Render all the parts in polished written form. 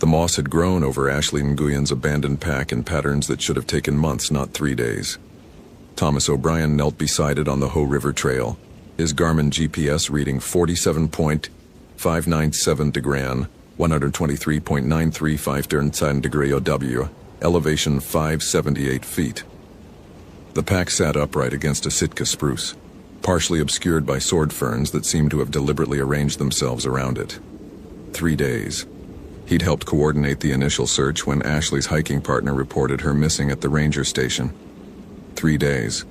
The moss had grown over Ashley Nguyen's abandoned pack in patterns that should have taken months, not 3 days. Thomas O'Brien knelt beside it on the Ho River Trail, his Garmin GPS reading 47.597 degran, 123.935 degree OW, elevation 578 feet. The pack sat upright against a Sitka spruce, partially obscured by sword ferns that seemed to have deliberately arranged themselves around it. 3 days. He'd helped coordinate the initial search when Ashley's hiking partner reported her missing at the ranger station. 3 days,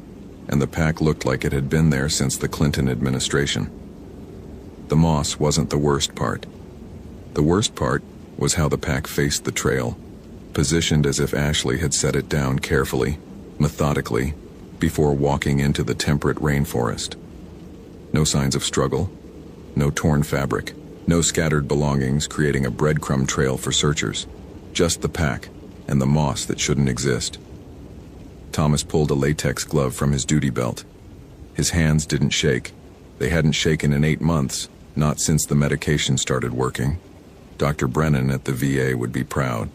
and the pack looked like it had been there since the Clinton administration. The moss wasn't the worst part. The worst part was how the pack faced the trail, positioned as if Ashley had set it down carefully, methodically, before walking into the temperate rainforest. No signs of struggle, no torn fabric, no scattered belongings creating a breadcrumb trail for searchers, just the pack and the moss that shouldn't exist. Thomas pulled a latex glove from his duty belt. His hands didn't shake. They hadn't shaken in 8 months, not since the medication started working. Dr. Brennan at the VA would be proud.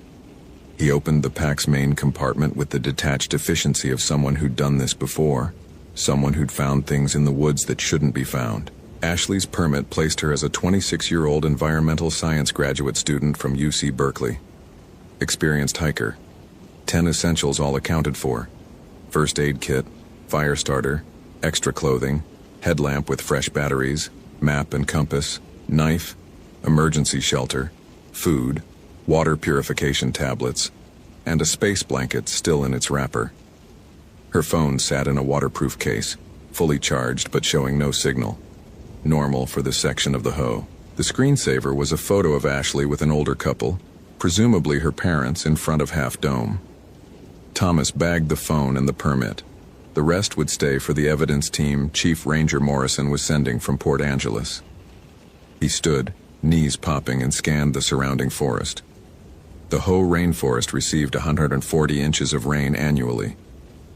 He opened the pack's main compartment with the detached efficiency of someone who'd done this before, someone who'd found things in the woods that shouldn't be found. Ashley's permit placed her as a 26-year-old environmental science graduate student from UC Berkeley. Experienced hiker. 10 essentials all accounted for. First aid kit, fire starter, extra clothing, headlamp with fresh batteries, map and compass, knife, emergency shelter, food, water purification tablets, and a space blanket still in its wrapper. Her phone sat in a waterproof case, fully charged but showing no signal. Normal for this section of the Ho. The screensaver was a photo of Ashley with an older couple, presumably her parents, in front of Half Dome. Thomas bagged the phone and the permit. The rest would stay for the evidence team Chief Ranger Morrison was sending from Port Angeles. He stood, knees popping, and scanned the surrounding forest. The Ho rainforest received 140 inches of rain annually,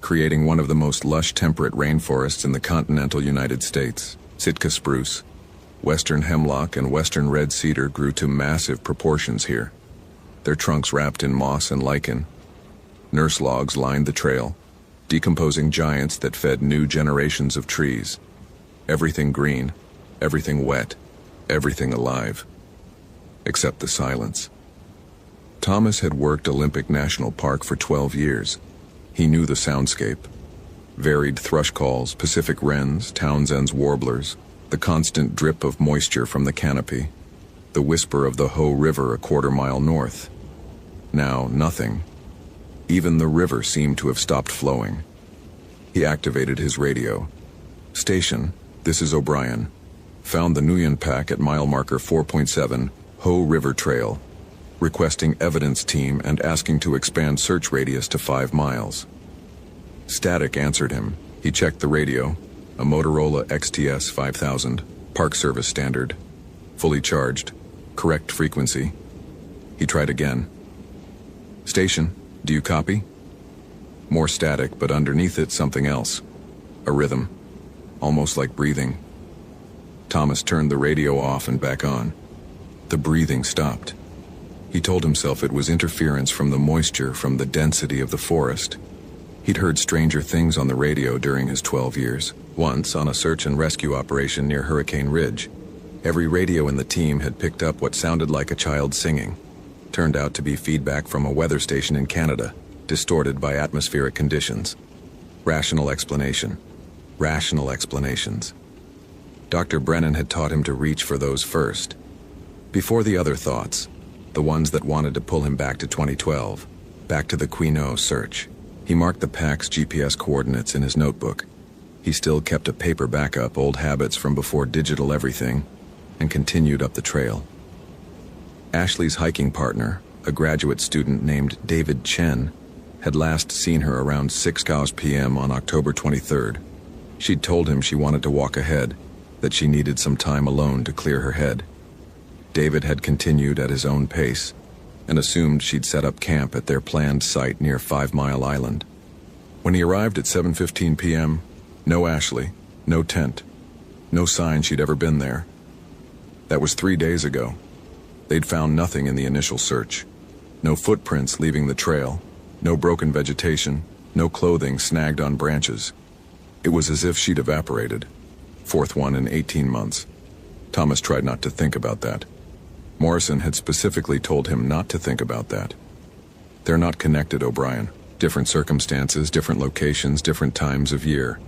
creating one of the most lush temperate rainforests in the continental United States. Sitka spruce, western hemlock, and western red cedar grew to massive proportions here, their trunks wrapped in moss and lichen. Nurse logs lined the trail, decomposing giants that fed new generations of trees. Everything green, everything wet, everything alive. Except the silence. Thomas had worked Olympic National Park for 12 years. He knew the soundscape. Varied thrush calls, Pacific wrens, Townsend's warblers, the constant drip of moisture from the canopy, the whisper of the Ho River a quarter-mile north. Now, nothing. Even the river seemed to have stopped flowing. He activated his radio. Station, this is O'Brien. Found the Nguyen pack at mile marker 4.7, Ho River Trail. Requesting evidence team and asking to expand search radius to 5 miles. Static answered him. He checked the radio, a Motorola XTS 5000, Park Service standard. Fully charged, correct frequency. He tried again. Station, do you copy? More static, but underneath it something else. A rhythm, almost like breathing. Thomas turned the radio off and back on. The breathing stopped. He told himself it was interference from the moisture from the density of the forest. He'd heard stranger things on the radio during his 12 years. Once, on a search and rescue operation near Hurricane Ridge, every radio in the team had picked up what sounded like a child singing. Turned out to be feedback from a weather station in Canada, distorted by atmospheric conditions. Rational explanation. Rational explanations. Dr. Brennan had taught him to reach for those first. Before the other thoughts, the ones that wanted to pull him back to 2012, back to the Quinault search. He marked the pack's GPS coordinates in his notebook. He still kept a paper backup, old habits from before digital everything, and continued up the trail. Ashley's hiking partner, a graduate student named David Chen, had last seen her around 6 p.m. on October 23rd. She'd told him she wanted to walk ahead, that she needed some time alone to clear her head. David had continued at his own pace, and assumed she'd set up camp at their planned site near 5 Mile Island. When he arrived at 7:15 p.m., no Ashley, no tent, no sign she'd ever been there. That was 3 days ago. They'd found nothing in the initial search. No footprints leaving the trail, no broken vegetation, no clothing snagged on branches. It was as if she'd evaporated. Fourth one in 18 months. Thomas tried not to think about that. Morrison had specifically told him not to think about that. They're not connected, O'Brien. Different circumstances, different locations, different times of year.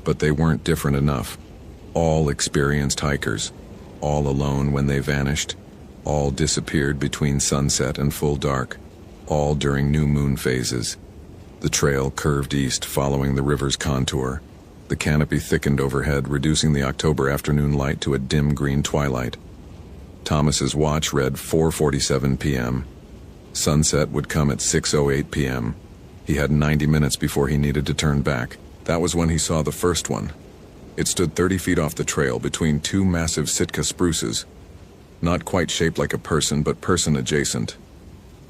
But they weren't different enough. All experienced hikers. All alone when they vanished. All disappeared between sunset and full dark. All during new moon phases. The trail curved east, following the river's contour. The canopy thickened overhead, reducing the October afternoon light to a dim green twilight. Thomas's watch read 4:47 p.m. Sunset would come at 6:08 p.m. He had 90 minutes before he needed to turn back. That was when he saw the first one. It stood 30 feet off the trail between two massive Sitka spruces. Not quite shaped like a person, but person-adjacent.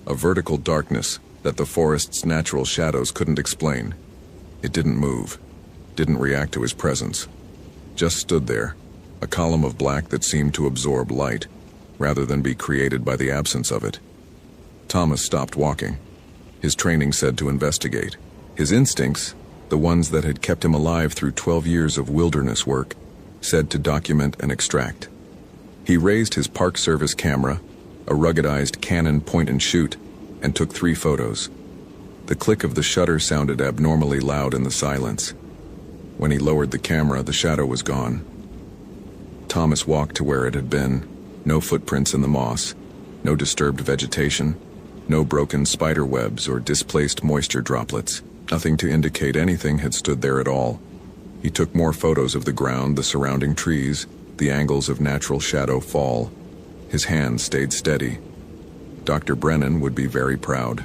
A vertical darkness that the forest's natural shadows couldn't explain. It didn't move. Didn't react to his presence. Just stood there, a column of black that seemed to absorb light, rather than be created by the absence of it. Thomas stopped walking. His training said to investigate. His instincts, the ones that had kept him alive through 12 years of wilderness work, said to document and extract. He raised his Park Service camera, a ruggedized Canon point-and-shoot, and took 3 photos. The click of the shutter sounded abnormally loud in the silence. When he lowered the camera, the shadow was gone. Thomas walked to where it had been. No footprints in the moss, no disturbed vegetation, no broken spider webs or displaced moisture droplets. Nothing to indicate anything had stood there at all. He took more photos of the ground, the surrounding trees, the angles of natural shadow fall. His hand stayed steady. Dr. Brennan would be very proud.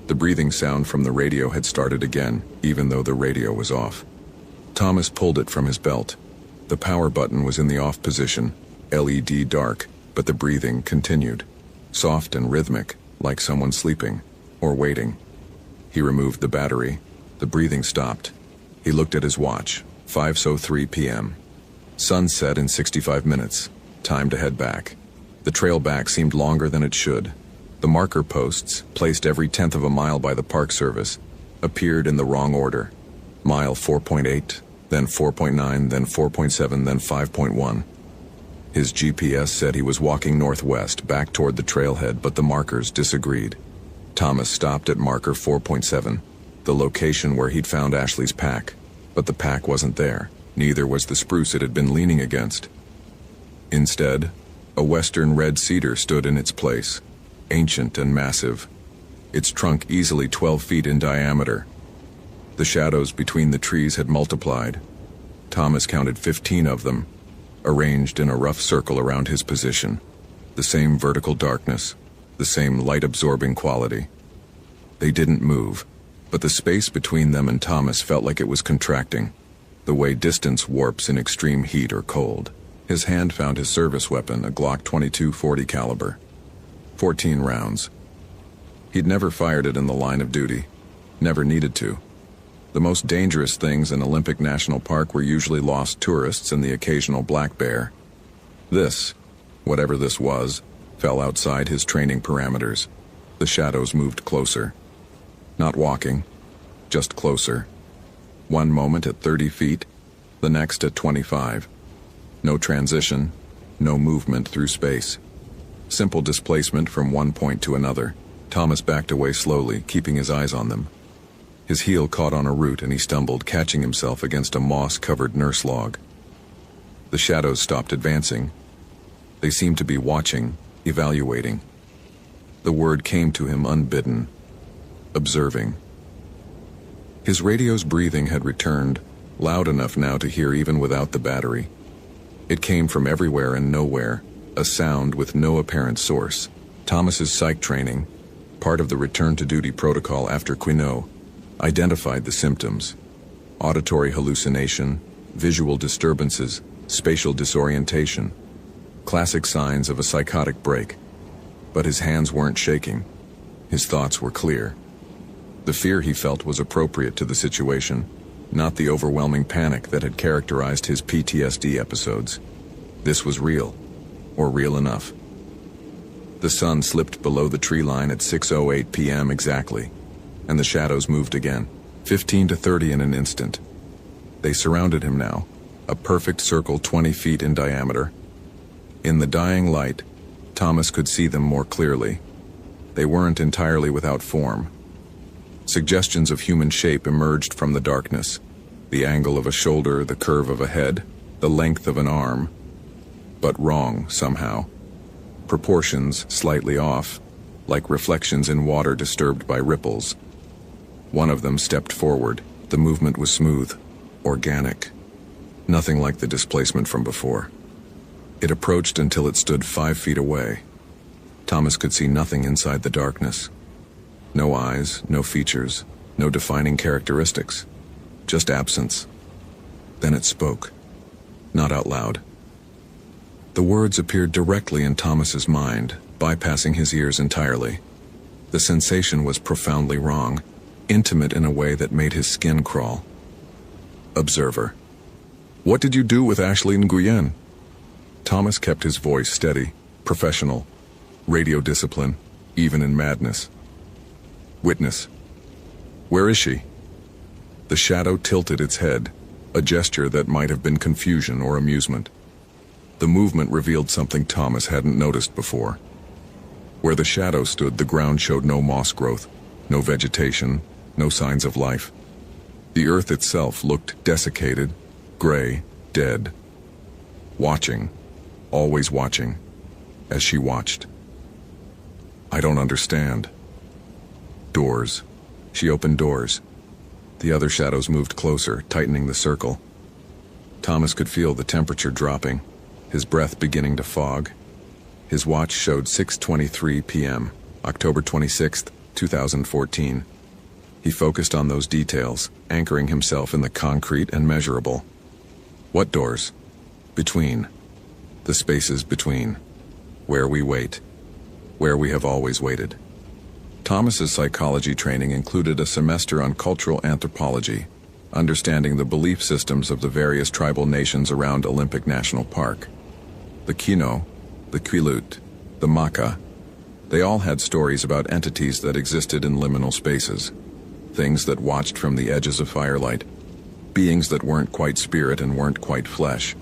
The breathing sound from the radio had started again, even though the radio was off. Thomas pulled it from his belt. The power button was in the off position, LED dark, but the breathing continued. Soft and rhythmic, like someone sleeping, or waiting. He removed the battery. The breathing stopped. He looked at his watch, 5:03 p.m. Sunset in 65 minutes. Time to head back. The trail back seemed longer than it should. The marker posts, placed every 1/10 of a mile by the Park Service, appeared in the wrong order. Mile 4.8, then 4.9, then 4.7, then 5.1. His GPS said he was walking northwest, back toward the trailhead, but the markers disagreed. Thomas stopped at marker 4.7, the location where he'd found Ashley's pack. But the pack wasn't there. Neither was the spruce it had been leaning against. Instead, a western red cedar stood in its place, ancient and massive, its trunk easily 12 feet in diameter. The shadows between the trees had multiplied. Thomas counted 15 of them, arranged in a rough circle around his position. The same vertical darkness, the same light-absorbing quality. They didn't move, but the space between them and Thomas felt like it was contracting, the way distance warps in extreme heat or cold. His hand found his service weapon, a Glock 22 .40 caliber. 14 rounds. He'd never fired it in the line of duty. Never needed to. The most dangerous things in Olympic National Park were usually lost tourists and the occasional black bear. This, whatever this was, fell outside his training parameters. The shadows moved closer. Not walking, just closer. One moment at 30 feet, the next at 25. No transition, no movement through space. Simple displacement from one point to another. Thomas backed away slowly, keeping his eyes on them. His heel caught on a root and he stumbled, catching himself against a moss-covered nurse log. The shadows stopped advancing. They seemed to be watching, evaluating. The word came to him unbidden. Observing. His radio's breathing had returned, loud enough now to hear even without the battery. It came from everywhere and nowhere, a sound with no apparent source. Thomas's psych training, part of the return-to-duty protocol after Quinault, identified the symptoms: auditory hallucination, visual disturbances, spatial disorientation, classic signs of a psychotic break. But his hands weren't shaking. His thoughts were clear. The fear he felt was appropriate to the situation, not the overwhelming panic that had characterized his PTSD episodes. This was real, or real enough. The sun slipped below the tree line at 6:08 p.m. exactly, and the shadows moved again, 15 to 30 in an instant. They surrounded him now, a perfect circle 20 feet in diameter. In the dying light, Thomas could see them more clearly. They weren't entirely without form. Suggestions of human shape emerged from the darkness. The angle of a shoulder, the curve of a head, the length of an arm. But wrong, somehow. Proportions slightly off, like reflections in water disturbed by ripples. One of them stepped forward. The movement was smooth, organic. Nothing like the displacement from before. It approached until it stood 5 feet away. Thomas could see nothing inside the darkness. No eyes, no features, no defining characteristics. Just absence. Then it spoke. Not out loud. The words appeared directly in Thomas's mind, bypassing his ears entirely. The sensation was profoundly wrong, intimate in a way that made his skin crawl. Observer. What did you do with Ashley Nguyen? Thomas kept his voice steady, professional, radio discipline, even in madness. Witness. Where is she? The shadow tilted its head, a gesture that might have been confusion or amusement. The movement revealed something Thomas hadn't noticed before. Where the shadow stood, the ground showed no moss growth, no vegetation, no signs of life. The earth itself looked desiccated, gray, dead. Watching, always watching, as she watched. I don't understand. Doors. She opened doors. The other shadows moved closer, tightening the circle. Thomas could feel the temperature dropping, his breath beginning to fog. His watch showed 6:23 p.m., October 26, 2014. He focused on those details, anchoring himself in the concrete and measurable. What doors? Between. The spaces between. Where we wait. Where we have always waited. Thomas's psychology training included a semester on cultural anthropology, understanding the belief systems of the various tribal nations around Olympic National Park. The Kino, the Quilut, the Maka, they all had stories about entities that existed in liminal spaces, things that watched from the edges of firelight, beings that weren't quite spirit and weren't quite flesh.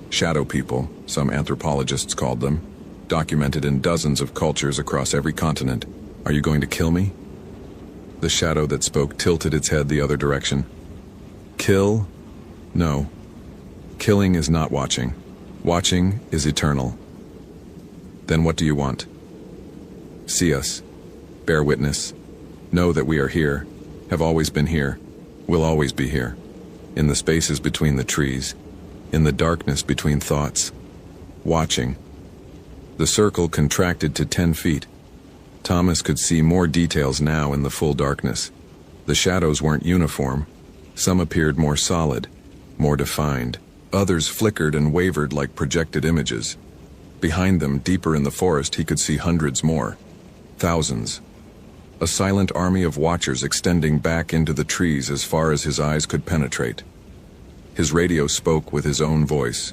Shadow people, some anthropologists called them, documented in dozens of cultures across every continent. Are you going to kill me? The shadow that spoke tilted its head the other direction. Kill? No. Killing is not watching. Watching is eternal. Then what do you want? See us. Bear witness. Know that we are here, have always been here, will always be here. In the spaces between the trees, in the darkness between thoughts. Watching. The circle contracted to 10 feet. Thomas could see more details now in the full darkness. The shadows weren't uniform. Some appeared more solid, more defined. Others flickered and wavered like projected images. Behind them, deeper in the forest, he could see hundreds more. Thousands. A silent army of watchers extending back into the trees as far as his eyes could penetrate. His radio spoke with his own voice.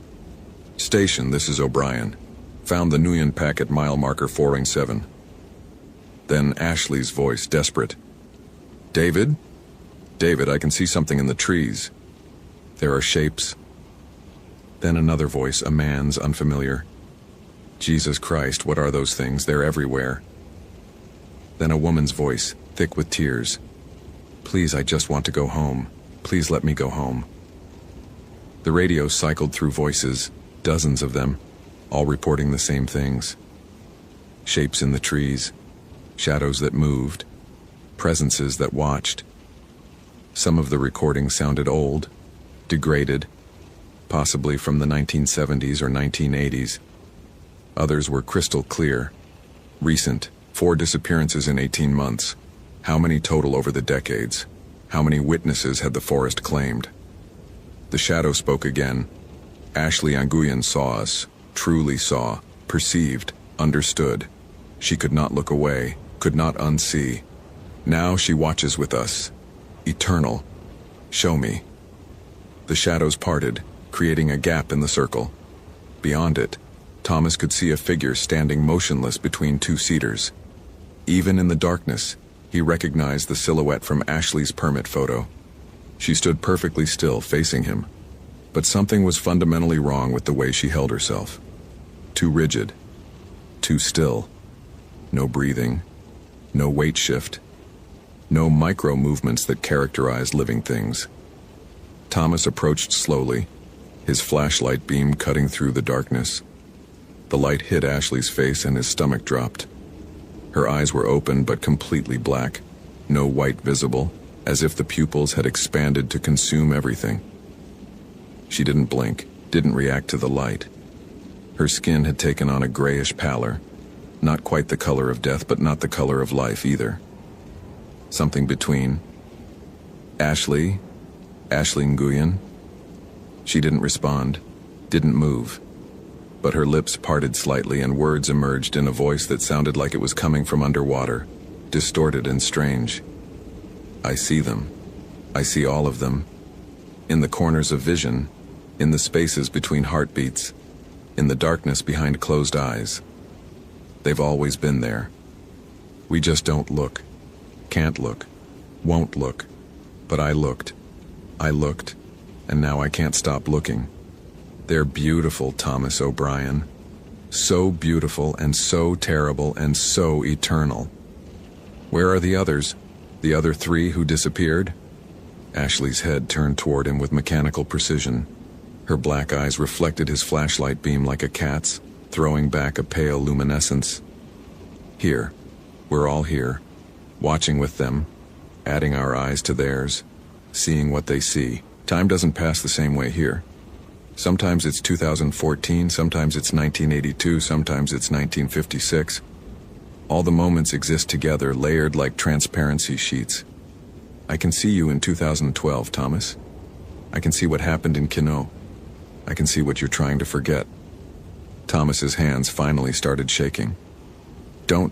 Station, this is O'Brien. Found the Nguyen pack at mile marker 407. Then Ashley's voice, desperate. David? David, I can see something in the trees. There are shapes. Then another voice, a man's, unfamiliar. Jesus Christ, what are those things? They're everywhere. Then a woman's voice, thick with tears. Please, I just want to go home. Please let me go home. The radio cycled through voices, dozens of them, all reporting the same things. Shapes in the trees. Shadows that moved, presences that watched. Some of the recordings sounded old, degraded, possibly from the 1970s or 1980s. Others were crystal clear, recent, 4 disappearances in 18 months. How many total over the decades? How many witnesses had the forest claimed? The shadow spoke again. Ashley Nguyen saw us, truly saw, perceived, understood. She could not look away, could not unsee. Now she watches with us. Eternal. Show me. The shadows parted, creating a gap in the circle. Beyond it, Thomas could see a figure standing motionless between two cedars. Even in the darkness, he recognized the silhouette from Ashley's permit photo. She stood perfectly still, facing him. But something was fundamentally wrong with the way she held herself. Too rigid. Too still. No breathing. No weight shift. No micro movements that characterize living things. Thomas approached slowly, his flashlight beam cutting through the darkness. The light hit Ashley's face and his stomach dropped. Her eyes were open but completely black, no white visible, as if the pupils had expanded to consume everything. She didn't blink, didn't react to the light. Her skin had taken on a grayish pallor, not quite the color of death, but not the color of life either. Something between. Ashley Nguyen? She didn't respond, didn't move. But her lips parted slightly and words emerged in a voice that sounded like it was coming from underwater, distorted and strange. I see them. I see all of them. In the corners of vision, in the spaces between heartbeats, in the darkness behind closed eyes. They've always been there. We just don't look, can't look, won't look. But I looked, and now I can't stop looking. They're beautiful, Thomas O'Brien. So beautiful and so terrible and so eternal. Where are the others? The other three who disappeared? Ashley's head turned toward him with mechanical precision. Her black eyes reflected his flashlight beam like a cat's, throwing back a pale luminescence. Here. We're all here. Watching with them. Adding our eyes to theirs. Seeing what they see. Time doesn't pass the same way here. Sometimes it's 2014, sometimes it's 1982, sometimes it's 1956. All the moments exist together, layered like transparency sheets. I can see you in 2012, Thomas. I can see what happened in Kino. I can see what you're trying to forget. Thomas's hands finally started shaking. Don't.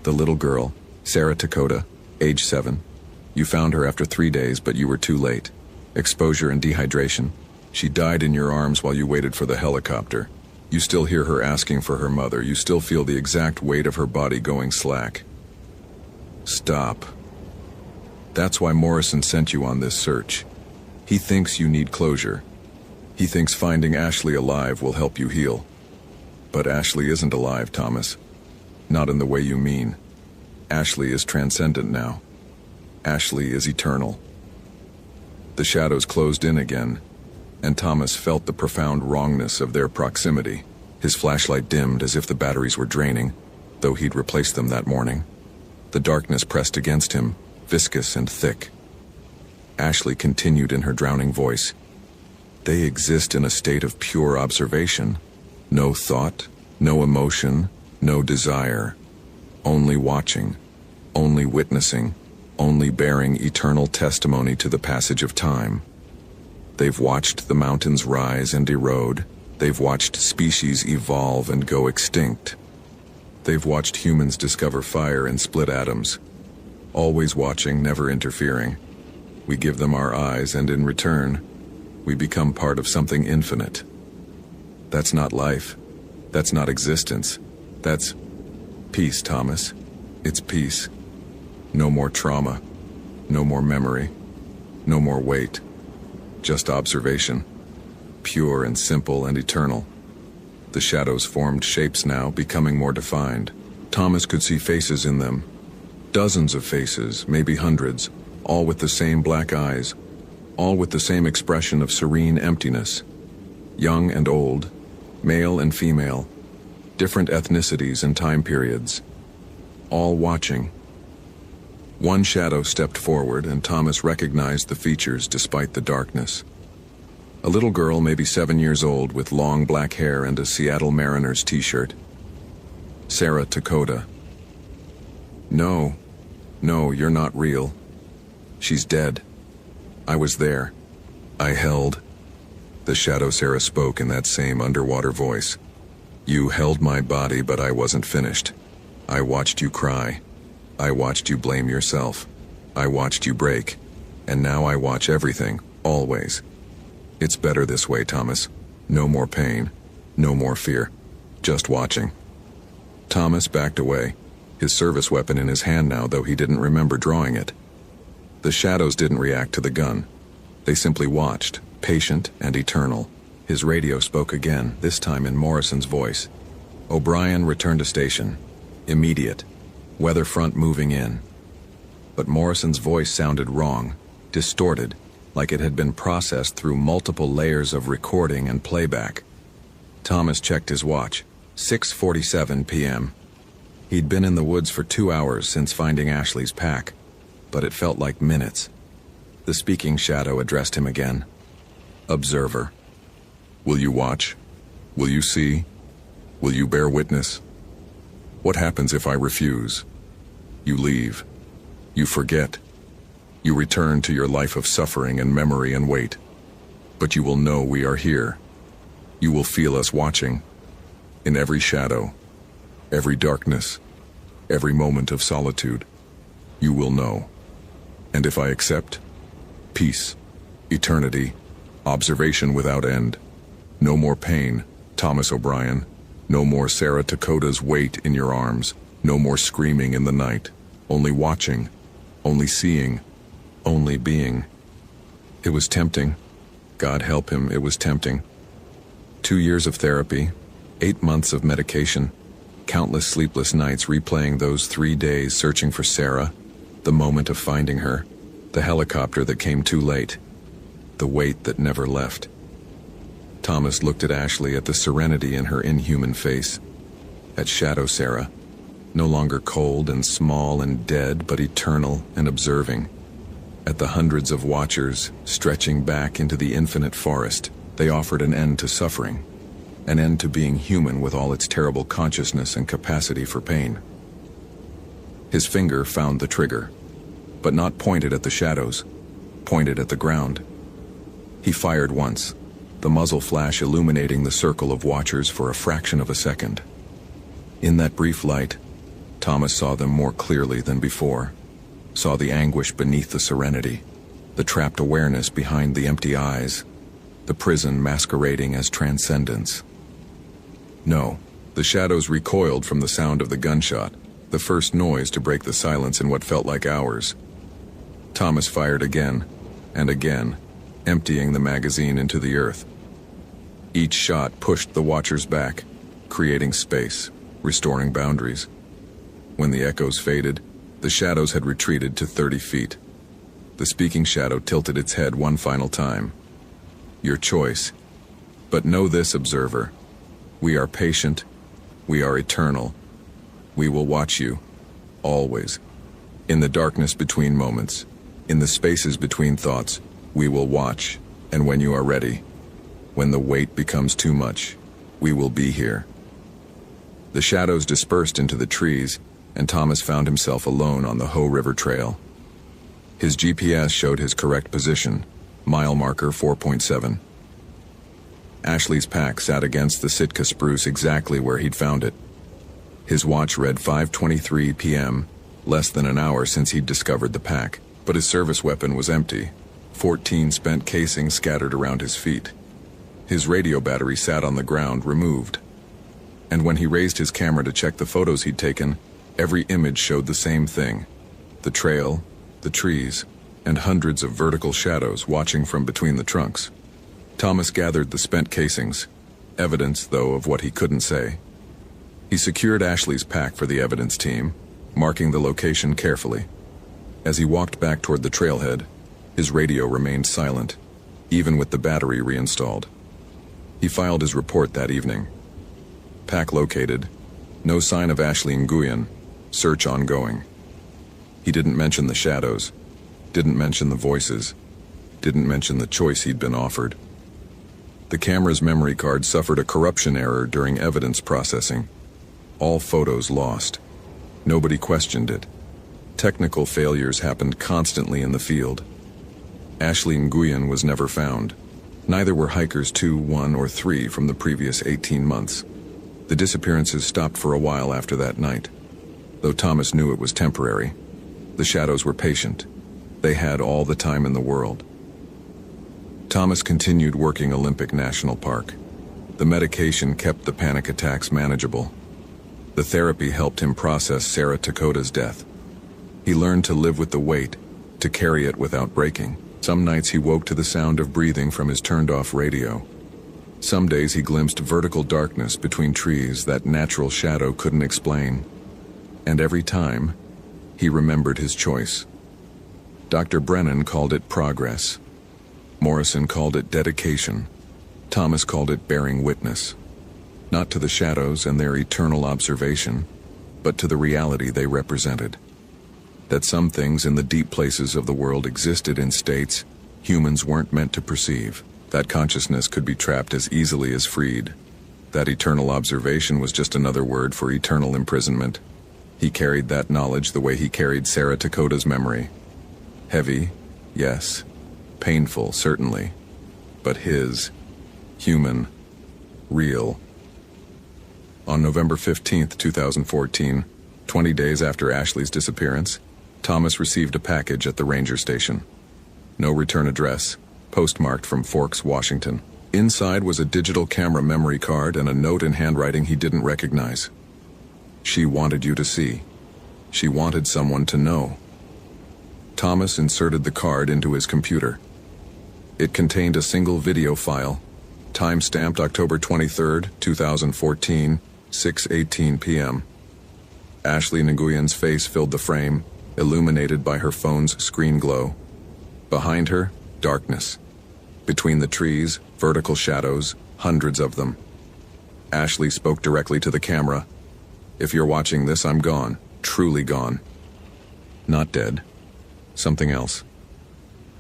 The little girl, Sarah Dakota, age 7. You found her after 3 days, but you were too late. Exposure and dehydration. She died in your arms while you waited for the helicopter. You still hear her asking for her mother. You still feel the exact weight of her body going slack. Stop. That's why Morrison sent you on this search. He thinks you need closure. He thinks finding Ashley alive will help you heal. But Ashley isn't alive, Thomas. Not in the way you mean. Ashley is transcendent now. Ashley is eternal. The shadows closed in again, and Thomas felt the profound wrongness of their proximity. His flashlight dimmed as if the batteries were draining, though he'd replaced them that morning. The darkness pressed against him, viscous and thick. Ashley continued in her drowning voice. They exist in a state of pure observation. No thought, no emotion, no desire. Only watching, only witnessing, only bearing eternal testimony to the passage of time. They've watched the mountains rise and erode. They've watched species evolve and go extinct. They've watched humans discover fire and split atoms. Always watching, never interfering. We give them our eyes, and in return, we become part of something infinite. That's not life. That's not existence. That's peace, Thomas. It's peace. No more trauma. No more memory. No more weight. Just observation. Pure and simple and eternal. The shadows formed shapes now, becoming more defined. Thomas could see faces in them. Dozens of faces, maybe hundreds, all with the same black eyes, all with the same expression of serene emptiness. Young and old, male and female, different ethnicities and time periods, all watching. One shadow stepped forward, and Thomas recognized the features despite the darkness. A little girl, maybe 7 years old, with long black hair and a Seattle Mariners t-shirt. Sarah Dakota. No, you're not real. She's dead. I was there. I held. The shadow Sarah spoke in that same underwater voice. You held my body, but I wasn't finished. I watched you cry. I watched you blame yourself. I watched you break. And now I watch everything, always. It's better this way, Thomas. No more pain. No more fear. just watching. Thomas backed away, his service weapon in his hand now, though he didn't remember drawing it. The shadows didn't react to the gun. They simply watched, patient and eternal. His radio spoke again, this time in Morrison's voice. O'Brien, return to station. Immediate. Weather front moving in. But Morrison's voice sounded wrong, distorted, like it had been processed through multiple layers of recording and playback. Thomas checked his watch. 6:47 p.m. He'd been in the woods for 2 hours since finding Ashley's pack, but it felt like minutes. The speaking shadow addressed him again. Observer. Will you watch? Will you see? Will you bear witness? What happens if I refuse? You leave. You forget. You return to your life of suffering and memory and wait. But you will know we are here. You will feel us watching. In every shadow, every darkness, every moment of solitude, you will know. And if I accept, peace, eternity, observation without end. No more pain, Thomas O'Brien. No more Sarah Dakota's weight in your arms. No more screaming in the night. Only watching, only seeing, only being. It was tempting. God help him, it was tempting. 2 years of therapy, 8 months of medication, countless sleepless nights replaying those 3 days searching for Sarah, the moment of finding her, the helicopter that came too late, the weight that never left. Thomas looked at Ashley, at the serenity in her inhuman face, at Shadow Sarah, no longer cold and small and dead, but eternal and observing, at the hundreds of watchers stretching back into the infinite forest. They offered an end to suffering, an end to being human with all its terrible consciousness and capacity for pain. His finger found the trigger, but not pointed at the shadows, pointed at the ground. He fired once, the muzzle flash illuminating the circle of watchers for a fraction of a second. In that brief light, Thomas saw them more clearly than before, saw the anguish beneath the serenity, the trapped awareness behind the empty eyes, the prison masquerading as transcendence. No, the shadows recoiled from the sound of the gunshot, the first noise to break the silence in what felt like hours. Thomas fired again and again, emptying the magazine into the earth. Each shot pushed the watchers back, creating space, restoring boundaries. When the echoes faded, the shadows had retreated to 30 feet. The speaking shadow tilted its head one final time. Your choice. But know this, observer. We are patient. We are eternal. We will watch you. Always. In the darkness between moments. In the spaces between thoughts. We will watch. And when you are ready, when the weight becomes too much, we will be here. The shadows dispersed into the trees, and Thomas found himself alone on the Hoh River Trail. His GPS showed his correct position, mile marker 4.7. Ashley's pack sat against the Sitka spruce exactly where he'd found it. His watch read 5:23 p.m., less than an hour since he'd discovered the pack, but his service weapon was empty, 14 spent casings scattered around his feet. His radio battery sat on the ground, removed. And when he raised his camera to check the photos he'd taken, every image showed the same thing: the trail, the trees, and hundreds of vertical shadows watching from between the trunks. Thomas gathered the spent casings, evidence, though, of what he couldn't say. He secured Ashley's pack for the evidence team, marking the location carefully. As he walked back toward the trailhead, his radio remained silent, even with the battery reinstalled. He filed his report that evening. Pack located. No sign of Ashley Nguyen. Search ongoing. He didn't mention the shadows, didn't mention the voices, didn't mention the choice he'd been offered. The camera's memory card suffered a corruption error during evidence processing. All photos lost. Nobody questioned it. Technical failures happened constantly in the field. Ashley Nguyen was never found. Neither were hikers 2, 1, or 3 from the previous 18 months. The disappearances stopped for a while after that night. Though Thomas knew it was temporary, the shadows were patient. They had all the time in the world. Thomas continued working Olympic National Park. The medication kept the panic attacks manageable. The therapy helped him process Sarah Takoda's death. He learned to live with the weight, to carry it without breaking. Some nights he woke to the sound of breathing from his turned-off radio. Some days he glimpsed vertical darkness between trees that natural shadow couldn't explain. And every time, he remembered his choice. Dr. Brennan called it progress. Morrison called it dedication. Thomas called it bearing witness. Not to the shadows and their eternal observation, but to the reality they represented. That some things in the deep places of the world existed in states humans weren't meant to perceive. That consciousness could be trapped as easily as freed. That eternal observation was just another word for eternal imprisonment. He carried that knowledge the way he carried Sarah Takoda's memory. Heavy, yes. Painful, certainly. But his. Human. Real. On November 15, 2014, 20 days after Ashley's disappearance, Thomas received a package at the ranger station. No return address, postmarked from Forks, Washington. Inside was a digital camera memory card and a note in handwriting he didn't recognize. She wanted you to see. She wanted someone to know. Thomas inserted the card into his computer. It contained a single video file, time-stamped October 23, 2014, 6:18 p.m. Ashley Nguyen's face filled the frame, illuminated by her phone's screen glow. Behind her, darkness. Between the trees, vertical shadows, hundreds of them. Ashley spoke directly to the camera. If you're watching this, I'm gone. Truly gone. Not dead. Something else.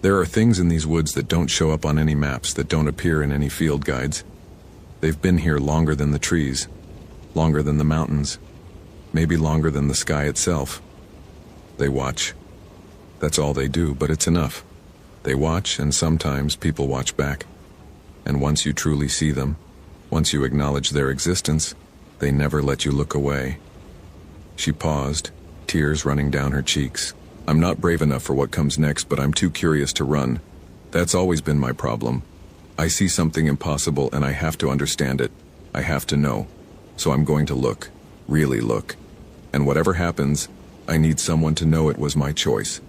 There are things in these woods that don't show up on any maps, that don't appear in any field guides. They've been here longer than the trees, longer than the mountains, maybe longer than the sky itself. They watch. That's all they do, but it's enough. They watch, and sometimes people watch back. And once you truly see them, once you acknowledge their existence, they never let you look away. She paused, tears running down her cheeks. I'm not brave enough for what comes next, but I'm too curious to run. That's always been my problem. I see something impossible and I have to understand it. I have to know. So I'm going to look. Really look. And whatever happens, I need someone to know it was my choice.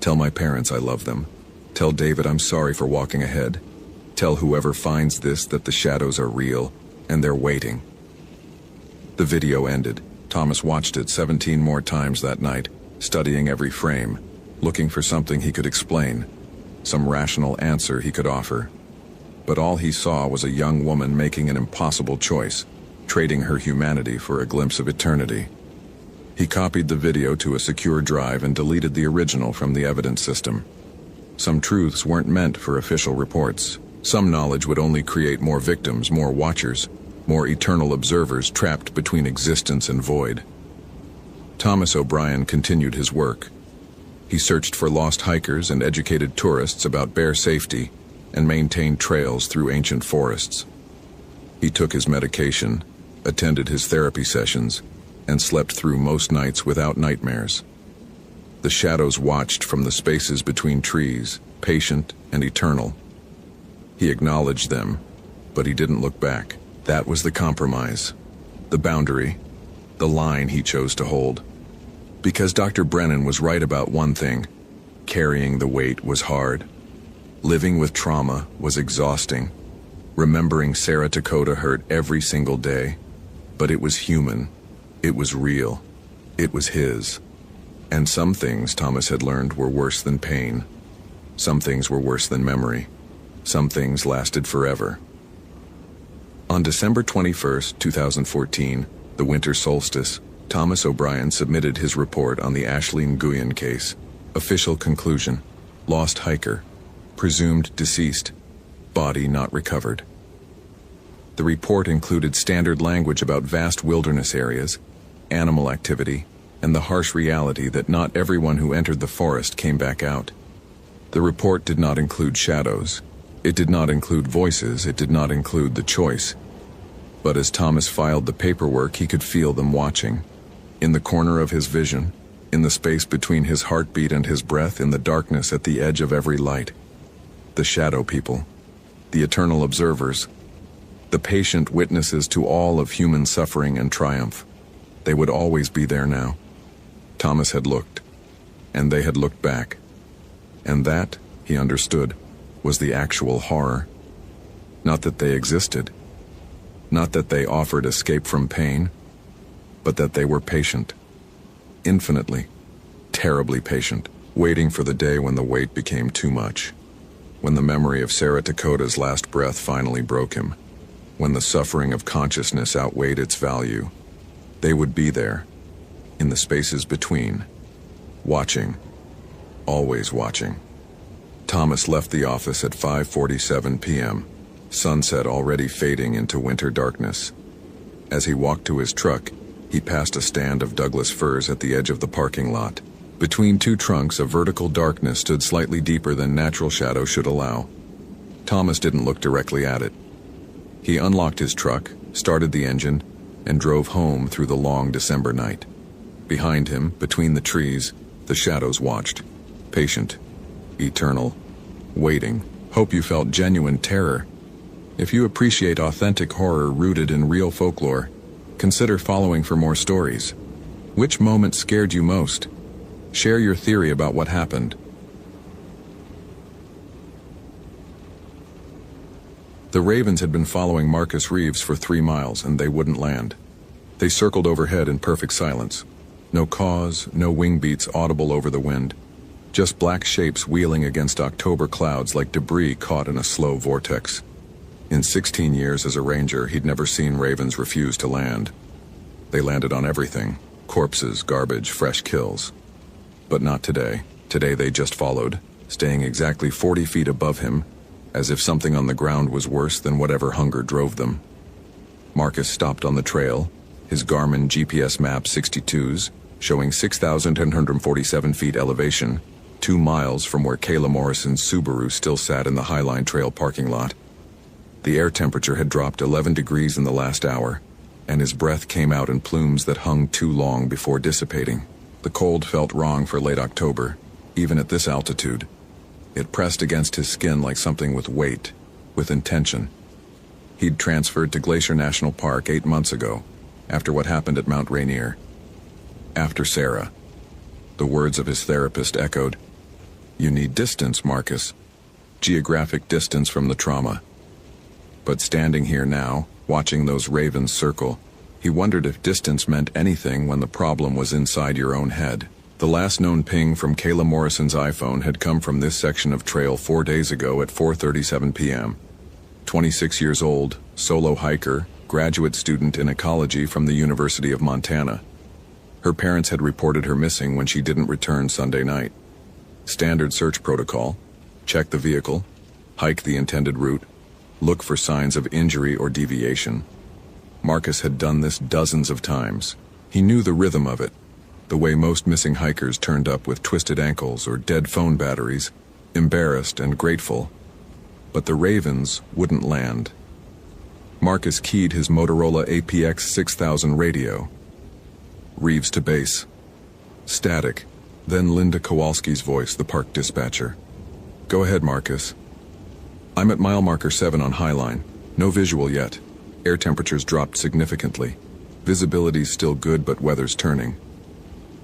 Tell my parents I love them. Tell David I'm sorry for walking ahead. Tell whoever finds this that the shadows are real, and they're waiting. The video ended. Thomas watched it 17 more times that night, studying every frame, looking for something he could explain, some rational answer he could offer. But all he saw was a young woman making an impossible choice, trading her humanity for a glimpse of eternity. He copied the video to a secure drive and deleted the original from the evidence system. Some truths weren't meant for official reports. Some knowledge would only create more victims, more watchers, more eternal observers trapped between existence and void. Thomas O'Brien continued his work. He searched for lost hikers and educated tourists about bear safety and maintained trails through ancient forests. He took his medication, attended his therapy sessions, and slept through most nights without nightmares. The shadows watched from the spaces between trees, patient and eternal. He acknowledged them, but he didn't look back. That was the compromise, the boundary, the line he chose to hold. Because Dr. Brennan was right about one thing: carrying the weight was hard. Living with trauma was exhausting. Remembering Sarah Takoda hurt every single day. But it was human. It was real. It was his. And some things Thomas had learned were worse than pain. Some things were worse than memory. Some things lasted forever. On December 21, 2014, the winter solstice, Thomas O'Brien submitted his report on the Ashley Nguyen case. Official conclusion: lost hiker, presumed deceased, body not recovered. The report included standard language about vast wilderness areas, animal activity, and the harsh reality that not everyone who entered the forest came back out. The report did not include shadows. It did not include voices. It did not include the choice. But as Thomas filed the paperwork, he could feel them watching. In the corner of his vision, in the space between his heartbeat and his breath, in the darkness at the edge of every light. The shadow people. The eternal observers. the patient witnesses to all of human suffering and triumph. They would always be there now. Thomas had looked, and they had looked back. And that, he understood, was the actual horror. Not that they existed, not that they offered escape from pain, but that they were patient. Infinitely, terribly patient, waiting for the day when the wait became too much. When the memory of Sarah Dakota's last breath finally broke him. When the suffering of consciousness outweighed its value. They would be there, in the spaces between, watching, always watching. Thomas left the office at 5:47 p.m., sunset already fading into winter darkness. As he walked to his truck, he passed a stand of Douglas firs at the edge of the parking lot. Between two trunks, a vertical darkness stood slightly deeper than natural shadow should allow. Thomas didn't look directly at it. He unlocked his truck, started the engine, and drove home through the long December night. Behind him, between the trees, the shadows watched. Patient, eternal, waiting. Hope you felt genuine terror. If you appreciate authentic horror rooted in real folklore, consider following for more stories. Which moment scared you most? Share your theory about what happened. The Ravens had been following Marcus Reeves for 3 miles, and they wouldn't land. They circled overhead in perfect silence. No cause, no wing beats audible over the wind. Just black shapes wheeling against October clouds like debris caught in a slow vortex. In 16 years as a ranger, he'd never seen ravens refuse to land. They landed on everything: corpses, garbage, fresh kills. But not today. Today they just followed, staying exactly 40 feet above him, as if something on the ground was worse than whatever hunger drove them. Marcus stopped on the trail, his Garmin GPS map 62s, showing 6,147 feet elevation, 2 miles from where Kayla Morrison's Subaru still sat in the Highline Trail parking lot. The air temperature had dropped 11 degrees in the last hour, and his breath came out in plumes that hung too long before dissipating. The cold felt wrong for late October, even at this altitude. It pressed against his skin like something with weight, with intention. He'd transferred to Glacier National Park 8 months ago, after what happened at Mount Rainier. After Sarah. The words of his therapist echoed. You need distance, Marcus. Geographic distance from the trauma. But standing here now, watching those ravens circle, he wondered if distance meant anything when the problem was inside your own head. The last known ping from Kayla Morrison's iPhone had come from this section of trail 4 days ago at 4:37 p.m. 26 years old, solo hiker, graduate student in ecology from the University of Montana. Her parents had reported her missing when she didn't return Sunday night. Standard search protocol: check the vehicle, hike the intended route, look for signs of injury or deviation. Marcus had done this dozens of times. He knew the rhythm of it, the way most missing hikers turned up with twisted ankles or dead phone batteries, embarrassed and grateful. But the ravens wouldn't land. Marcus keyed his Motorola APX 6000 radio. Reeves to base. Static. Then Linda Kowalski's voice, the park dispatcher. Go ahead, Marcus. I'm at mile marker 7 on Highline. No visual yet. Air temperatures dropped significantly. Visibility's still good, but weather's turning.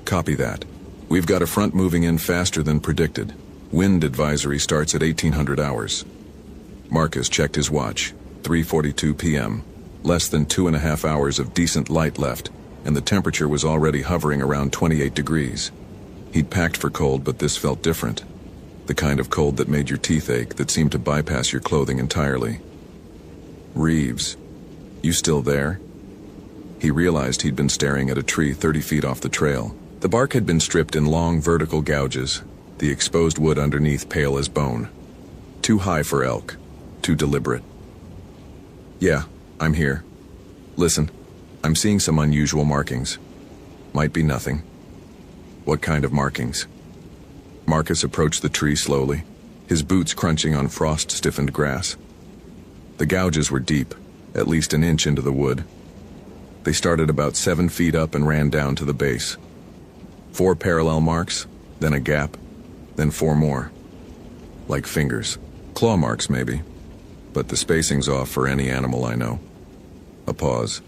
Copy that. We've got a front moving in faster than predicted. Wind advisory starts at 1800 hours. Marcus checked his watch. 3:42 p.m. Less than 2.5 hours of decent light left, and the temperature was already hovering around 28 degrees. He'd packed for cold, but this felt different. The kind of cold that made your teeth ache, that seemed to bypass your clothing entirely. Reeves, you still there? He realized he'd been staring at a tree 30 feet off the trail. The bark had been stripped in long vertical gouges, the exposed wood underneath pale as bone. Too high for elk, too deliberate. Yeah, I'm here. Listen, I'm seeing some unusual markings. Might be nothing. What kind of markings? Marcus approached the tree slowly, his boots crunching on frost-stiffened grass. The gouges were deep, at least an inch into the wood. They started about 7 feet up and ran down to the base. 4 parallel marks, then a gap, then 4 more. Like fingers. Claw marks, maybe. but the spacing's off for any animal I know. A pause.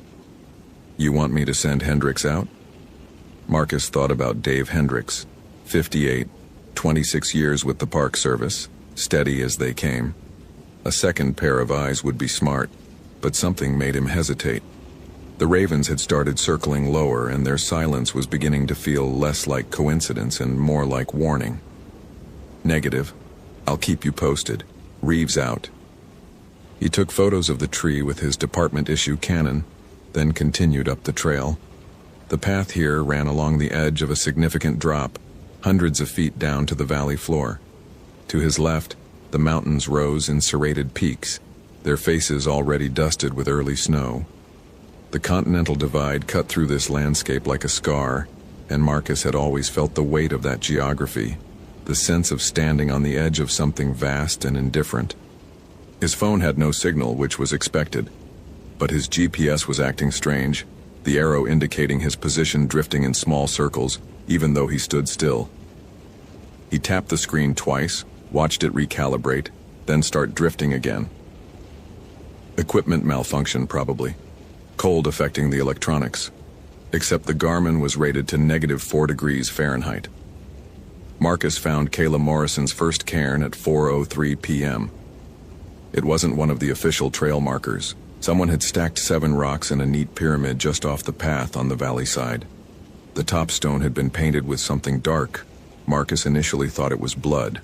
You want me to send Hendricks out? Marcus thought about Dave Hendricks, 58, 26 years with the Park Service, steady as they came. A second pair of eyes would be smart, but something made him hesitate. The ravens had started circling lower, and their silence was beginning to feel less like coincidence and more like warning. Negative. I'll keep you posted. Reeves out. He took photos of the tree with his department-issue Canon, then continued up the trail. The path here ran along the edge of a significant drop, hundreds of feet down to the valley floor. To his left, the mountains rose in serrated peaks, their faces already dusted with early snow. The continental divide cut through this landscape like a scar, and Marcus had always felt the weight of that geography, the sense of standing on the edge of something vast and indifferent. His phone had no signal, which was expected, but his GPS was acting strange, the arrow indicating his position drifting in small circles, even though he stood still. He tapped the screen twice, watched it recalibrate, then start drifting again. Equipment malfunction, probably. Cold affecting the electronics. Except the Garmin was rated to -4 degrees Fahrenheit. Marcus found Kayla Morrison's first cairn at 4:03 p.m. It wasn't one of the official trail markers. Someone had stacked 7 rocks in a neat pyramid just off the path on the valley side. The top stone had been painted with something dark. Marcus initially thought it was blood,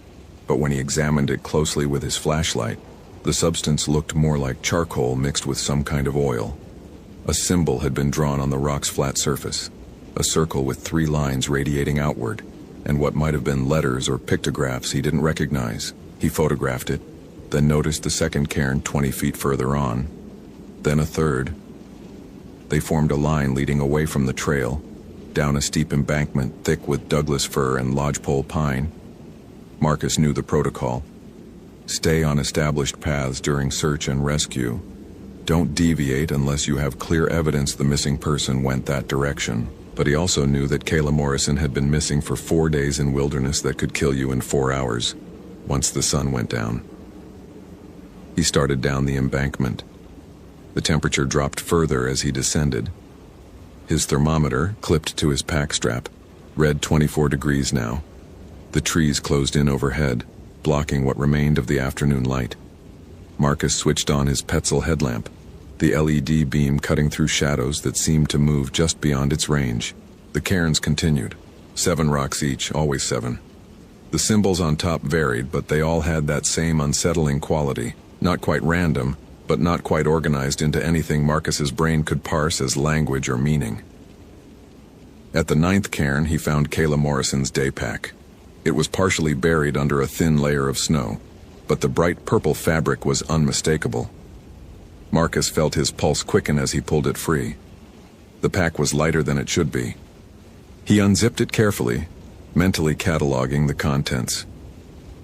but when he examined it closely with his flashlight, the substance looked more like charcoal mixed with some kind of oil. A symbol had been drawn on the rock's flat surface, a circle with 3 lines radiating outward, and what might have been letters or pictographs he didn't recognize. He photographed it, then noticed the second cairn 20 feet further on, then a third. They formed a line leading away from the trail, down a steep embankment thick with Douglas fir and lodgepole pine. Marcus knew the protocol. Stay on established paths during search and rescue. Don't deviate unless you have clear evidence the missing person went that direction. But he also knew that Kayla Morrison had been missing for 4 days in wilderness that could kill you in 4 hours, once the sun went down. He started down the embankment. The temperature dropped further as he descended. His thermometer, clipped to his pack strap, read 24 degrees now. The trees closed in overhead, blocking what remained of the afternoon light. Marcus switched on his Petzl headlamp, the LED beam cutting through shadows that seemed to move just beyond its range. The cairns continued. 7 rocks each, always 7. The symbols on top varied, but they all had that same unsettling quality. Not quite random, but not quite organized into anything Marcus's brain could parse as language or meaning. At the 9th cairn, he found Kayla Morrison's day pack. It was partially buried under a thin layer of snow, but the bright purple fabric was unmistakable. Marcus felt his pulse quicken as he pulled it free. The pack was lighter than it should be. He unzipped it carefully, mentally cataloging the contents.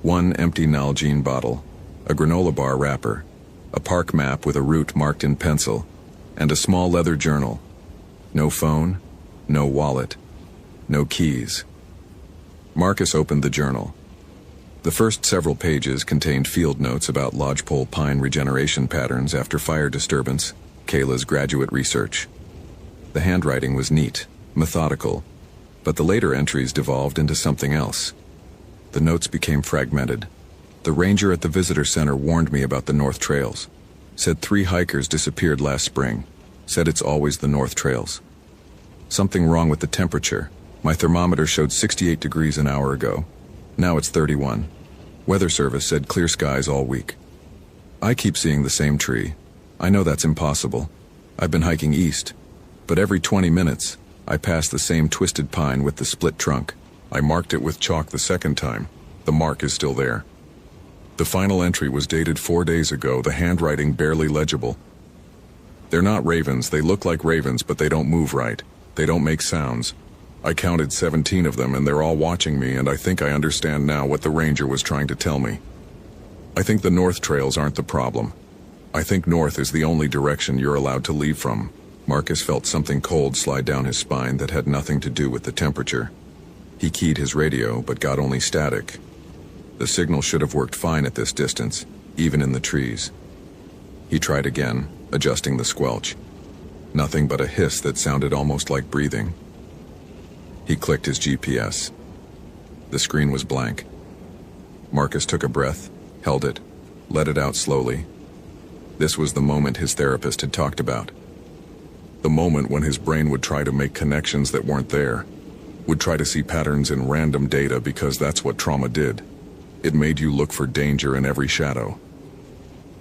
1 empty Nalgene bottle, a granola bar wrapper, a park map with a route marked in pencil, and a small leather journal. No phone, no wallet, no keys. Marcus opened the journal. The first several pages contained field notes about lodgepole pine regeneration patterns after fire disturbance, Kayla's graduate research. The handwriting was neat, methodical, but the later entries devolved into something else. The notes became fragmented. The ranger at the visitor center warned me about the North Trails. Said 3 hikers disappeared last spring. Said it's always the North Trails. Something wrong with the temperature. My thermometer showed 68 degrees an hour ago. Now it's 31. Weather Service said clear skies all week. I keep seeing the same tree. I know that's impossible. I've been hiking east, but every 20 minutes, I pass the same twisted pine with the split trunk. I marked it with chalk the second time. The mark is still there. The final entry was dated 4 days ago, the handwriting barely legible. They're not ravens. They look like ravens, but they don't move right. They don't make sounds. I counted 17 of them, and they're all watching me, and I think I understand now what the ranger was trying to tell me. I think the North Trails aren't the problem. I think north is the only direction you're allowed to leave from. Marcus felt something cold slide down his spine that had nothing to do with the temperature. He keyed his radio, but got only static. The signal should have worked fine at this distance, even in the trees. He tried again, adjusting the squelch. Nothing but a hiss that sounded almost like breathing. He clicked his GPS. The screen was blank. Marcus took a breath, held it, let it out slowly. This was the moment his therapist had talked about. The moment when his brain would try to make connections that weren't there, would try to see patterns in random data because that's what trauma did. It made you look for danger in every shadow.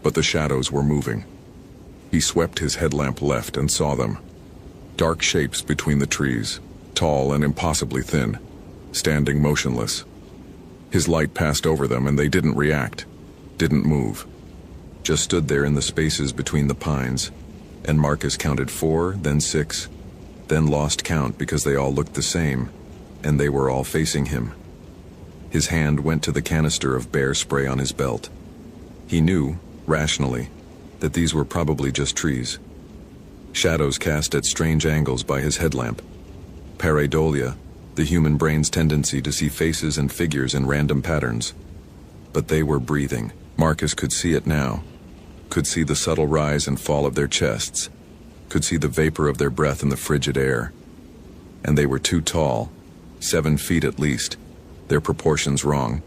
But the shadows were moving. He swept his headlamp left and saw them. Dark shapes between the trees, tall and impossibly thin, standing motionless. His light passed over them and they didn't react, didn't move. Just stood there in the spaces between the pines, and Marcus counted 4, then 6, then lost count because they all looked the same, and they were all facing him. His hand went to the canister of bear spray on his belt. He knew, rationally, that these were probably just trees. Shadows cast at strange angles by his headlamp. Pareidolia, the human brain's tendency to see faces and figures in random patterns. But they were breathing. Marcus could see it now. Could see the subtle rise and fall of their chests. Could see the vapor of their breath in the frigid air. And they were too tall, 7 feet at least, their proportions wrong,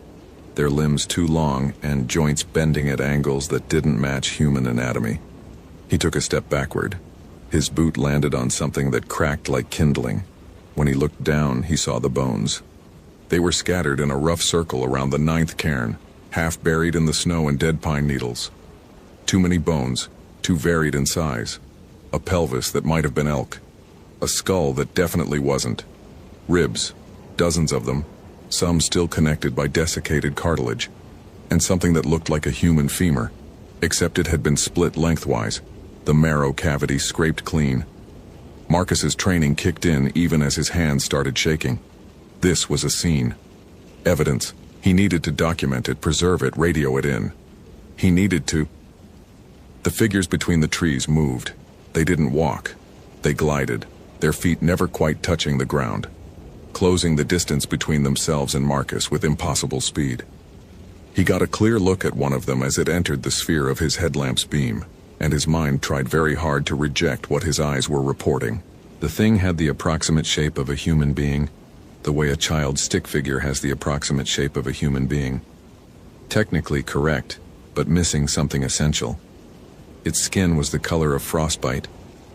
their limbs too long and joints bending at angles that didn't match human anatomy. He took a step backward. His boot landed on something that cracked like kindling. When he looked down, he saw the bones. They were scattered in a rough circle around the 9th cairn, half buried in the snow and dead pine needles. Too many bones, too varied in size. A pelvis that might have been elk. A skull that definitely wasn't. Ribs, dozens of them, some still connected by desiccated cartilage. And something that looked like a human femur, except it had been split lengthwise, the marrow cavity scraped clean. Marcus's training kicked in even as his hands started shaking. This was a scene. Evidence. He needed to document it, preserve it, radio it in. He needed to... The figures between the trees moved. They didn't walk. They glided, their feet never quite touching the ground, closing the distance between themselves and Marcus with impossible speed. He got a clear look at one of them as it entered the sphere of his headlamp's beam, and his mind tried very hard to reject what his eyes were reporting. The thing had the approximate shape of a human being, the way a child's stick figure has the approximate shape of a human being. Technically correct, but missing something essential. Its skin was the color of frostbite,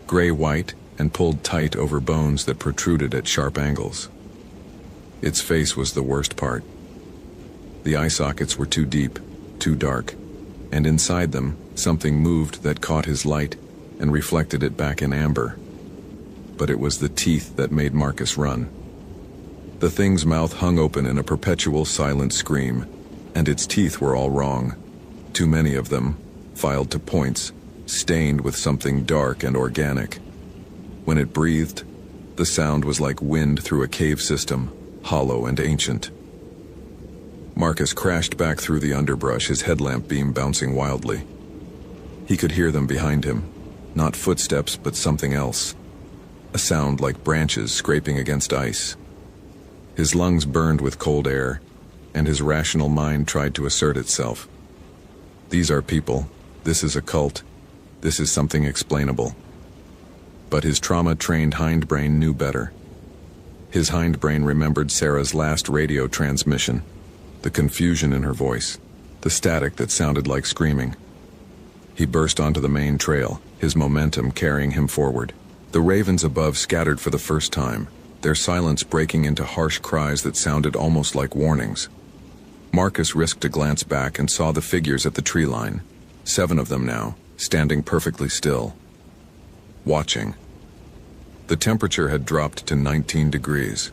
gray-white and pulled tight over bones that protruded at sharp angles. Its face was the worst part. The eye sockets were too deep, too dark, and inside them, something moved that caught his light and reflected it back in amber. But it was the teeth that made Marcus run. The thing's mouth hung open in a perpetual silent scream, and its teeth were all wrong. Too many of them, filed to points, stained with something dark and organic. When it breathed, the sound was like wind through a cave system, hollow and ancient. Marcus crashed back through the underbrush, his headlamp beam bouncing wildly. He could hear them behind him, not footsteps but something else. A sound like branches scraping against ice. His lungs burned with cold air, and his rational mind tried to assert itself. These are people, this is a cult, this is something explainable. But his trauma-trained hindbrain knew better. His hindbrain remembered Sarah's last radio transmission, the confusion in her voice, the static that sounded like screaming. He burst onto the main trail, his momentum carrying him forward. The ravens above scattered for the first time, their silence breaking into harsh cries that sounded almost like warnings. Marcus risked a glance back and saw the figures at the tree line, 7 of them now, standing perfectly still. Watching. The temperature had dropped to 19 degrees.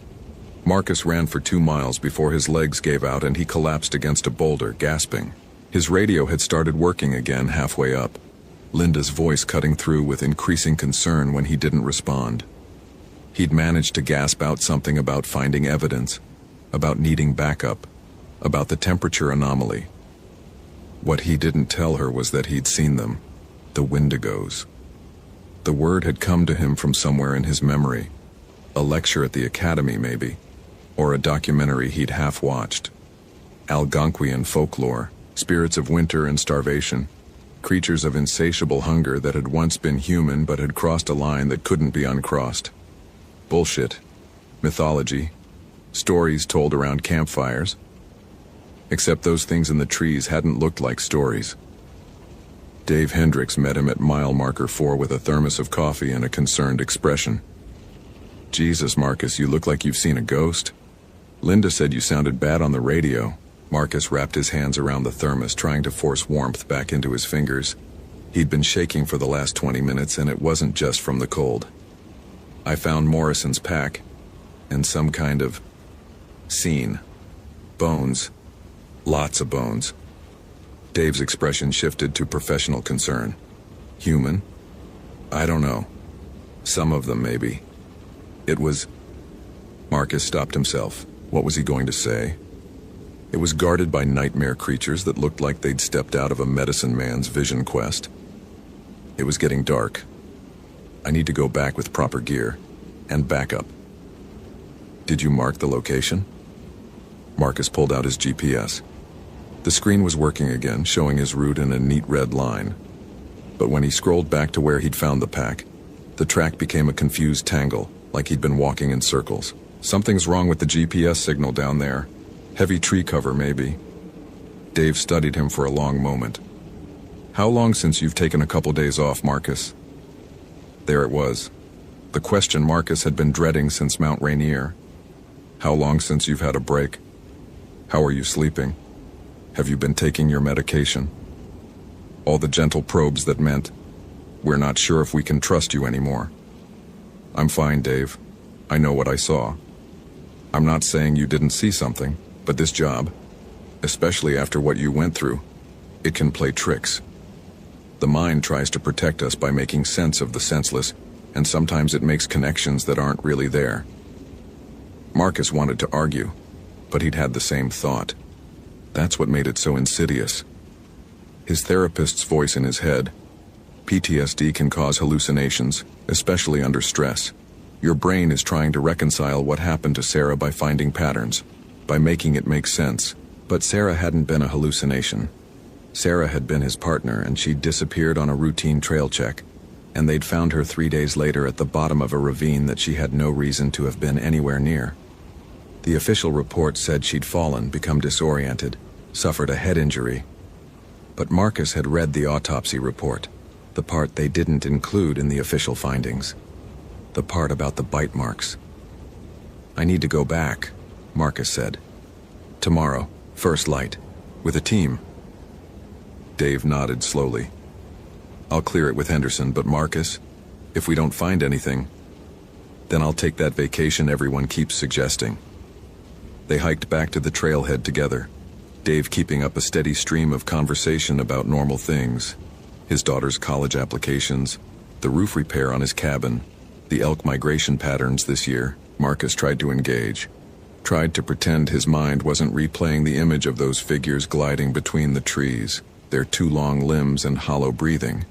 Marcus ran for 2 miles before his legs gave out and he collapsed against a boulder, gasping. His radio had started working again halfway up, Linda's voice cutting through with increasing concern when he didn't respond. He'd managed to gasp out something about finding evidence, about needing backup, about the temperature anomaly. What he didn't tell her was that he'd seen them, the Wendigos. The word had come to him from somewhere in his memory, a lecture at the academy maybe, or a documentary he'd half-watched. Algonquian folklore, spirits of winter and starvation. Creatures of insatiable hunger that had once been human but had crossed a line that couldn't be uncrossed. Bullshit. Mythology. Stories told around campfires. Except those things in the trees hadn't looked like stories. Dave Hendricks met him at mile marker 4 with a thermos of coffee and a concerned expression. Jesus, Marcus, you look like you've seen a ghost. Linda said you sounded bad on the radio. Marcus wrapped his hands around the thermos, trying to force warmth back into his fingers. He'd been shaking for the last 20 minutes, and it wasn't just from the cold. I found Morrison's pack, and some kind of scene. Bones. Lots of bones. Dave's expression shifted to professional concern. Human? I don't know. Some of them, maybe. It was... Marcus stopped himself. What was he going to say? It was guarded by nightmare creatures that looked like they'd stepped out of a medicine man's vision quest. It was getting dark. I need to go back with proper gear. And backup. Did you mark the location? Marcus pulled out his GPS. The screen was working again, showing his route in a neat red line. But when he scrolled back to where he'd found the pack, the track became a confused tangle, like he'd been walking in circles. Something's wrong with the GPS signal down there. Heavy tree cover, maybe. Dave studied him for a long moment. How long since you've taken a couple days off, Marcus? There it was. The question Marcus had been dreading since Mount Rainier. How long since you've had a break? How are you sleeping? Have you been taking your medication? All the gentle probes that meant, we're not sure if we can trust you anymore. I'm fine, Dave. I know what I saw. I'm not saying you didn't see something, but this job, especially after what you went through, it can play tricks. The mind tries to protect us by making sense of the senseless, and sometimes it makes connections that aren't really there. Marcus wanted to argue, but he'd had the same thought. That's what made it so insidious. His therapist's voice in his head. PTSD can cause hallucinations, especially under stress. Your brain is trying to reconcile what happened to Sarah by finding patterns, by making it make sense. But Sarah hadn't been a hallucination. Sarah had been his partner, and she'd disappeared on a routine trail check, and they'd found her 3 days later at the bottom of a ravine that she had no reason to have been anywhere near. The official report said she'd fallen, become disoriented, suffered a head injury. But Marcus had read the autopsy report, the part they didn't include in the official findings. The part about the bite marks. I need to go back, Marcus said. Tomorrow, first light, with a team. Dave nodded slowly. I'll clear it with Henderson, but Marcus, if we don't find anything, then I'll take that vacation everyone keeps suggesting. They hiked back to the trailhead together, Dave keeping up a steady stream of conversation about normal things. His daughter's college applications, the roof repair on his cabin, the elk migration patterns this year. Marcus tried to engage, tried to pretend his mind wasn't replaying the image of those figures gliding between the trees, their too long limbs and hollow breathing.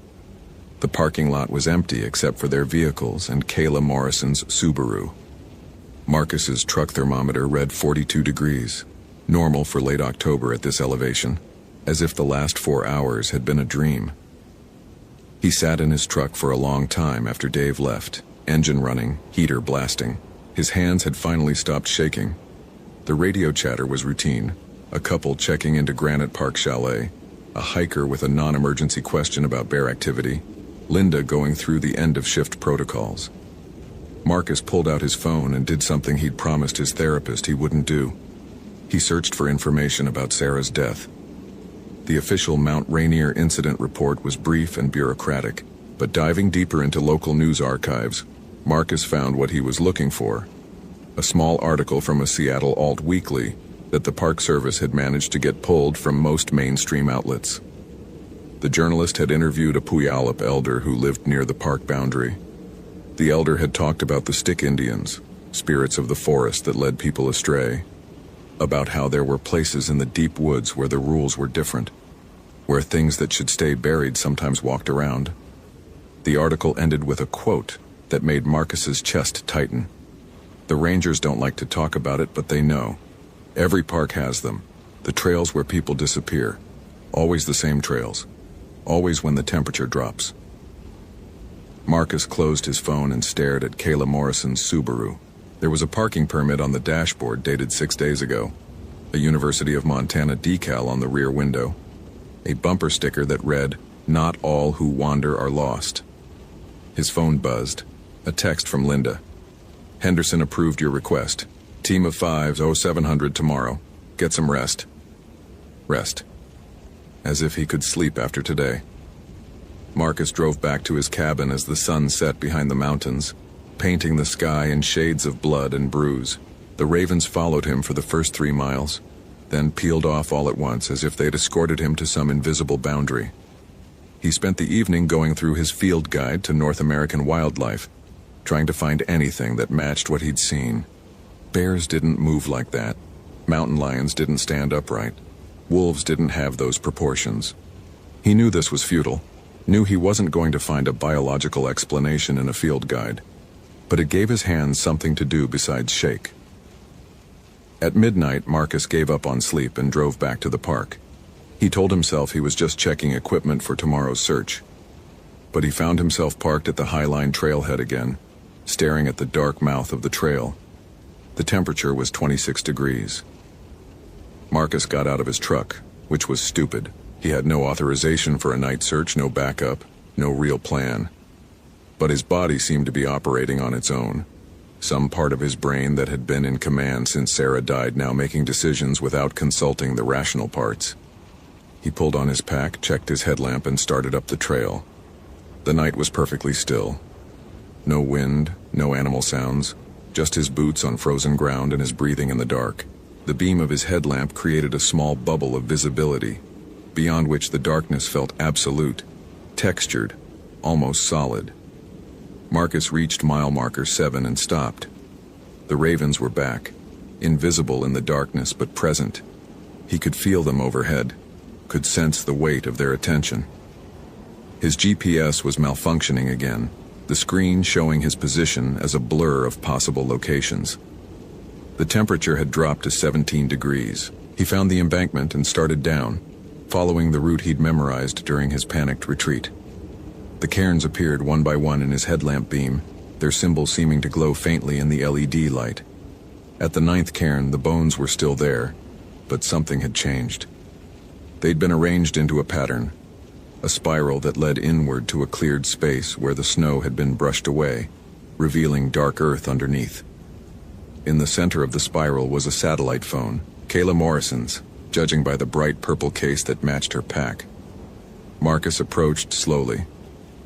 The parking lot was empty except for their vehicles and Kayla Morrison's Subaru. Marcus's truck thermometer read 42 degrees, normal for late October at this elevation, as if the last 4 hours had been a dream. He sat in his truck for a long time after Dave left, engine running, heater blasting. His hands had finally stopped shaking. The radio chatter was routine, a couple checking into Granite Park Chalet, a hiker with a non-emergency question about bear activity, Linda going through the end-of-shift protocols. Marcus pulled out his phone and did something he'd promised his therapist he wouldn't do. He searched for information about Sarah's death. The official Mount Rainier incident report was brief and bureaucratic, but diving deeper into local news archives, Marcus found what he was looking for. A small article from a Seattle alt weekly that the Park Service had managed to get pulled from most mainstream outlets. The journalist had interviewed a Puyallup elder who lived near the park boundary. The elder had talked about the stick Indians, spirits of the forest that led people astray, about how there were places in the deep woods where the rules were different, where things that should stay buried sometimes walked around. The article ended with a quote that made Marcus's chest tighten. The rangers don't like to talk about it, but they know. Every park has them. The trails where people disappear. Always the same trails. always when the temperature drops. Marcus closed his phone and stared at Kayla Morrison's Subaru. There was a parking permit on the dashboard dated 6 days ago, a University of Montana decal on the rear window, a bumper sticker that read, "Not all who wander are lost." His phone buzzed. A text from Linda. "Henderson approved your request. Team of 5s, 0700 tomorrow. Get some rest." Rest. As if he could sleep after today. Marcus drove back to his cabin as the sun set behind the mountains, painting the sky in shades of blood and bruise. The ravens followed him for the first 3 miles, then peeled off all at once as if they'd escorted him to some invisible boundary. He spent the evening going through his field guide to North American wildlife, trying to find anything that matched what he'd seen. Bears didn't move like that. Mountain lions didn't stand upright. Wolves didn't have those proportions. He knew this was futile, knew he wasn't going to find a biological explanation in a field guide, but it gave his hands something to do besides shake. At midnight, Marcus gave up on sleep and drove back to the park. He told himself he was just checking equipment for tomorrow's search. But he found himself parked at the Highline trailhead again, staring at the dark mouth of the trail. The temperature was 26 degrees. Marcus got out of his truck, which was stupid. He had no authorization for a night search, no backup, no real plan. But his body seemed to be operating on its own. Some part of his brain that had been in command since Sarah died now making decisions without consulting the rational parts. He pulled on his pack, checked his headlamp, and started up the trail. The night was perfectly still. No wind, no animal sounds, just his boots on frozen ground and his breathing in the dark. The beam of his headlamp created a small bubble of visibility, beyond which the darkness felt absolute, textured, almost solid. Marcus reached mile marker 7 and stopped. The ravens were back, invisible in the darkness but present. He could feel them overhead, could sense the weight of their attention. His GPS was malfunctioning again, the screen showing his position as a blur of possible locations. The temperature had dropped to 17 degrees. He found the embankment and started down, following the route he'd memorized during his panicked retreat. The cairns appeared one by one in his headlamp beam, their symbols seeming to glow faintly in the LED light. At the 9th cairn, the bones were still there, but something had changed. They'd been arranged into a pattern, a spiral that led inward to a cleared space where the snow had been brushed away, revealing dark earth underneath. In the center of the spiral was a satellite phone, Kayla Morrison's, judging by the bright purple case that matched her pack. Marcus approached slowly,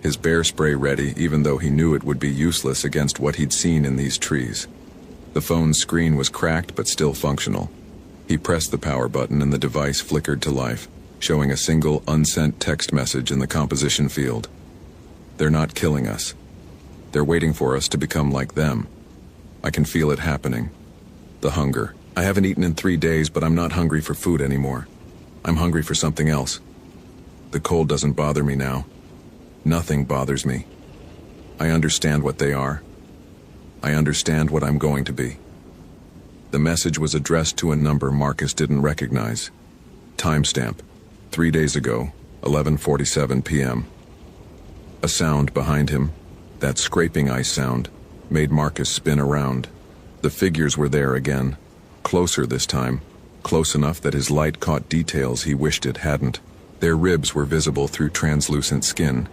his bear spray ready even though he knew it would be useless against what he'd seen in these trees. The phone's screen was cracked but still functional. He pressed the power button and the device flickered to life, showing a single unsent text message in the composition field. "They're not killing us. They're waiting for us to become like them. I can feel it happening. The hunger. I haven't eaten in 3 days, but I'm not hungry for food anymore. I'm hungry for something else. The cold doesn't bother me now. Nothing bothers me. I understand what they are. I understand what I'm going to be." The message was addressed to a number Marcus didn't recognize. Timestamp: 3 days ago, 11:47 p.m. A sound behind him, that scraping ice sound, made Marcus spin around. The figures were there again, closer this time, close enough that his light caught details he wished it hadn't. Their ribs were visible through translucent skin.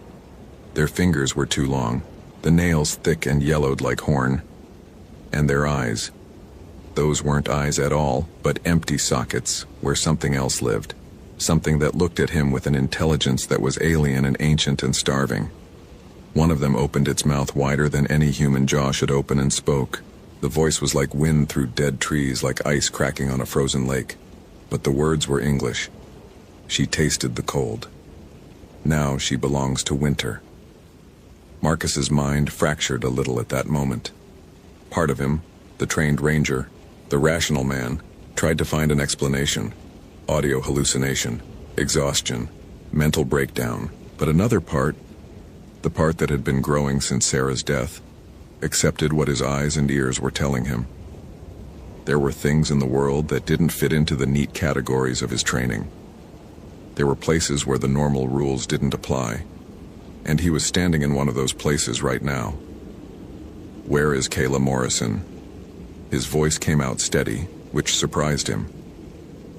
Their fingers were too long, the nails thick and yellowed like horn. And their eyes. Those weren't eyes at all, but empty sockets where something else lived. Something that looked at him with an intelligence that was alien and ancient and starving. One of them opened its mouth wider than any human jaw should open and spoke. The voice was like wind through dead trees, like ice cracking on a frozen lake. But the words were English. She tasted the cold. Now she belongs to winter. Marcus's mind fractured a little at that moment. Part of him, the trained ranger, the rational man, tried to find an explanation. Audio hallucination, exhaustion, mental breakdown. But another part, the part that had been growing since Sarah's death, accepted what his eyes and ears were telling him. There were things in the world that didn't fit into the neat categories of his training. There were places where the normal rules didn't apply, and he was standing in one of those places right now. "Where is Kayla Morrison?" His voice came out steady, which surprised him.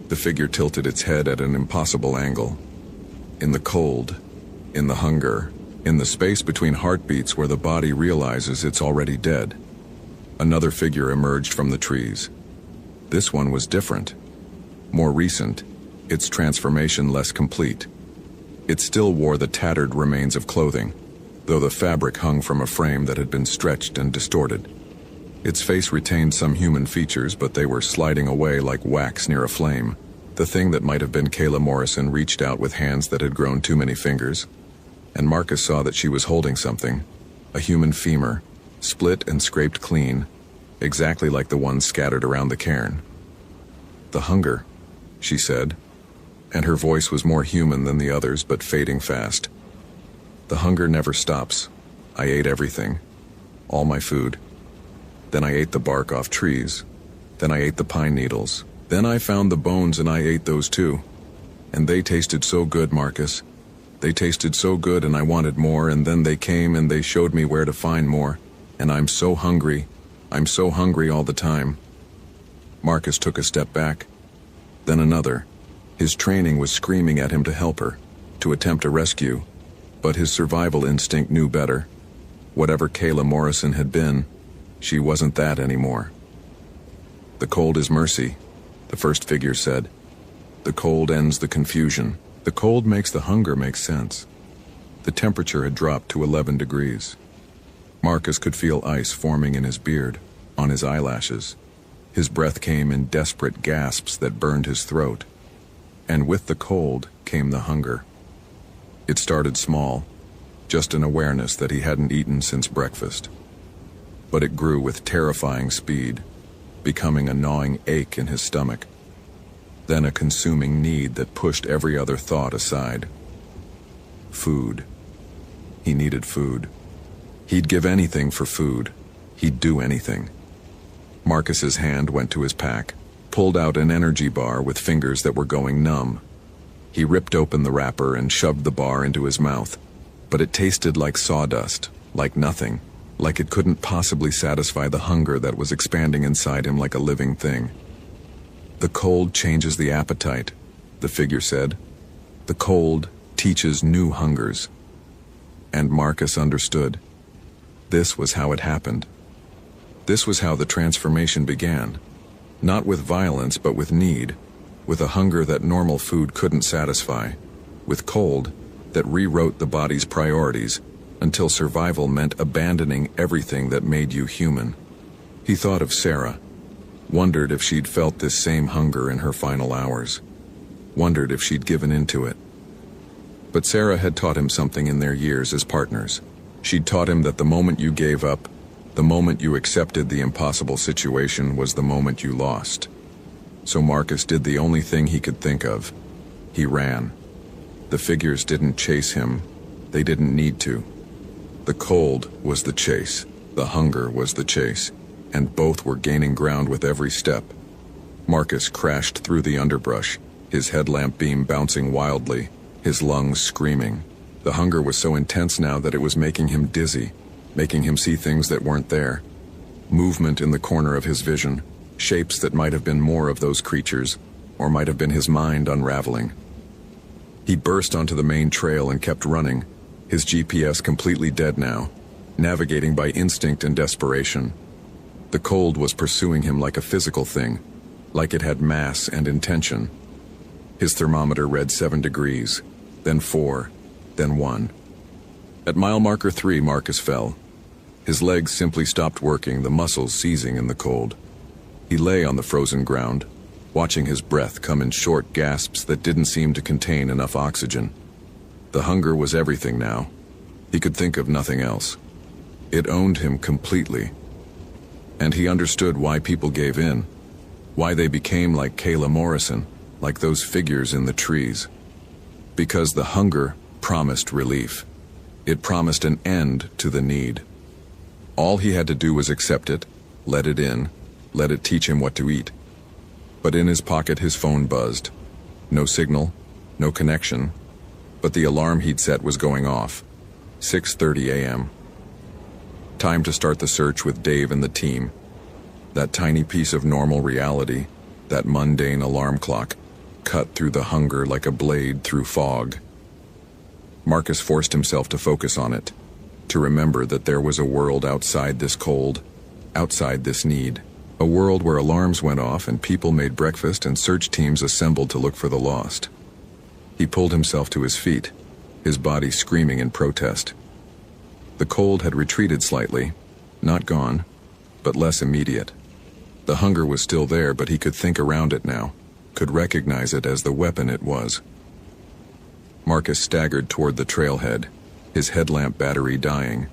The figure tilted its head at an impossible angle. In the cold, in the hunger, in the space between heartbeats where the body realizes it's already dead, another figure emerged from the trees. This one was different, more recent, its transformation less complete. It still wore the tattered remains of clothing, though the fabric hung from a frame that had been stretched and distorted. Its face retained some human features, but they were sliding away like wax near a flame. The thing that might have been Kayla Morrison reached out with hands that had grown too many fingers, and Marcus saw that she was holding something, a human femur, split and scraped clean, exactly like the one scattered around the cairn. "The hunger," she said, and her voice was more human than the others, but fading fast. "The hunger never stops. I ate everything, all my food. Then I ate the bark off trees. Then I ate the pine needles. Then I found the bones and I ate those too. And they tasted so good, Marcus. They tasted so good and I wanted more, and then they came and they showed me where to find more. And I'm so hungry. I'm so hungry all the time." Marcus took a step back, then another. His training was screaming at him to help her, to attempt a rescue, but his survival instinct knew better. Whatever Kayla Morrison had been, she wasn't that anymore. "The cold is mercy," the first figure said. "The cold ends the confusion. The cold makes the hunger make sense." The temperature had dropped to 11 degrees. Marcus could feel ice forming in his beard, on his eyelashes. His breath came in desperate gasps that burned his throat. And with the cold came the hunger. It started small, just an awareness that he hadn't eaten since breakfast. But it grew with terrifying speed, becoming a gnawing ache in his stomach. Then a consuming need that pushed every other thought aside. Food. He needed food. He'd give anything for food. He'd do anything. Marcus's hand went to his pack, pulled out an energy bar with fingers that were going numb. He ripped open the wrapper and shoved the bar into his mouth, but it tasted like sawdust, like nothing, like it couldn't possibly satisfy the hunger that was expanding inside him like a living thing. "The cold changes the appetite," the figure said. "The cold teaches new hungers." And Marcus understood. This was how it happened. This was how the transformation began. Not with violence, but with need, with a hunger that normal food couldn't satisfy, with cold that rewrote the body's priorities until survival meant abandoning everything that made you human. He thought of Sarah, wondered if she'd felt this same hunger in her final hours, wondered if she'd given into it. But Sarah had taught him something in their years as partners. She'd taught him that the moment you gave up, the moment you accepted the impossible situation, was the moment you lost. So Marcus did the only thing he could think of. He ran. The figures didn't chase him. They didn't need to. The cold was the chase. The hunger was the chase. And both were gaining ground with every step. Marcus crashed through the underbrush, his headlamp beam bouncing wildly, his lungs screaming. The hunger was so intense now that it was making him dizzy, making him see things that weren't there. Movement in the corner of his vision, shapes that might have been more of those creatures, or might have been his mind unraveling. He burst onto the main trail and kept running, his GPS completely dead now, navigating by instinct and desperation. The cold was pursuing him like a physical thing, like it had mass and intention. His thermometer read 7 degrees, then 4, then 1. At mile marker 3, Marcus fell. His legs simply stopped working, the muscles seizing in the cold. He lay on the frozen ground, watching his breath come in short gasps that didn't seem to contain enough oxygen. The hunger was everything now. He could think of nothing else. It owned him completely. And he understood why people gave in, why they became like Kayla Morrison, like those figures in the trees. Because the hunger promised relief. It promised an end to the need. All he had to do was accept it, let it in, let it teach him what to eat. But in his pocket his phone buzzed. No signal, No connection, but the alarm he'd set was going off. 6:30 a.m. Time to start the search with Dave and the team. That tiny piece of normal reality, that mundane alarm clock, cut through the hunger like a blade through fog. Marcus forced himself to focus on it, to remember that there was a world outside this cold, outside this need. A world where alarms went off and people made breakfast and search teams assembled to look for the lost. He pulled himself to his feet, his body screaming in protest. The cold had retreated slightly, not gone, but less immediate. The hunger was still there, but he could think around it now, could recognize it as the weapon it was. Marcus staggered toward the trailhead, his headlamp battery dying,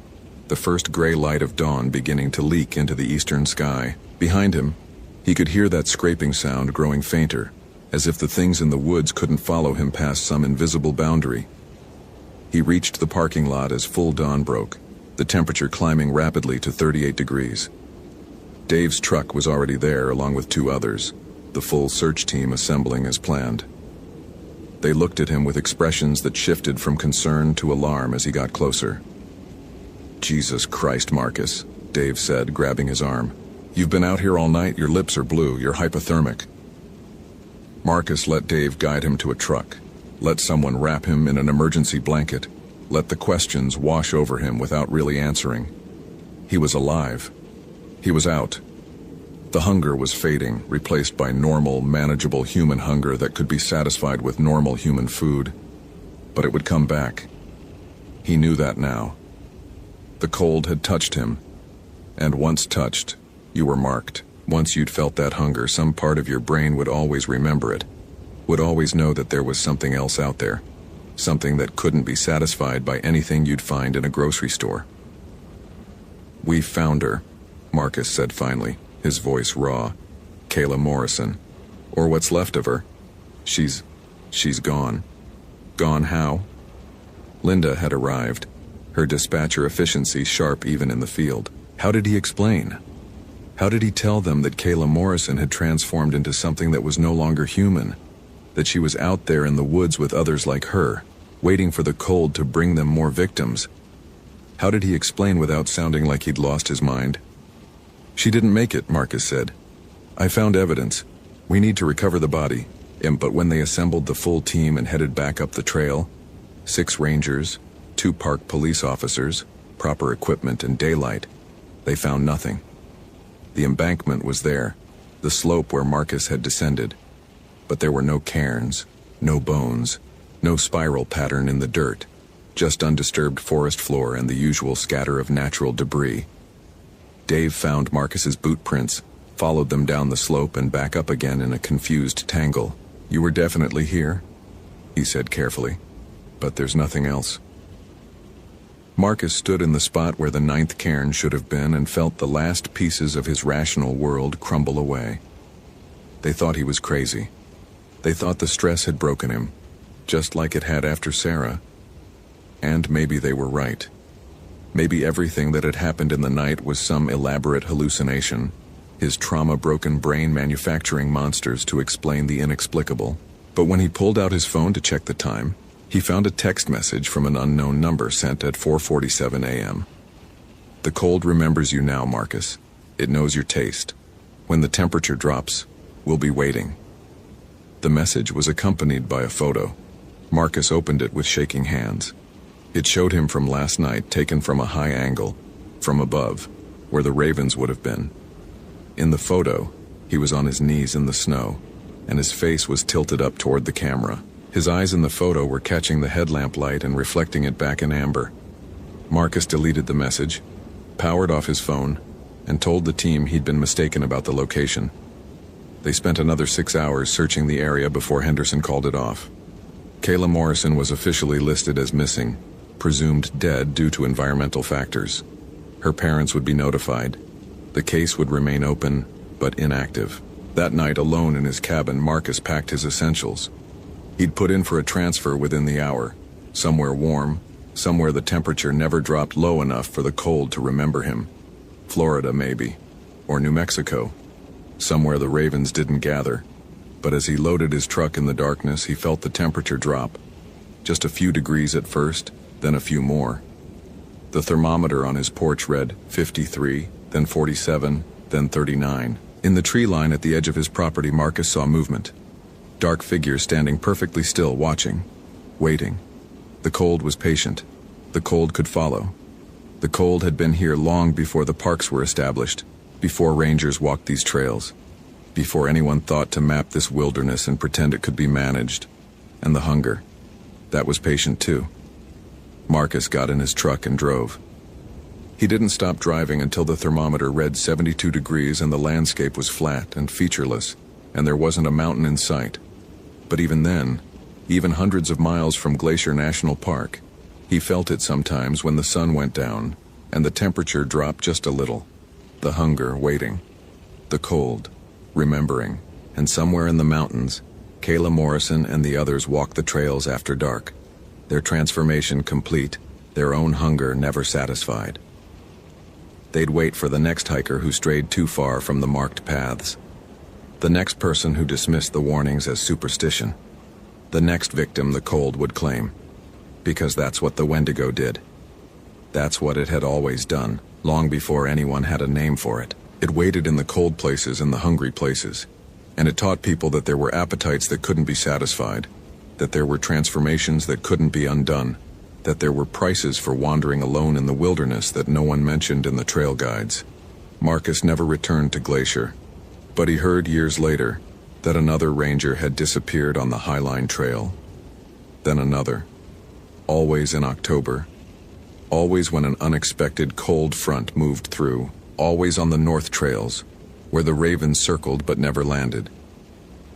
the first gray light of dawn beginning to leak into the eastern sky. Behind him, he could hear that scraping sound growing fainter, as if the things in the woods couldn't follow him past some invisible boundary. He reached the parking lot as full dawn broke, the temperature climbing rapidly to 38 degrees. Dave's truck was already there along with two others, the full search team assembling as planned. They looked at him with expressions that shifted from concern to alarm as he got closer. "Jesus Christ, Marcus," Dave said, grabbing his arm. "You've been out here all night, your lips are blue, you're hypothermic." Marcus let Dave guide him to a truck, let someone wrap him in an emergency blanket, let the questions wash over him without really answering. He was alive. He was out. The hunger was fading, replaced by normal, manageable human hunger that could be satisfied with normal human food. But it would come back. He knew that now. The cold had touched him, and once touched, you were marked. Once you'd felt that hunger, some part of your brain would always remember it, would always know that there was something else out there, something that couldn't be satisfied by anything you'd find in a grocery store. "We found her," Marcus said finally, his voice raw. "Kayla Morrison. Or what's left of her. She's gone." "Gone how?" Linda had arrived, her dispatcher efficiency sharp even in the field. How did he explain? How did he tell them that Kayla Morrison had transformed into something that was no longer human? That she was out there in the woods with others like her, waiting for the cold to bring them more victims? How did he explain without sounding like he'd lost his mind? "She didn't make it," Marcus said. "I found evidence. We need to recover the body." But when they assembled the full team and headed back up the trail, 6 rangers, 2 park police officers, proper equipment and daylight, they found nothing. The embankment was there, the slope where Marcus had descended, but there were no cairns, no bones, no spiral pattern in the dirt, just undisturbed forest floor and the usual scatter of natural debris. Dave found Marcus's boot prints, followed them down the slope and back up again in a confused tangle. "You were definitely here," he said carefully, "but there's nothing else." Marcus stood in the spot where the 9th cairn should have been and felt the last pieces of his rational world crumble away. They thought he was crazy. They thought the stress had broken him, just like it had after Sarah. And maybe they were right. Maybe everything that had happened in the night was some elaborate hallucination, his trauma-broken brain manufacturing monsters to explain the inexplicable. But when he pulled out his phone to check the time, he found a text message from an unknown number sent at 4:47 a.m. "The cold remembers you now, Marcus. It knows your taste. When the temperature drops, we'll be waiting." The message was accompanied by a photo. Marcus opened it with shaking hands. It showed him from last night, taken from a high angle, from above, where the ravens would have been. In the photo, he was on his knees in the snow, and his face was tilted up toward the camera. His eyes in the photo were catching the headlamp light and reflecting it back in amber. Marcus deleted the message, powered off his phone, and told the team he'd been mistaken about the location. They spent another 6 hours searching the area before Henderson called it off. Kayla Morrison was officially listed as missing, presumed dead due to environmental factors. Her parents would be notified. The case would remain open, but inactive. That night, alone in his cabin, Marcus packed his essentials. He'd put in for a transfer within the hour, somewhere warm, somewhere the temperature never dropped low enough for the cold to remember him. Florida, maybe, or New Mexico, somewhere the ravens didn't gather. But as he loaded his truck in the darkness, he felt the temperature drop. Just a few degrees at first, then a few more. The thermometer on his porch read 53, then 47, then 39. In the tree line at the edge of his property, Marcus saw movement. Dark figures standing perfectly still, watching, waiting. The cold was patient. The cold could follow. The cold had been here long before the parks were established, before rangers walked these trails, before anyone thought to map this wilderness and pretend it could be managed. And the hunger, that was patient too. Marcus got in his truck and drove. He didn't stop driving until the thermometer read 72 degrees and the landscape was flat and featureless, and there wasn't a mountain in sight. But even then, even hundreds of miles from Glacier National Park, he felt it sometimes when the sun went down and the temperature dropped just a little. The hunger, waiting. The cold, remembering. And somewhere in the mountains, Kayla Morrison and the others walked the trails after dark. Their transformation complete, their own hunger never satisfied. They'd wait for the next hiker who strayed too far from the marked paths. The next person who dismissed the warnings as superstition. The next victim the cold would claim. Because that's what the Wendigo did. That's what it had always done, long before anyone had a name for it. It waited in the cold places and the hungry places, and it taught people that there were appetites that couldn't be satisfied, that there were transformations that couldn't be undone, that there were prices for wandering alone in the wilderness that no one mentioned in the trail guides. Marcus never returned to Glacier, but he heard years later that another ranger had disappeared on the Highline Trail. Then another. Always in October. Always when an unexpected cold front moved through. Always on the North Trails, where the ravens circled but never landed.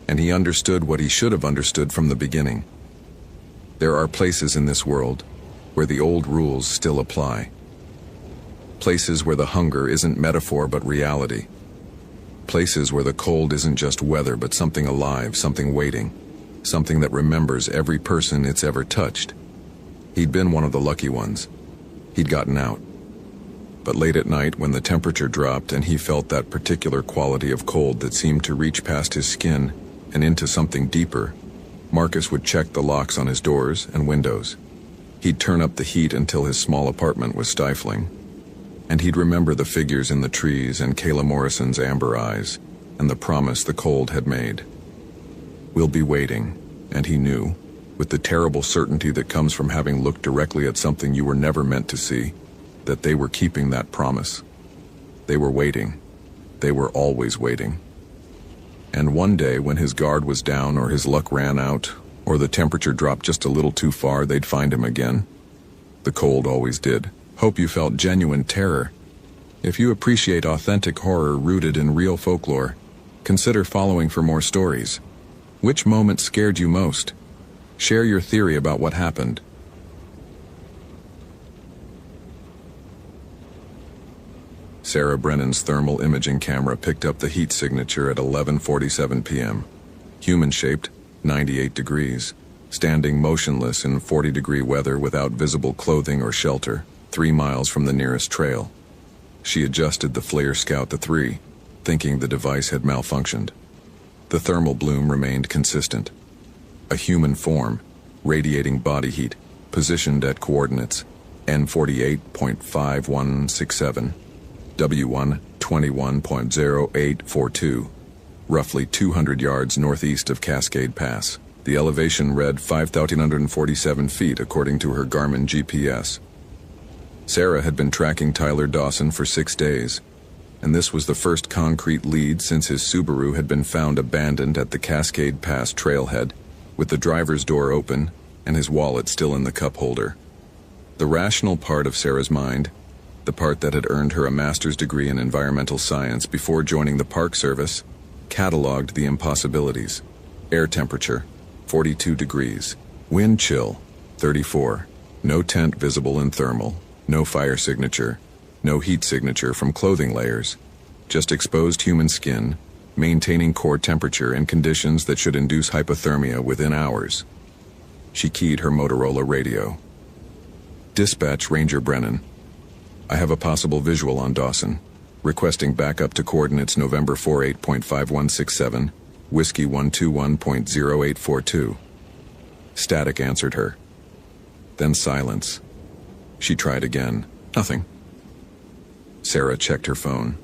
And he understood what he should have understood from the beginning. There are places in this world where the old rules still apply. Places where the hunger isn't metaphor but reality. Places where the cold isn't just weather but something alive, something waiting, something that remembers every person it's ever touched. He'd been one of the lucky ones. He'd gotten out. But late at night, when the temperature dropped and he felt that particular quality of cold that seemed to reach past his skin and into something deeper, Marcus would check the locks on his doors and windows. He'd turn up the heat until his small apartment was stifling. And he'd remember the figures in the trees and Kayla Morrison's amber eyes and the promise the cold had made. We'll be waiting, and he knew, with the terrible certainty that comes from having looked directly at something you were never meant to see, that they were keeping that promise. They were waiting. They were always waiting. And one day when his guard was down or his luck ran out, or the temperature dropped just a little too far, they'd find him again. The cold always did. Hope you felt genuine terror. If you appreciate authentic horror rooted in real folklore, consider following for more stories. Which moment scared you most? Share your theory about what happened. Sarah Brennan's thermal imaging camera picked up the heat signature at 11:47 p.m. Human-shaped, 98 degrees, standing motionless in 40-degree weather without visible clothing or shelter, 3 miles from the nearest trail. She adjusted the Flare Scout to 3, thinking the device had malfunctioned. The thermal bloom remained consistent. A human form, radiating body heat, positioned at coordinates N48.5167, W1 21.0842, roughly 200 yards northeast of Cascade Pass. The elevation read 5,147 feet according to her Garmin GPS. Sarah had been tracking Tyler Dawson for 6 days, and this was the first concrete lead since his Subaru had been found abandoned at the Cascade Pass trailhead, with the driver's door open and his wallet still in the cup holder. The rational part of Sarah's mind, the part that had earned her a master's degree in environmental science before joining the Park Service, cataloged the impossibilities. Air temperature, 42 degrees. Wind chill, 34. No tent visible in thermal. No fire signature. No heat signature from clothing layers. Just exposed human skin, maintaining core temperature in conditions that should induce hypothermia within hours. She keyed her Motorola radio. Dispatch Ranger Brennan. I have a possible visual on Dawson. Requesting backup to coordinates November 48.5167, Whiskey 121.0842. Static answered her. Then silence. She tried again. Nothing. Sarah checked her phone.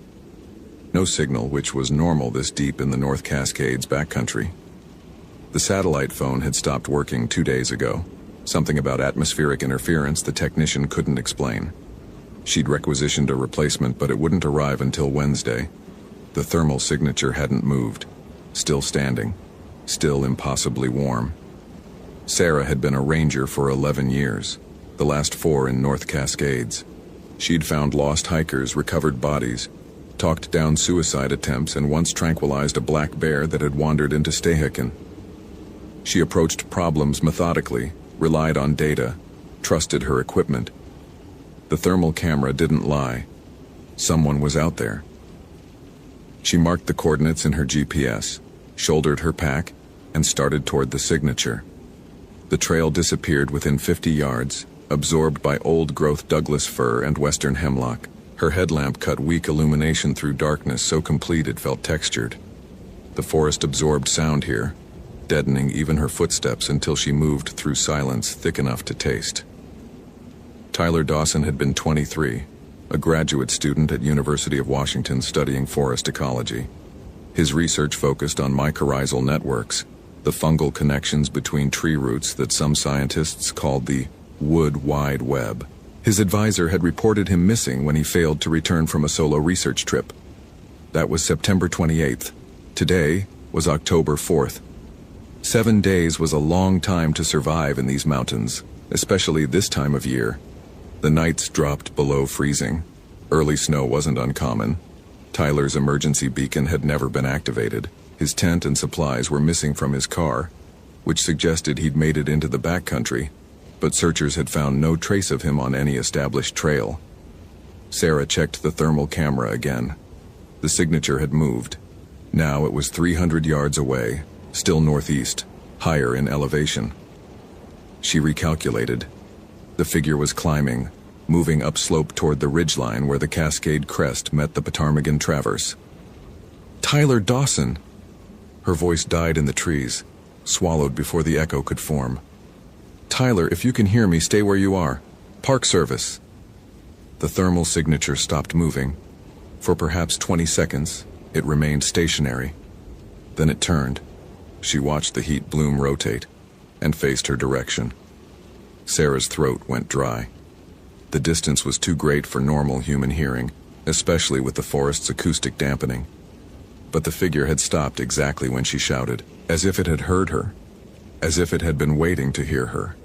No signal, which was normal this deep in the North Cascades backcountry. The satellite phone had stopped working 2 days ago. Something about atmospheric interference the technician couldn't explain. She'd requisitioned a replacement, but it wouldn't arrive until Wednesday. The thermal signature hadn't moved. Still standing. Still impossibly warm. Sarah had been a ranger for 11 years, the last 4 in North Cascades. She'd found lost hikers, recovered bodies, talked down suicide attempts, and once tranquilized a black bear that had wandered into Stehekin. She approached problems methodically, relied on data, trusted her equipment. The thermal camera didn't lie. Someone was out there. She marked the coordinates in her GPS, shouldered her pack, and started toward the signature. The trail disappeared within 50 yards, absorbed by old-growth Douglas fir and western hemlock. Her headlamp cut weak illumination through darkness so complete it felt textured. The forest absorbed sound here, deadening even her footsteps until she moved through silence thick enough to taste. Tyler Dawson had been 23, a graduate student at University of Washington studying forest ecology. His research focused on mycorrhizal networks, the fungal connections between tree roots that some scientists called the wood wide web. His advisor had reported him missing when he failed to return from a solo research trip. That was September 28th. Today was October 4th. 7 days was a long time to survive in these mountains, especially this time of year. The nights dropped below freezing. Early snow wasn't uncommon. Tyler's emergency beacon had never been activated. His tent and supplies were missing from his car, which suggested he'd made it into the backcountry, but searchers had found no trace of him on any established trail. Sarah checked the thermal camera again. The signature had moved. Now it was 300 yards away, still northeast, higher in elevation. She recalculated. The figure was climbing, moving upslope toward the ridgeline where the Cascade crest met the Ptarmigan Traverse. Tyler Dawson! Her voice died in the trees, swallowed before the echo could form. Tyler, if you can hear me, stay where you are. Park Service. The thermal signature stopped moving. For perhaps 20 seconds, it remained stationary. Then it turned. She watched the heat bloom rotate and faced her direction. Sarah's throat went dry. The distance was too great for normal human hearing, especially with the forest's acoustic dampening. But the figure had stopped exactly when she shouted, as if it had heard her, as if it had been waiting to hear her.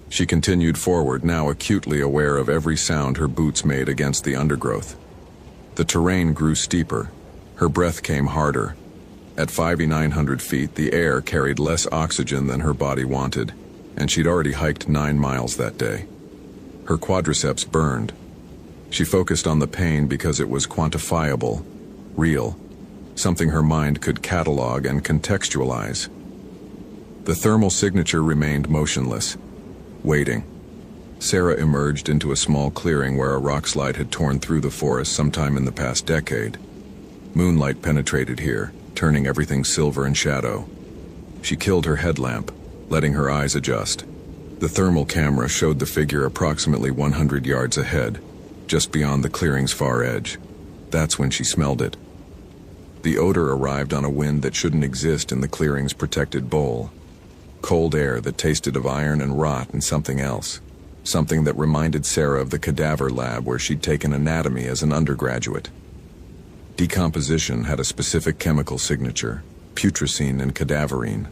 She continued forward, now acutely aware of every sound her boots made against the undergrowth. The terrain grew steeper. Her breath came harder. At 5,900 feet, the air carried less oxygen than her body wanted, and she'd already hiked 9 miles that day. Her quadriceps burned. She focused on the pain because it was quantifiable, real, something her mind could catalog and contextualize. The thermal signature remained motionless, waiting. Sarah emerged into a small clearing where a rockslide had torn through the forest sometime in the past decade. Moonlight penetrated here, turning everything silver and shadow. She killed her headlamp, letting her eyes adjust. The thermal camera showed the figure approximately 100 yards ahead, just beyond the clearing's far edge. That's when she smelled it. The odor arrived on a wind that shouldn't exist in the clearing's protected bowl. Cold air that tasted of iron and rot and something else. Something that reminded Sarah of the cadaver lab where she'd taken anatomy as an undergraduate. Decomposition had a specific chemical signature, putrescine and cadaverine,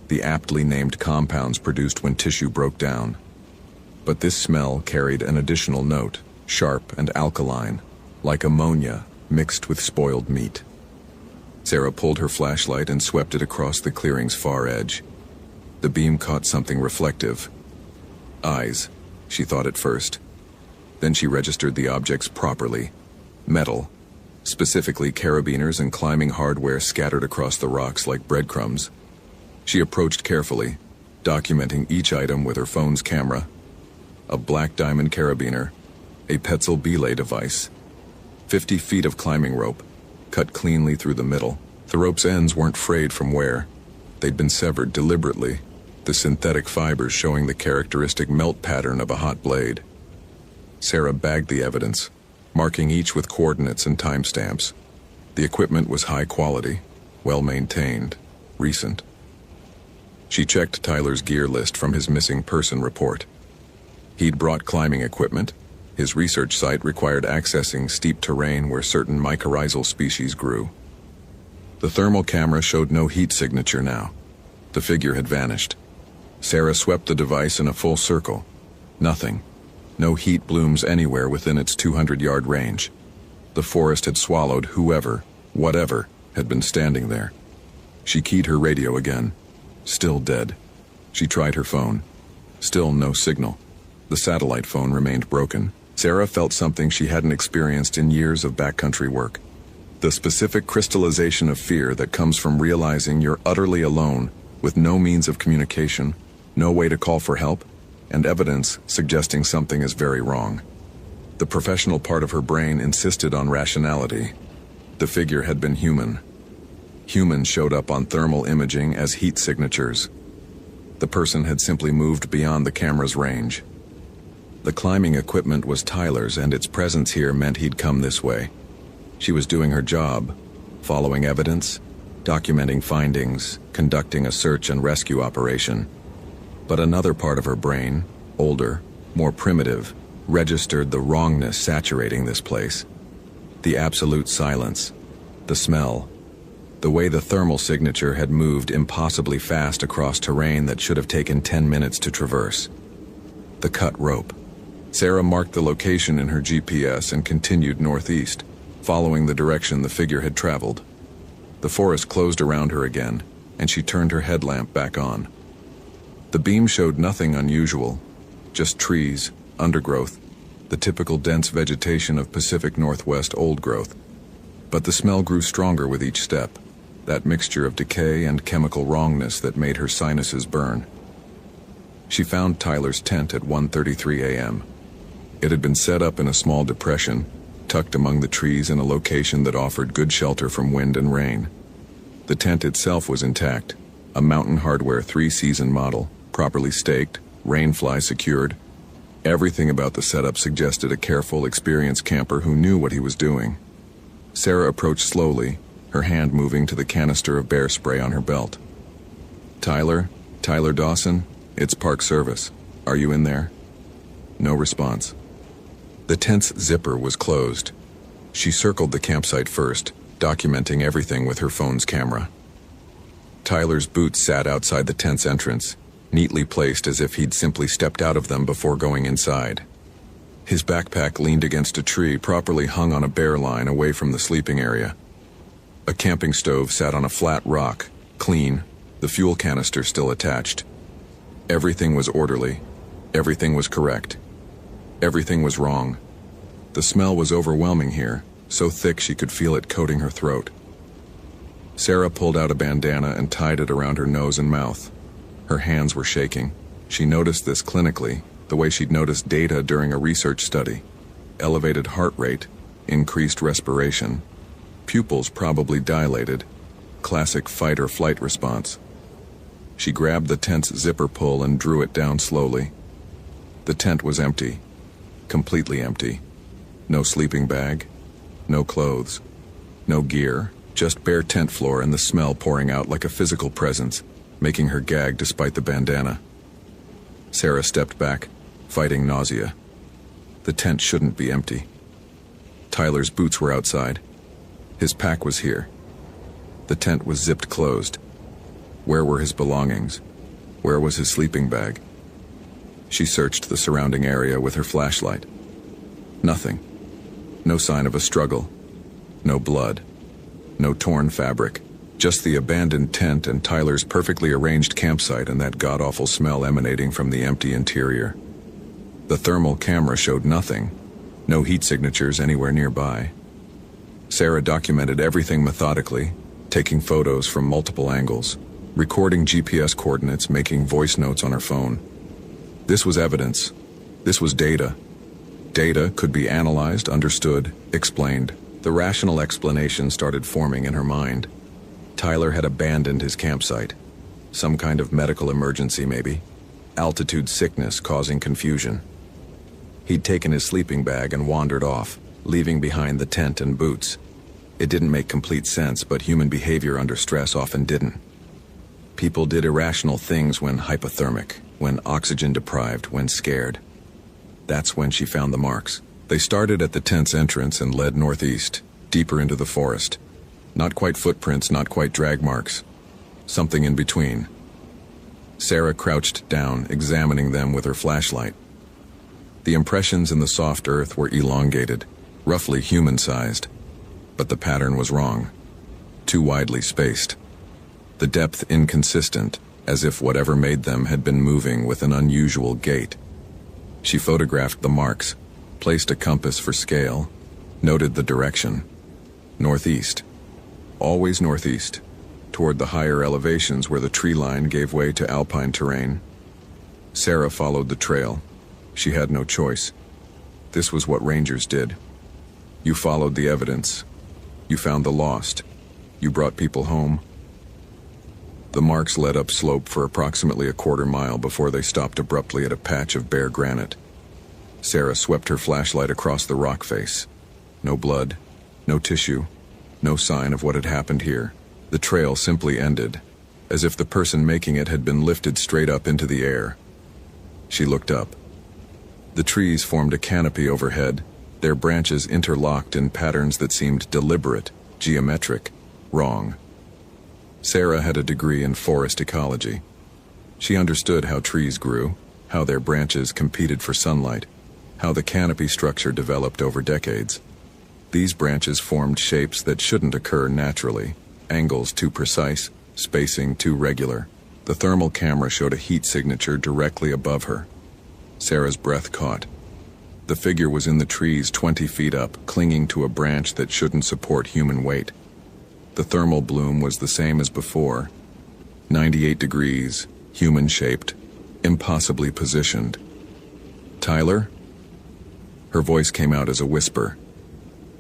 the aptly named compounds produced when tissue broke down. But this smell carried an additional note, sharp and alkaline, like ammonia mixed with spoiled meat. Sarah pulled her flashlight and swept it across the clearing's far edge. The beam caught something reflective. Eyes, she thought at first. Then she registered the objects properly. Metal, specifically carabiners and climbing hardware scattered across the rocks like breadcrumbs. She approached carefully, documenting each item with her phone's camera. A black diamond carabiner, a Petzl belay device, 50 feet of climbing rope, cut cleanly through the middle, The rope's ends weren't frayed from wear. They'd been severed deliberately, the synthetic fibers showing the characteristic melt pattern of a hot blade. Sarah bagged the evidence, marking each with coordinates and timestamps. The equipment was high quality, well maintained, recent. She checked Tyler's gear list from his missing person report. He'd brought climbing equipment. His research site required accessing steep terrain where certain mycorrhizal species grew. The thermal camera showed no heat signature now. The figure had vanished. Sarah swept the device in a full circle. Nothing. No heat blooms anywhere within its 200-yard range. The forest had swallowed whoever, whatever, had been standing there. She keyed her radio again. Still dead. She tried her phone. Still no signal. The satellite phone remained broken. Sarah felt something she hadn't experienced in years of backcountry work. The specific crystallization of fear that comes from realizing you're utterly alone, with no means of communication, no way to call for help, and evidence suggesting something is very wrong. The professional part of her brain insisted on rationality. The figure had been human. Humans showed up on thermal imaging as heat signatures. The person had simply moved beyond the camera's range. The climbing equipment was Tyler's, and its presence here meant he'd come this way. She was doing her job, following evidence, documenting findings, conducting a search and rescue operation. But another part of her brain, older, more primitive, registered the wrongness saturating this place. The absolute silence, the smell, the way the thermal signature had moved impossibly fast across terrain that should have taken 10 minutes to traverse. The cut rope. Sarah marked the location in her GPS and continued northeast, following the direction the figure had traveled. The forest closed around her again, and she turned her headlamp back on. The beam showed nothing unusual, just trees, undergrowth, the typical dense vegetation of Pacific Northwest old growth. But the smell grew stronger with each step, that mixture of decay and chemical wrongness that made her sinuses burn. She found Tyler's tent at 1:33 a.m. It had been set up in a small depression, tucked among the trees in a location that offered good shelter from wind and rain. The tent itself was intact, a Mountain Hardware 3-season model, properly staked, rainfly secured. Everything about the setup suggested a careful, experienced camper who knew what he was doing. Sarah approached slowly, her hand moving to the canister of bear spray on her belt. Tyler Dawson, it's Park Service. Are you in there? No response. The tent's zipper was closed. She circled the campsite first, documenting everything with her phone's camera. Tyler's boots sat outside the tent's entrance, neatly placed as if he'd simply stepped out of them before going inside. His backpack leaned against a tree properly hung on a bear line away from the sleeping area. A camping stove sat on a flat rock, clean, the fuel canister still attached. Everything was orderly. Everything was correct. Everything was wrong. The smell was overwhelming here, so thick she could feel it coating her throat. Sarah pulled out a bandana and tied it around her nose and mouth. Her hands were shaking. She noticed this clinically, the way she'd noticed data during a research study. Elevated heart rate, increased respiration, pupils probably dilated, classic fight or flight response. She grabbed the tent's zipper pull and drew it down slowly. The tent was empty. Completely empty. No sleeping bag, no clothes, no gear, just bare tent floor and the smell pouring out like a physical presence, making her gag despite the bandana. Sarah stepped back, fighting nausea. The tent shouldn't be empty. Tyler's boots were outside. His pack was here. The tent was zipped closed. Where were his belongings? Where was his sleeping bag? She searched the surrounding area with her flashlight. Nothing. No sign of a struggle. No blood. No torn fabric. Just the abandoned tent and Tyler's perfectly arranged campsite and that god-awful smell emanating from the empty interior. The thermal camera showed nothing. No heat signatures anywhere nearby. Sarah documented everything methodically, taking photos from multiple angles, recording GPS coordinates, making voice notes on her phone. This was evidence. This was data. Data could be analyzed, understood, explained. The rational explanation started forming in her mind. Tyler had abandoned his campsite. Some kind of medical emergency, maybe. Altitude sickness causing confusion. He'd taken his sleeping bag and wandered off, leaving behind the tent and boots. It didn't make complete sense, but human behavior under stress often didn't. People did irrational things when hypothermic, when oxygen deprived, when scared. That's when she found the marks. They started at the tent's entrance and led northeast, deeper into the forest. Not quite footprints, not quite drag marks. Something in between. Sarah crouched down, examining them with her flashlight. The impressions in the soft earth were elongated, roughly human-sized. But the pattern was wrong. Too widely spaced. The depth inconsistent, as if whatever made them had been moving with an unusual gait. She photographed the marks, placed a compass for scale, noted the direction. Northeast. Always northeast, toward the higher elevations where the tree line gave way to alpine terrain. Sarah followed the trail. She had no choice. This was what rangers did. You followed the evidence. You found the lost. You brought people home. The marks led up slope for approximately a quarter mile before they stopped abruptly at a patch of bare granite. Sarah swept her flashlight across the rock face. No blood, no tissue, no sign of what had happened here. The trail simply ended, as if the person making it had been lifted straight up into the air. She looked up. The trees formed a canopy overhead, their branches interlocked in patterns that seemed deliberate, geometric, wrong. Sarah had a degree in forest ecology. She understood how trees grew, how their branches competed for sunlight, how the canopy structure developed over decades. These branches formed shapes that shouldn't occur naturally, angles too precise, spacing too regular. The thermal camera showed a heat signature directly above her. Sarah's breath caught. The figure was in the trees 20 feet up, clinging to a branch that shouldn't support human weight. The thermal bloom was the same as before. 98 degrees, human-shaped, impossibly positioned. Tyler? Her voice came out as a whisper.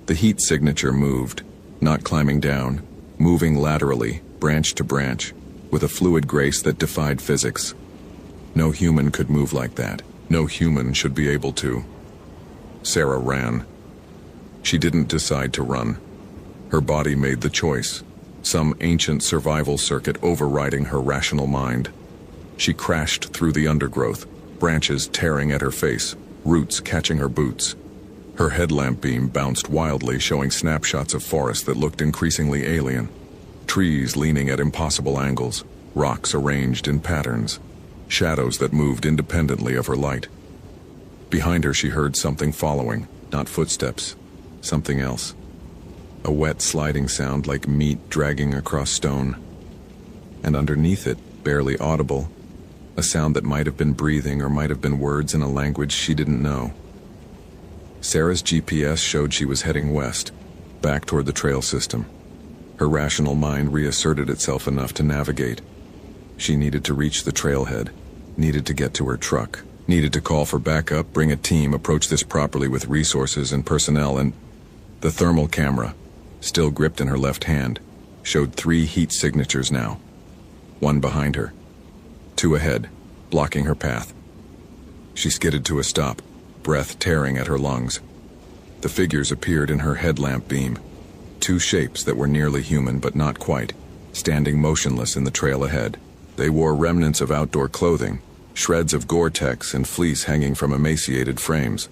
The heat signature moved, not climbing down, moving laterally, branch to branch, with a fluid grace that defied physics. No human could move like that. No human should be able to. Sarah ran. She didn't decide to run. Her body made the choice, some ancient survival circuit overriding her rational mind. She crashed through the undergrowth, branches tearing at her face, roots catching her boots. Her headlamp beam bounced wildly, showing snapshots of forest that looked increasingly alien. Trees leaning at impossible angles, rocks arranged in patterns, shadows that moved independently of her light. Behind her she heard something following, not footsteps, something else. A wet sliding sound like meat dragging across stone. And underneath it, barely audible, a sound that might have been breathing or might have been words in a language she didn't know. Sarah's GPS showed she was heading west, back toward the trail system. Her rational mind reasserted itself enough to navigate. She needed to reach the trailhead, needed to get to her truck, needed to call for backup, bring a team, approach this properly with resources and personnel, and the thermal camera, still gripped in her left hand, showed 3 heat signatures now. 1 behind her, 2 ahead, blocking her path. She skidded to a stop, breath tearing at her lungs. The figures appeared in her headlamp beam, 2 shapes that were nearly human but not quite, standing motionless in the trail ahead. They wore remnants of outdoor clothing, shreds of Gore-Tex and fleece hanging from emaciated frames.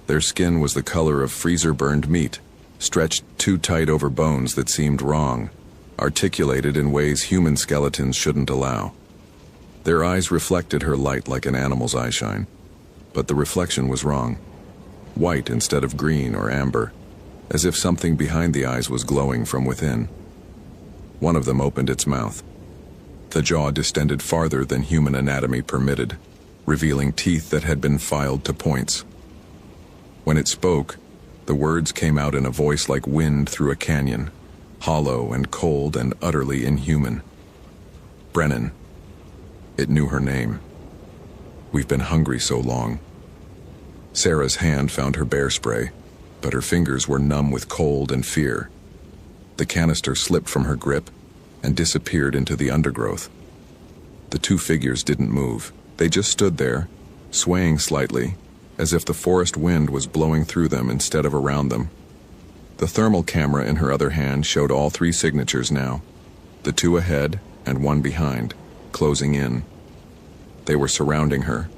Their skin was the color of freezer-burned meat, stretched too tight over bones that seemed wrong, articulated in ways human skeletons shouldn't allow. Their eyes reflected her light like an animal's eyeshine, but the reflection was wrong. White instead of green or amber, as if something behind the eyes was glowing from within. One of them opened its mouth. The jaw distended farther than human anatomy permitted, revealing teeth that had been filed to points. When it spoke, the words came out in a voice like wind through a canyon, hollow and cold and utterly inhuman. Brennan. It knew her name. We've been hungry so long. Sarah's hand found her bear spray, but her fingers were numb with cold and fear. The canister slipped from her grip, and disappeared into the undergrowth. The two figures didn't move. They just stood there, swaying slightly, as if the forest wind was blowing through them instead of around them. The thermal camera in her other hand showed all three signatures now, the two ahead and one behind, closing in. They were surrounding her.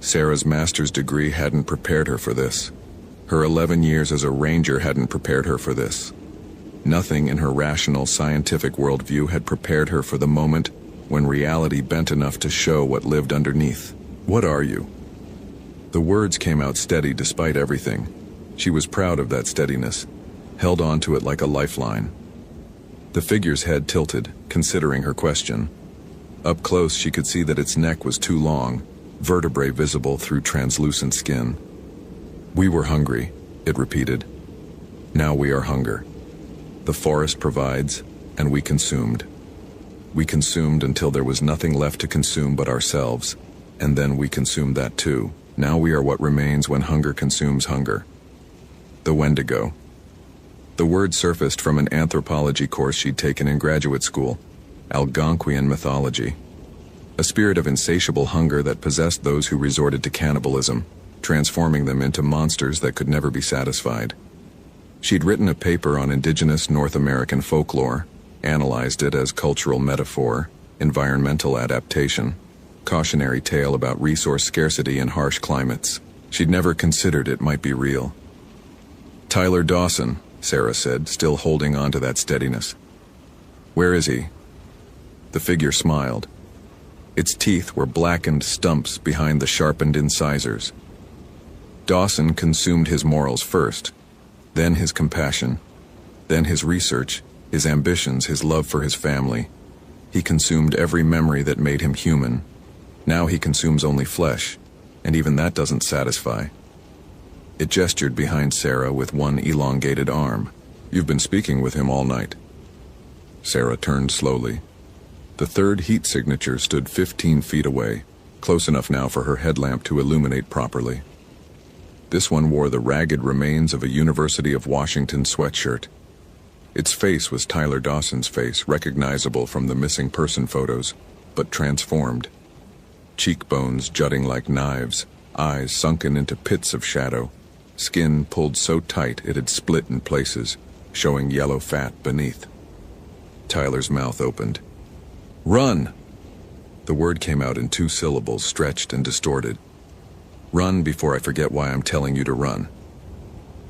Sarah's master's degree hadn't prepared her for this. Her 11 years as a ranger hadn't prepared her for this. Nothing in her rational, scientific worldview had prepared her for the moment when reality bent enough to show what lived underneath. "What are you?" The words came out steady despite everything. She was proud of that steadiness, held on to it like a lifeline. The figure's head tilted, considering her question. Up close, she could see that its neck was too long, vertebrae visible through translucent skin. "We were hungry," it repeated. "Now we are hunger. The forest provides, and we consumed. We consumed until there was nothing left to consume but ourselves, and then we consumed that too. Now we are what remains when hunger consumes hunger." The Wendigo. The word surfaced from an anthropology course she'd taken in graduate school, Algonquian mythology. A spirit of insatiable hunger that possessed those who resorted to cannibalism, transforming them into monsters that could never be satisfied. She'd written a paper on indigenous North American folklore, analyzed it as cultural metaphor, environmental adaptation, cautionary tale about resource scarcity in harsh climates. She'd never considered it might be real. "Tyler Dawson," Sarah said, still holding on to that steadiness. "Where is he?" The figure smiled. Its teeth were blackened stumps behind the sharpened incisors. Dawson consumed his morals first, then his compassion, then his research, his ambitions, his love for his family. He consumed every memory that made him human. Now he consumes only flesh, and even that doesn't satisfy. It gestured behind Sarah with one elongated arm. "You've been speaking with him all night." Sarah turned slowly. The third heat signature stood 15 feet away, close enough now for her headlamp to illuminate properly. This one wore the ragged remains of a University of Washington sweatshirt. Its face was Tyler Dawson's face, recognizable from the missing person photos, but transformed. Cheekbones jutting like knives, eyes sunken into pits of shadow, skin pulled so tight it had split in places, showing yellow fat beneath. Tyler's mouth opened. "Run!" The word came out in 2 syllables, stretched and distorted. "Run before I forget why I'm telling you to run."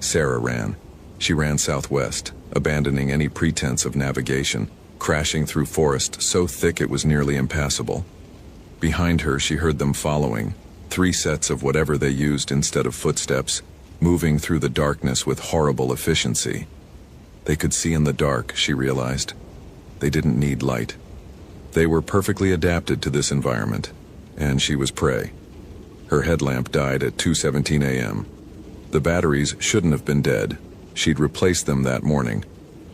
Sarah ran. She ran southwest, abandoning any pretense of navigation, crashing through forest so thick it was nearly impassable. Behind her, she heard them following, 3 sets of whatever they used instead of footsteps, moving through the darkness with horrible efficiency. They could see in the dark, she realized. They didn't need light. They were perfectly adapted to this environment, and she was prey. Her headlamp died at 2:17 a.m. The batteries shouldn't have been dead. She'd replaced them that morning,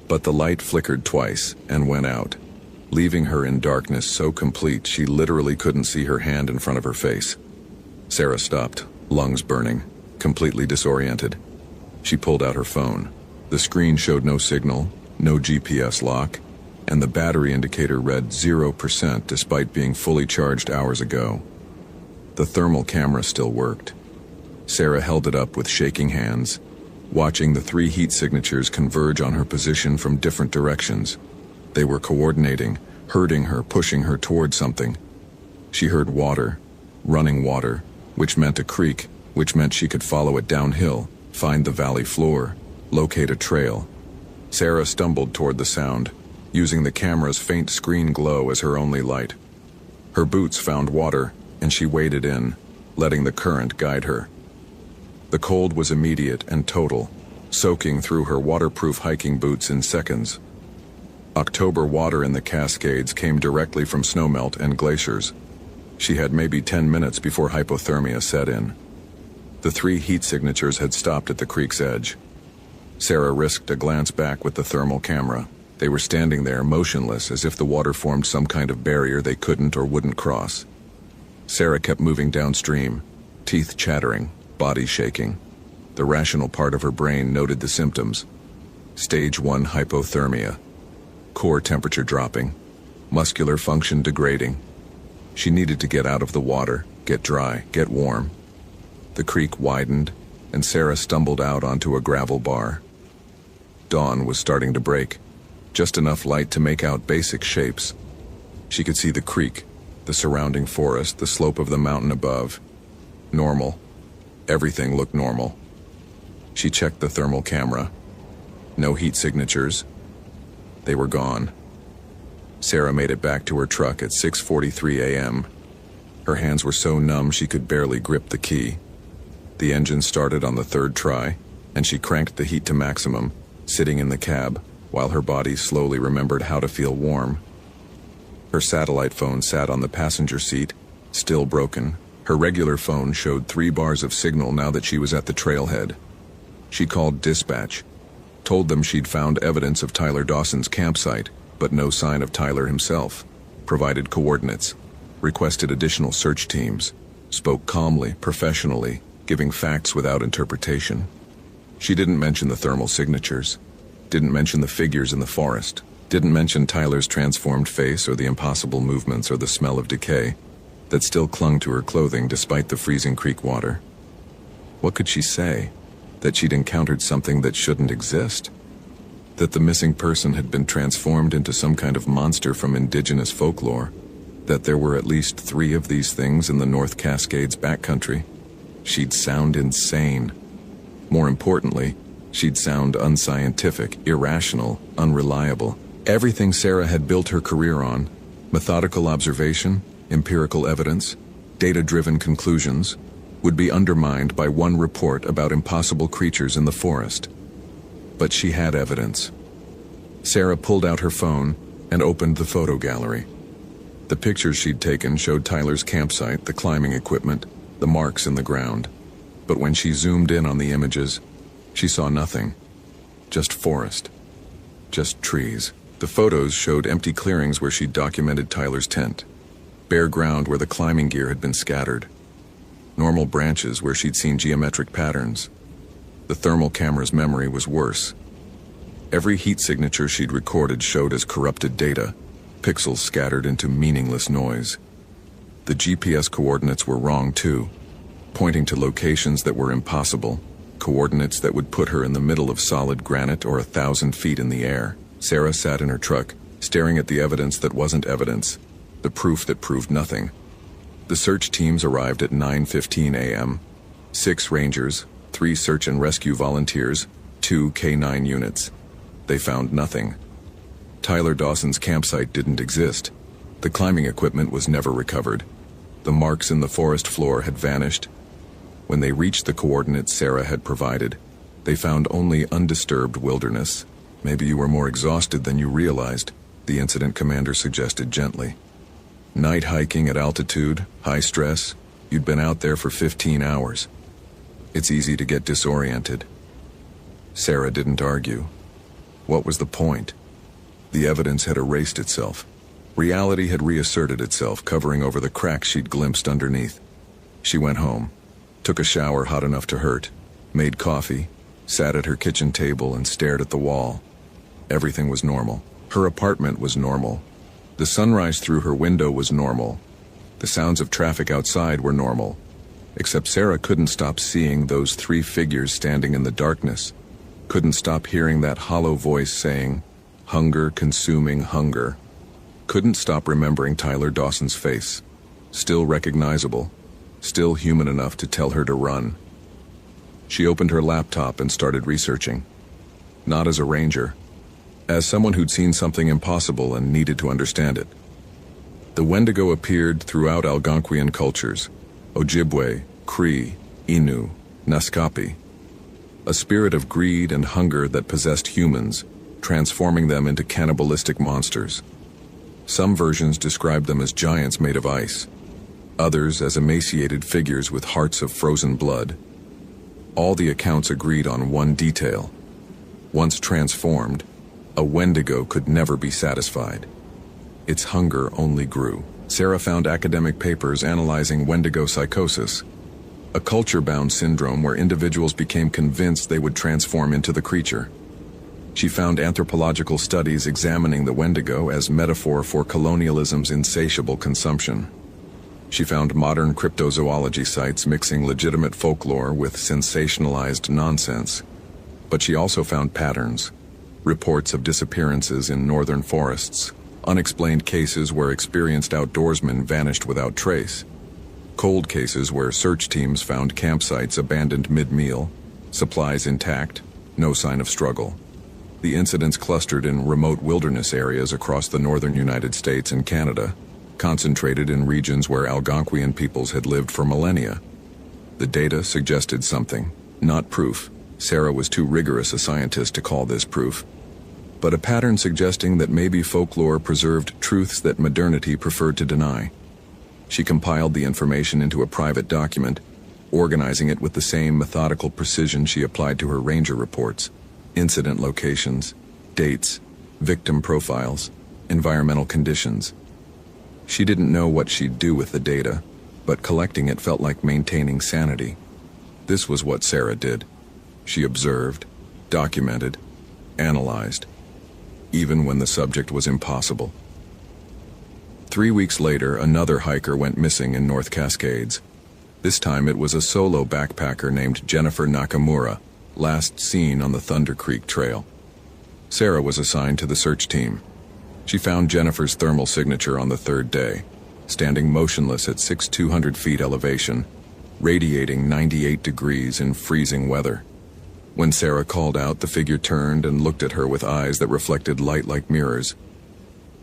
but the light flickered twice and went out, leaving her in darkness so complete she literally couldn't see her hand in front of her face. Sarah stopped, lungs burning, completely disoriented. She pulled out her phone. The screen showed no signal, no GPS lock, and the battery indicator read 0% despite being fully charged hours ago. The thermal camera still worked. Sarah held it up with shaking hands, watching the 3 heat signatures converge on her position from different directions. They were coordinating, herding her, pushing her toward something. She heard water, running water, which meant a creek, which meant she could follow it downhill, find the valley floor, locate a trail. Sarah stumbled toward the sound, using the camera's faint screen glow as her only light. Her boots found water, and she waded in, letting the current guide her. The cold was immediate and total, soaking through her waterproof hiking boots in seconds. October water in the Cascades came directly from snowmelt and glaciers. She had maybe 10 minutes before hypothermia set in. The 3 heat signatures had stopped at the creek's edge. Sarah risked a glance back with the thermal camera. They were standing there, motionless, as if the water formed some kind of barrier they couldn't or wouldn't cross. Sarah kept moving downstream, teeth chattering, body shaking. The rational part of her brain noted the symptoms. Stage 1 hypothermia. core temperature dropping, muscular function degrading. She needed to get out of the water, get dry, get warm. The creek widened, and Sarah stumbled out onto a gravel bar. Dawn was starting to break, just enough light to make out basic shapes. She could see the creek, the surrounding forest, the slope of the mountain above. Normal. Everything looked normal. She checked the thermal camera. No heat signatures. They were gone. Sarah made it back to her truck at 6:43 a.m. Her hands were so numb she could barely grip the key. The engine started on the third try, and she cranked the heat to maximum, sitting in the cab, while her body slowly remembered how to feel warm. Her satellite phone sat on the passenger seat, still broken. Her regular phone showed 3 bars of signal now that she was at the trailhead. She called dispatch, told them she'd found evidence of Tyler Dawson's campsite, but no sign of Tyler himself, provided coordinates, requested additional search teams, spoke calmly, professionally, giving facts without interpretation. She didn't mention the thermal signatures, didn't mention the figures in the forest, didn't mention Tyler's transformed face or the impossible movements or the smell of decay that still clung to her clothing despite the freezing creek water. What could she say? That she'd encountered something that shouldn't exist? That the missing person had been transformed into some kind of monster from indigenous folklore? That there were at least 3 of these things in the North Cascades backcountry? She'd sound insane. More importantly, she'd sound unscientific, irrational, unreliable. Everything Sarah had built her career on, methodical observation, empirical evidence, data-driven conclusions, would be undermined by one report about impossible creatures in the forest. But she had evidence. Sarah pulled out her phone and opened the photo gallery. The pictures she'd taken showed Tyler's campsite, the climbing equipment, the marks in the ground. But when she zoomed in on the images, she saw nothing. Just forest. Just trees. The photos showed empty clearings where she'd documented Tyler's tent. Bare ground where the climbing gear had been scattered. Normal branches where she'd seen geometric patterns. The thermal camera's memory was worse. Every heat signature she'd recorded showed as corrupted data, pixels scattered into meaningless noise. The GPS coordinates were wrong too, pointing to locations that were impossible, coordinates that would put her in the middle of solid granite or 1,000 feet in the air. Sarah sat in her truck, staring at the evidence that wasn't evidence, the proof that proved nothing. The search teams arrived at 9:15 a.m. 6 rangers, 3 search and rescue volunteers, 2 K9 units. They found nothing. Tyler Dawson's campsite didn't exist. The climbing equipment was never recovered. The marks in the forest floor had vanished. When they reached the coordinates Sarah had provided, they found only undisturbed wilderness. Maybe you were more exhausted than you realized, the incident commander suggested gently. Night hiking at altitude, high stress, you'd been out there for 15 hours. It's easy to get disoriented. Sarah didn't argue. What was the point? The evidence had erased itself. Reality had reasserted itself, covering over the cracks she'd glimpsed underneath. She went home, took a shower hot enough to hurt, made coffee, sat at her kitchen table and stared at the wall. Everything was normal. Her apartment was normal. The sunrise through her window was normal. The sounds of traffic outside were normal. Except Sarah couldn't stop seeing those 3 figures standing in the darkness. Couldn't stop hearing that hollow voice saying, "Hunger, consuming hunger." Couldn't stop remembering Tyler Dawson's face. Still recognizable. Still human enough to tell her to run. She opened her laptop and started researching. Not as a ranger. As someone who'd seen something impossible and needed to understand it. The Wendigo appeared throughout Algonquian cultures. Ojibwe, Cree, Innu, Naskapi. A spirit of greed and hunger that possessed humans, transforming them into cannibalistic monsters. Some versions describe them as giants made of ice. Others as emaciated figures with hearts of frozen blood. All the accounts agreed on one detail. Once transformed, a Wendigo could never be satisfied. Its hunger only grew. Sarah found academic papers analyzing Wendigo psychosis, a culture-bound syndrome where individuals became convinced they would transform into the creature. She found anthropological studies examining the Wendigo as metaphor for colonialism's insatiable consumption. She found modern cryptozoology sites mixing legitimate folklore with sensationalized nonsense. But she also found patterns, reports of disappearances in northern forests, unexplained cases where experienced outdoorsmen vanished without trace, cold cases where search teams found campsites abandoned mid-meal, supplies intact, no sign of struggle. The incidents clustered in remote wilderness areas across the northern United States and Canada, concentrated in regions where Algonquian peoples had lived for millennia. The data suggested something, not proof. Sarah was too rigorous a scientist to call this proof, but a pattern suggesting that maybe folklore preserved truths that modernity preferred to deny. She compiled the information into a private document, organizing it with the same methodical precision she applied to her ranger reports: incident locations, dates, victim profiles, environmental conditions. She didn't know what she'd do with the data, but collecting it felt like maintaining sanity. This was what Sarah did. She observed, documented, analyzed, even when the subject was impossible. 3 weeks later, another hiker went missing in North Cascades. This time it was a solo backpacker named Jennifer Nakamura, last seen on the Thunder Creek Trail. Sarah was assigned to the search team. She found Jennifer's thermal signature on the third day, standing motionless at 6,200 feet elevation, radiating 98 degrees in freezing weather. When Sarah called out, the figure turned and looked at her with eyes that reflected light like mirrors.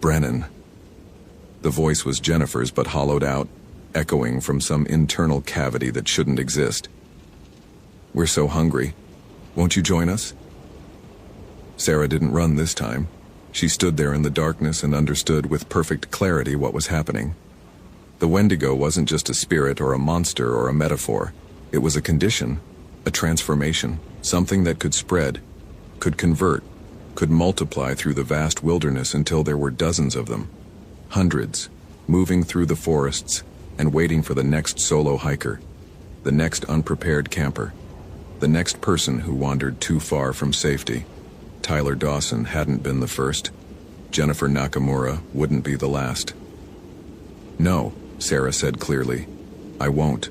"Brennan." The voice was Jennifer's, but hollowed out, echoing from some internal cavity that shouldn't exist. "We're so hungry. Won't you join us?" Sarah didn't run this time. She stood there in the darkness and understood with perfect clarity what was happening. The Wendigo wasn't just a spirit or a monster or a metaphor. It was a condition, a transformation, something that could spread, could convert, could multiply through the vast wilderness until there were dozens of them. Hundreds, moving through the forests and waiting for the next solo hiker, the next unprepared camper, the next person who wandered too far from safety. Tyler Dawson hadn't been the first. Jennifer Nakamura wouldn't be the last. "No," Sarah said clearly. "I won't."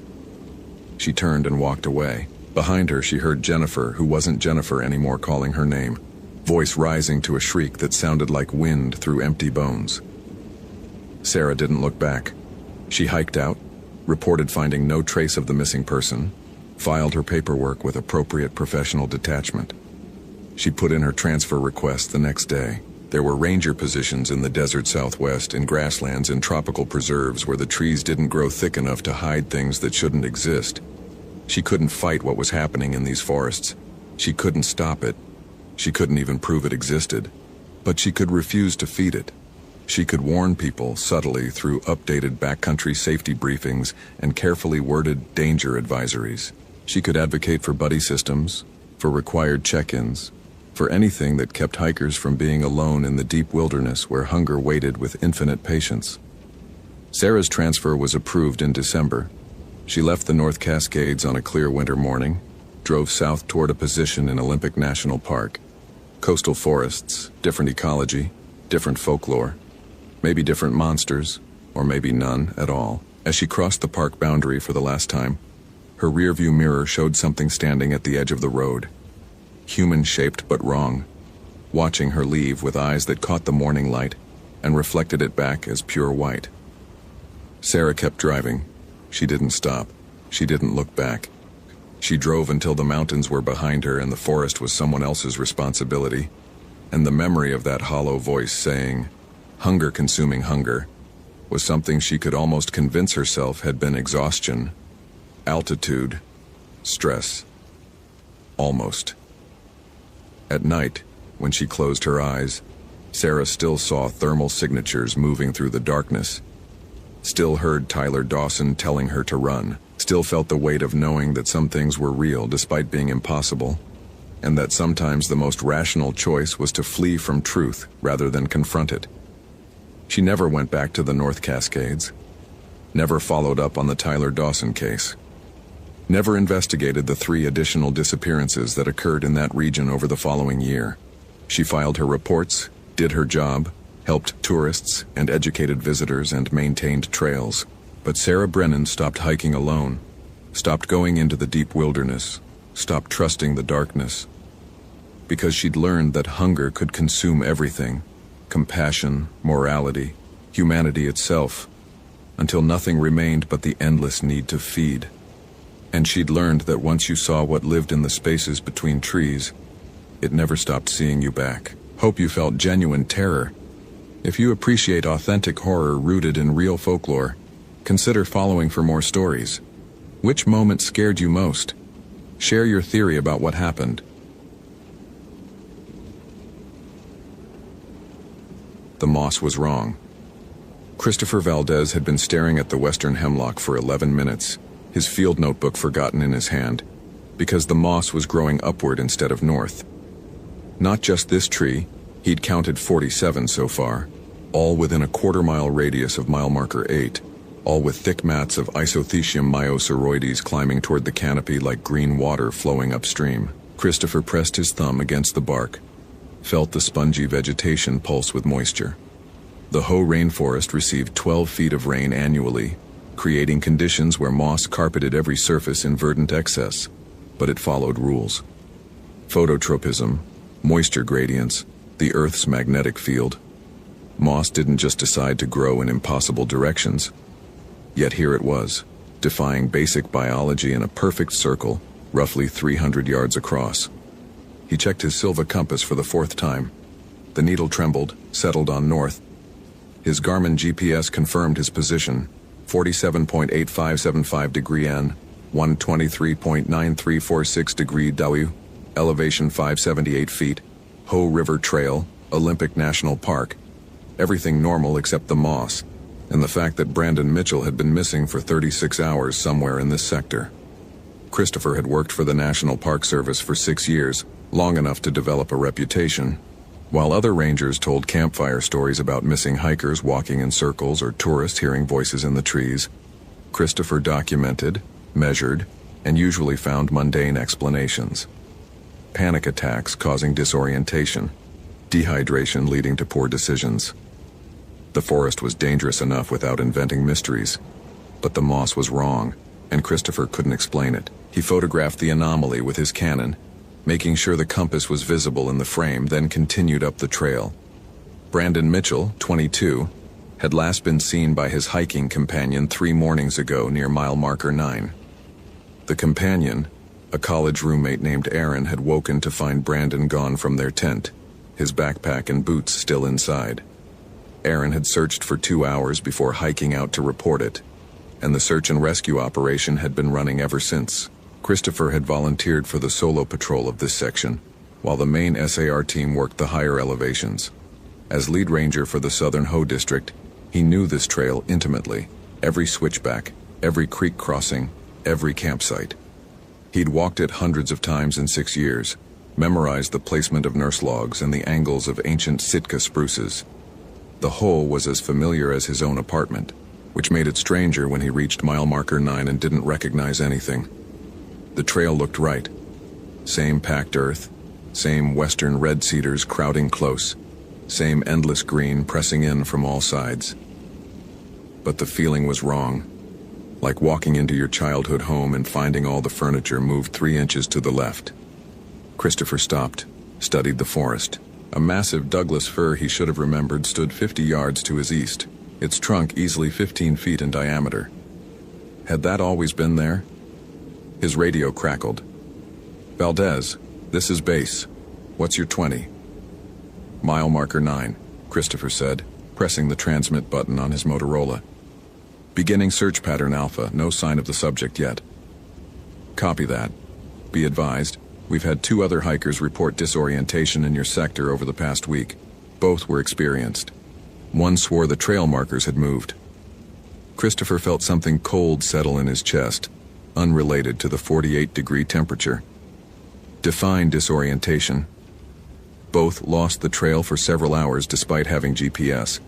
She turned and walked away. Behind her, she heard Jennifer, who wasn't Jennifer anymore, calling her name, voice rising to a shriek that sounded like wind through empty bones. Sarah didn't look back. She hiked out, reported finding no trace of the missing person, filed her paperwork with appropriate professional detachment. She put in her transfer request the next day. There were ranger positions in the desert Southwest, in grasslands and tropical preserves where the trees didn't grow thick enough to hide things that shouldn't exist. She couldn't fight what was happening in these forests. She couldn't stop it. She couldn't even prove it existed. But she could refuse to feed it. She could warn people subtly through updated backcountry safety briefings and carefully worded danger advisories. She could advocate for buddy systems, for required check-ins, for anything that kept hikers from being alone in the deep wilderness where hunger waited with infinite patience. Sarah's transfer was approved in December. She left the North Cascades on a clear winter morning, drove south toward a position in Olympic National Park. Coastal forests, different ecology, different folklore, maybe different monsters, or maybe none at all. As she crossed the park boundary for the last time, her rearview mirror showed something standing at the edge of the road. Human-shaped but wrong, watching her leave with eyes that caught the morning light and reflected it back as pure white. Sarah kept driving. She didn't stop. She didn't look back. She drove until the mountains were behind her and the forest was someone else's responsibility, and the memory of that hollow voice saying, "Hunger consuming hunger," was something she could almost convince herself had been exhaustion, altitude, stress. Almost. At night, when she closed her eyes, Sarah still saw thermal signatures moving through the darkness, still heard Tyler Dawson telling her to run, still felt the weight of knowing that some things were real despite being impossible, and that sometimes the most rational choice was to flee from truth rather than confront it. She never went back to the North Cascades, never followed up on the Tyler Dawson case, never investigated the 3 additional disappearances that occurred in that region over the following year. She filed her reports, did her job, helped tourists and educated visitors, and maintained trails. But Sarah Brennan stopped hiking alone, stopped going into the deep wilderness, stopped trusting the darkness. Because she'd learned that hunger could consume everything, compassion, morality, humanity itself, until nothing remained but the endless need to feed. And she'd learned that once you saw what lived in the spaces between trees, it never stopped seeing you back. Hope you felt genuine terror. If you appreciate authentic horror rooted in real folklore, consider following for more stories. Which moment scared you most? Share your theory about what happened. The moss was wrong. Christopher Valdez had been staring at the western hemlock for 11 minutes, his field notebook forgotten in his hand, because the moss was growing upward instead of north. Not just this tree, he'd counted 47 so far, all within a quarter-mile radius of mile marker 8, all with thick mats of Isothecium myoceroides climbing toward the canopy like green water flowing upstream. Christopher pressed his thumb against the bark, felt the spongy vegetation pulse with moisture. The Hoh rainforest received 12 feet of rain annually, creating conditions where moss carpeted every surface in verdant excess, but it followed rules. Phototropism, moisture gradients, the Earth's magnetic field. Moss didn't just decide to grow in impossible directions. Yet here it was, defying basic biology in a perfect circle, roughly 300 yards across. He checked his Silva compass for the 4th time. The needle trembled, settled on north. His Garmin GPS confirmed his position, 47.8575 degree N, 123.9346 degree W, elevation 578 feet, Hoh River Trail, Olympic National Park. Everything normal except the moss, and the fact that Brandon Mitchell had been missing for 36 hours somewhere in this sector. Christopher had worked for the National Park Service for 6 years, long enough to develop a reputation. While other rangers told campfire stories about missing hikers walking in circles or tourists hearing voices in the trees, Christopher documented, measured, and usually found mundane explanations. Panic attacks causing disorientation, dehydration leading to poor decisions. The forest was dangerous enough without inventing mysteries, but the moss was wrong, and Christopher couldn't explain it. He photographed the anomaly with his Canon, making sure the compass was visible in the frame, then continued up the trail. Brandon Mitchell, 22, had last been seen by his hiking companion 3 mornings ago near mile marker 9. The companion, a college roommate named Aaron, had woken to find Brandon gone from their tent, his backpack and boots still inside. Aaron had searched for 2 hours before hiking out to report it, and the search and rescue operation had been running ever since. Christopher had volunteered for the solo patrol of this section, while the main SAR team worked the higher elevations. As lead ranger for the Southern Hoh District, he knew this trail intimately, every switchback, every creek crossing, every campsite. He'd walked it hundreds of times in 6 years, memorized the placement of nurse logs and the angles of ancient Sitka spruces. The Hoh was as familiar as his own apartment, which made it stranger when he reached mile marker 9 and didn't recognize anything. The trail looked right. Same packed earth, same western red cedars crowding close, same endless green pressing in from all sides. But the feeling was wrong, like walking into your childhood home and finding all the furniture moved 3 inches to the left. Christopher stopped, studied the forest. A massive Douglas fir he should have remembered stood 50 yards to his east, its trunk easily 15 feet in diameter. Had that always been there? His radio crackled. "Valdez, this is base. What's your 20? "Mile marker 9, Christopher said, pressing the transmit button on his Motorola. "Beginning search pattern Alpha, no sign of the subject yet." "Copy that. Be advised, we've had 2 other hikers report disorientation in your sector over the past week. Both were experienced. One swore the trail markers had moved." Christopher felt something cold settle in his chest, unrelated to the 48-degree temperature. Define disorientation. Both lost the trail for several hours despite having GPS.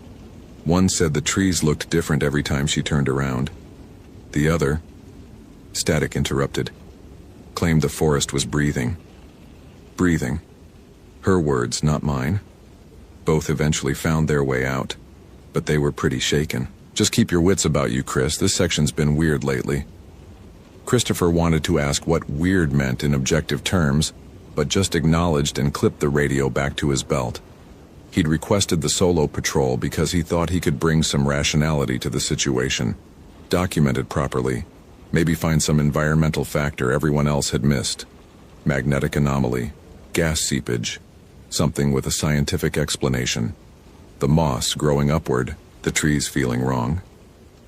One said the trees looked different every time she turned around. The other, static interrupted, claimed the forest was breathing. Breathing. Her words, not mine. Both eventually found their way out, but they were pretty shaken. Just keep your wits about you, Chris. This section's been weird lately. Christopher wanted to ask what weird meant in objective terms, but just acknowledged and clipped the radio back to his belt. He'd requested the solo patrol because he thought he could bring some rationality to the situation, document it properly, maybe find some environmental factor everyone else had missed. Magnetic anomaly, gas seepage, something with a scientific explanation. The moss growing upward, the trees feeling wrong.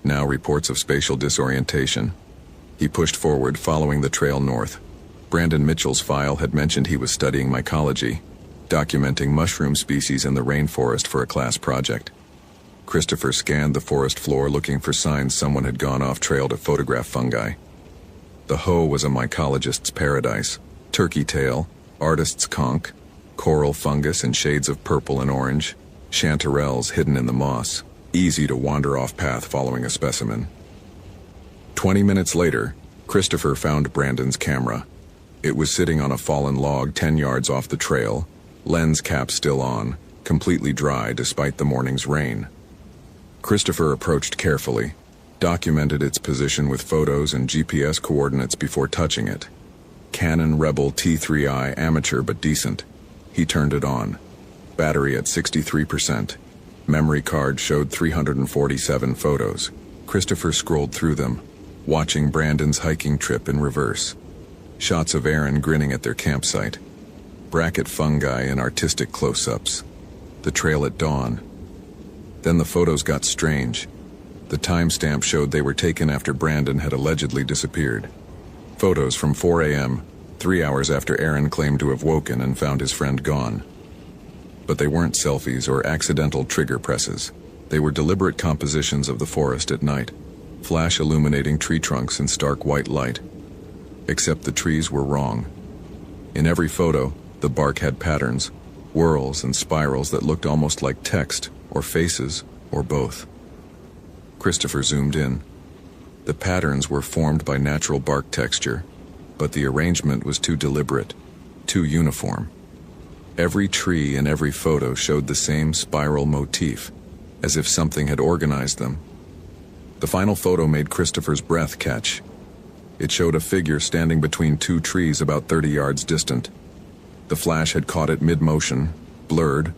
Now reports of spatial disorientation. He pushed forward, following the trail north. Brandon Mitchell's file had mentioned he was studying mycology, documenting mushroom species in the rainforest for a class project. Christopher scanned the forest floor looking for signs someone had gone off trail to photograph fungi. The hoe was a mycologist's paradise. Turkey tail, artist's conch, coral fungus in shades of purple and orange, chanterelles hidden in the moss, easy to wander off path following a specimen. 20 minutes later, Christopher found Brandon's camera. It was sitting on a fallen log 10 yards off the trail, lens cap still on, completely dry despite the morning's rain. Christopher approached carefully, documented its position with photos and GPS coordinates before touching it. Canon Rebel T3i, amateur but decent. He turned it on. Battery at 63%. Memory card showed 347 photos. Christopher scrolled through them, watching Brandon's hiking trip in reverse. Shots of Aaron grinning at their campsite. Bracket fungi in artistic close-ups. The trail at dawn. Then the photos got strange. The timestamp showed they were taken after Brandon had allegedly disappeared. Photos from 4 a.m., 3 hours after Aaron claimed to have woken and found his friend gone. But they weren't selfies or accidental trigger presses. They were deliberate compositions of the forest at night, flash illuminating tree trunks in stark white light. Except the trees were wrong. In every photo, the bark had patterns, whorls and spirals that looked almost like text, or faces, or both. Christopher zoomed in. The patterns were formed by natural bark texture, but the arrangement was too deliberate, too uniform. Every tree in every photo showed the same spiral motif, as if something had organized them. The final photo made Christopher's breath catch. It showed a figure standing between two trees about 30 yards distant. The flash had caught it mid-motion, blurred,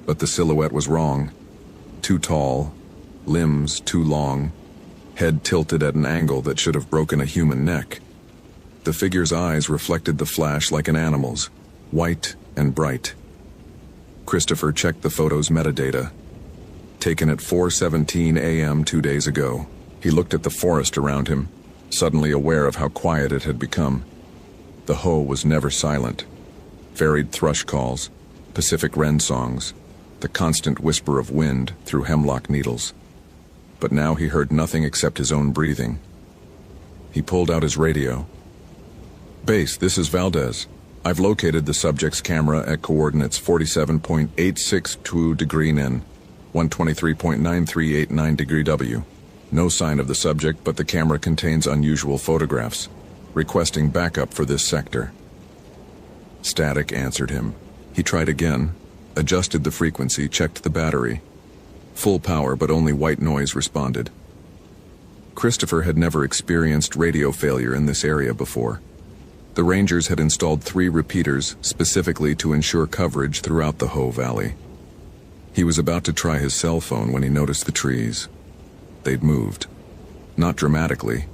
but the silhouette was wrong. Too tall, limbs too long, head tilted at an angle that should have broken a human neck. The figure's eyes reflected the flash like an animal's, white and bright. Christopher checked the photo's metadata. Taken at 4:17 a.m. 2 days ago, he looked at the forest around him, suddenly aware of how quiet it had become. The hoe was never silent. Varied thrush calls, Pacific wren songs, the constant whisper of wind through hemlock needles. But now he heard nothing except his own breathing. He pulled out his radio. "Base, this is Valdez. I've located the subject's camera at coordinates 47.862 degree N, 123.9389 degree W. No sign of the subject, but the camera contains unusual photographs. Requesting backup for this sector." Static answered him. He tried again, adjusted the frequency, checked the battery. Full power, but only white noise responded. Christopher had never experienced radio failure in this area before. The Rangers had installed 3 repeaters specifically to ensure coverage throughout the Hoe Valley. He was about to try his cell phone when he noticed the trees. They'd moved. Not dramatically,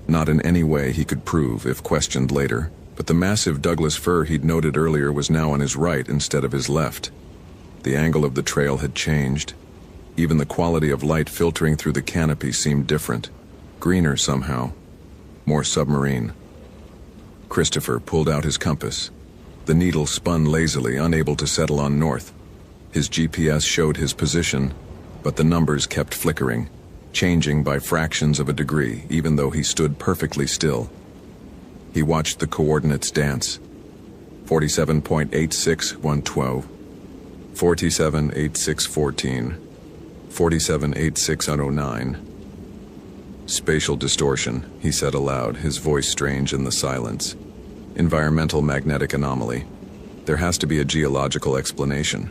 not in any way he could prove if questioned later, but the massive Douglas fir he'd noted earlier was now on his right instead of his left. The angle of the trail had changed. Even the quality of light filtering through the canopy seemed different, greener somehow, more submarine. Christopher pulled out his compass. The needle spun lazily, unable to settle on north. His GPS showed his position, but the numbers kept flickering, changing by fractions of a degree, even though he stood perfectly still. He watched the coordinates dance. 47.86112, 47.8614, 47.8609. Spatial distortion, he said aloud, his voice strange in the silence. Environmental magnetic anomaly. There has to be a geological explanation.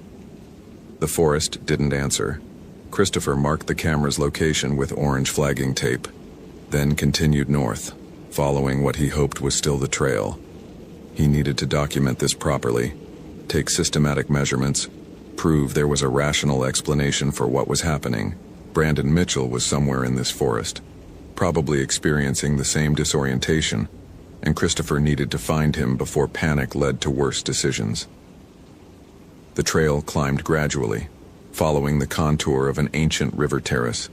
The forest didn't answer. Christopher marked the camera's location with orange flagging tape, then continued north, following what he hoped was still the trail. He needed to document this properly, take systematic measurements, prove there was a rational explanation for what was happening. Brandon Mitchell was somewhere in this forest, probably experiencing the same disorientation, and Christopher needed to find him before panic led to worse decisions. The trail climbed gradually, following the contour of an ancient river terrace.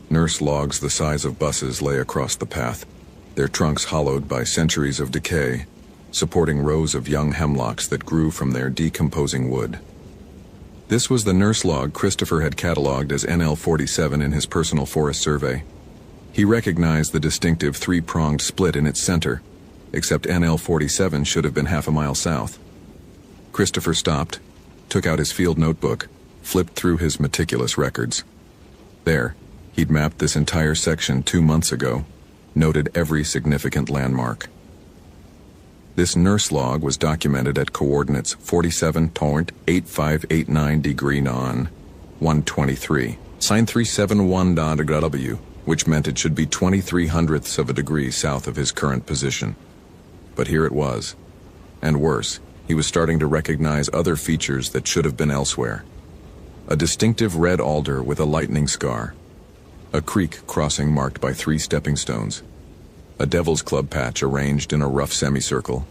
Nurse logs the size of buses lay across the path, their trunks hollowed by centuries of decay, supporting rows of young hemlocks that grew from their decomposing wood. This was the nurse log Christopher had catalogued as NL47 in his personal forest survey. He recognized the distinctive three-pronged split in its center, except NL47 should have been half a mile south. Christopher stopped, took out his field notebook, flipped through his meticulous records. There, he'd mapped this entire section 2 months ago, noted every significant landmark. This nurse log was documented at coordinates 47.8589 degree non, 123, sine 371.W, which meant it should be 23/100ths of a degree south of his current position. But here it was. And worse, he was starting to recognize other features that should have been elsewhere. A distinctive red alder with a lightning scar. A creek crossing marked by 3 stepping stones. A devil's club patch arranged in a rough semicircle.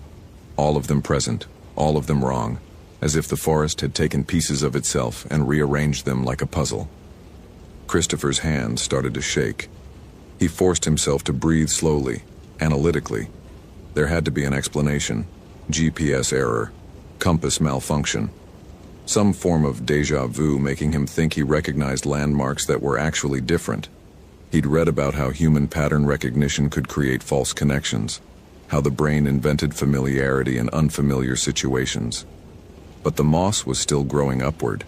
All of them present, all of them wrong, as if the forest had taken pieces of itself and rearranged them like a puzzle. Christopher's hands started to shake. He forced himself to breathe slowly, analytically. There had to be an explanation. GPS error, compass malfunction. Some form of déjà vu making him think he recognized landmarks that were actually different. He'd read about how human pattern recognition could create false connections, how the brain invented familiarity in unfamiliar situations. But the moss was still growing upward.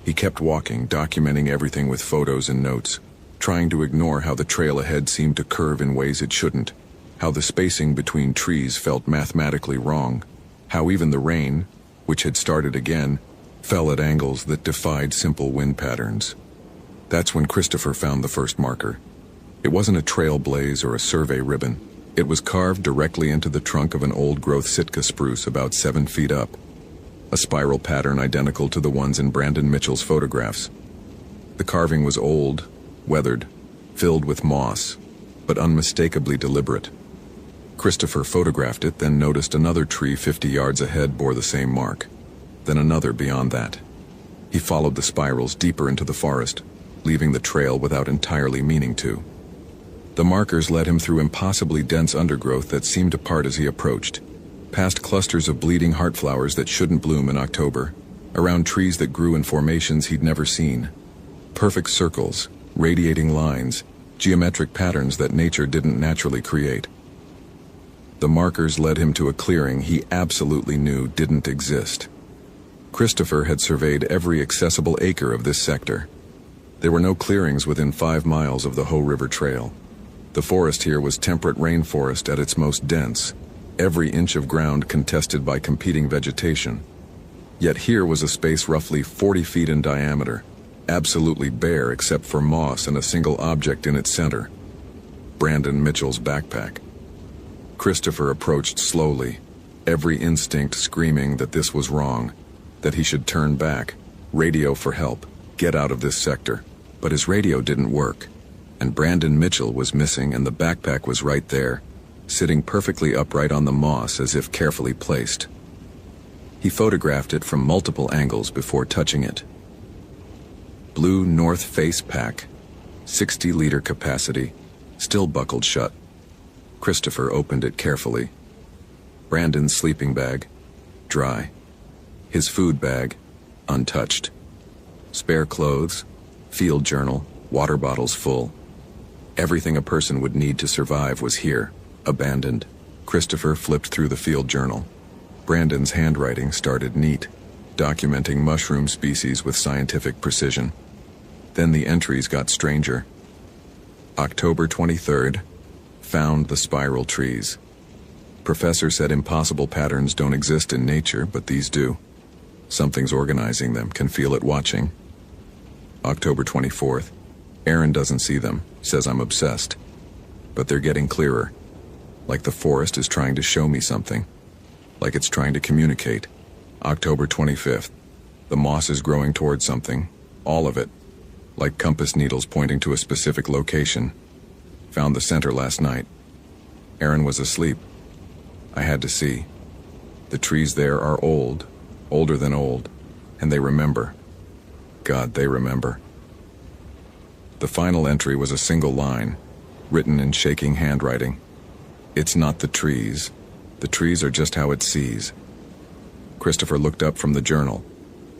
He kept walking, documenting everything with photos and notes, trying to ignore how the trail ahead seemed to curve in ways it shouldn't, how the spacing between trees felt mathematically wrong, how even the rain, which had started again, fell at angles that defied simple wind patterns. That's when Christopher found the first marker. It wasn't a trail blaze or a survey ribbon. It was carved directly into the trunk of an old-growth Sitka spruce about 7 feet up, a spiral pattern identical to the ones in Brandon Mitchell's photographs. The carving was old, weathered, filled with moss, but unmistakably deliberate. Christopher photographed it, then noticed another tree 50 yards ahead bore the same mark, then another beyond that. He followed the spirals deeper into the forest, leaving the trail without entirely meaning to. The markers led him through impossibly dense undergrowth that seemed to part as he approached, past clusters of bleeding heart flowers that shouldn't bloom in October, around trees that grew in formations he'd never seen. Perfect circles, radiating lines, geometric patterns that nature didn't naturally create. The markers led him to a clearing he absolutely knew didn't exist. Christopher had surveyed every accessible acre of this sector. There were no clearings within 5 miles of the Hoh River Trail. The forest here was temperate rainforest at its most dense, every inch of ground contested by competing vegetation. Yet here was a space roughly 40 feet in diameter, absolutely bare except for moss and a single object in its center: Brandon Mitchell's backpack. Christopher approached slowly, every instinct screaming that this was wrong, that he should turn back, radio for help, get out of this sector. But his radio didn't work, and Brandon Mitchell was missing, and the backpack was right there, sitting perfectly upright on the moss as if carefully placed. He photographed it from multiple angles before touching it. Blue North Face pack, 60-liter capacity, still buckled shut. Christopher opened it carefully. Brandon's sleeping bag, dry. His food bag, untouched. Spare clothes, field journal, water bottles full. Everything a person would need to survive was here, abandoned. Christopher flipped through the field journal. Brandon's handwriting started neat, documenting mushroom species with scientific precision. Then the entries got stranger. October 23rd, found the spiral trees. Professor said impossible patterns don't exist in nature, but these do. Something's organizing them, can feel it watching. October 24th. Aaron doesn't see them, says I'm obsessed. But they're getting clearer. Like the forest is trying to show me something. Like it's trying to communicate. October 25th. The moss is growing towards something. All of it. Like compass needles pointing to a specific location. Found the center last night. Aaron was asleep. I had to see. The trees there are old, older than old, and they remember. God, they remember. The final entry was a single line, written in shaking handwriting. It's not the trees. The trees are just how it sees. Christopher looked up from the journal.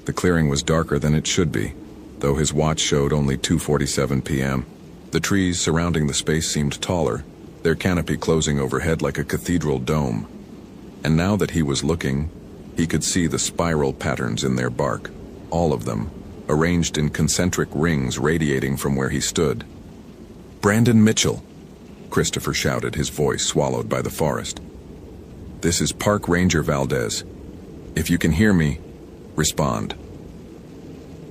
The clearing was darker than it should be, though his watch showed only 2:47 p.m. The trees surrounding the space seemed taller, their canopy closing overhead like a cathedral dome. And now that he was looking, he could see the spiral patterns in their bark, all of them, arranged in concentric rings radiating from where he stood. "Brandon Mitchell!" Christopher shouted, his voice swallowed by the forest. "This is Park Ranger Valdez. If you can hear me, respond."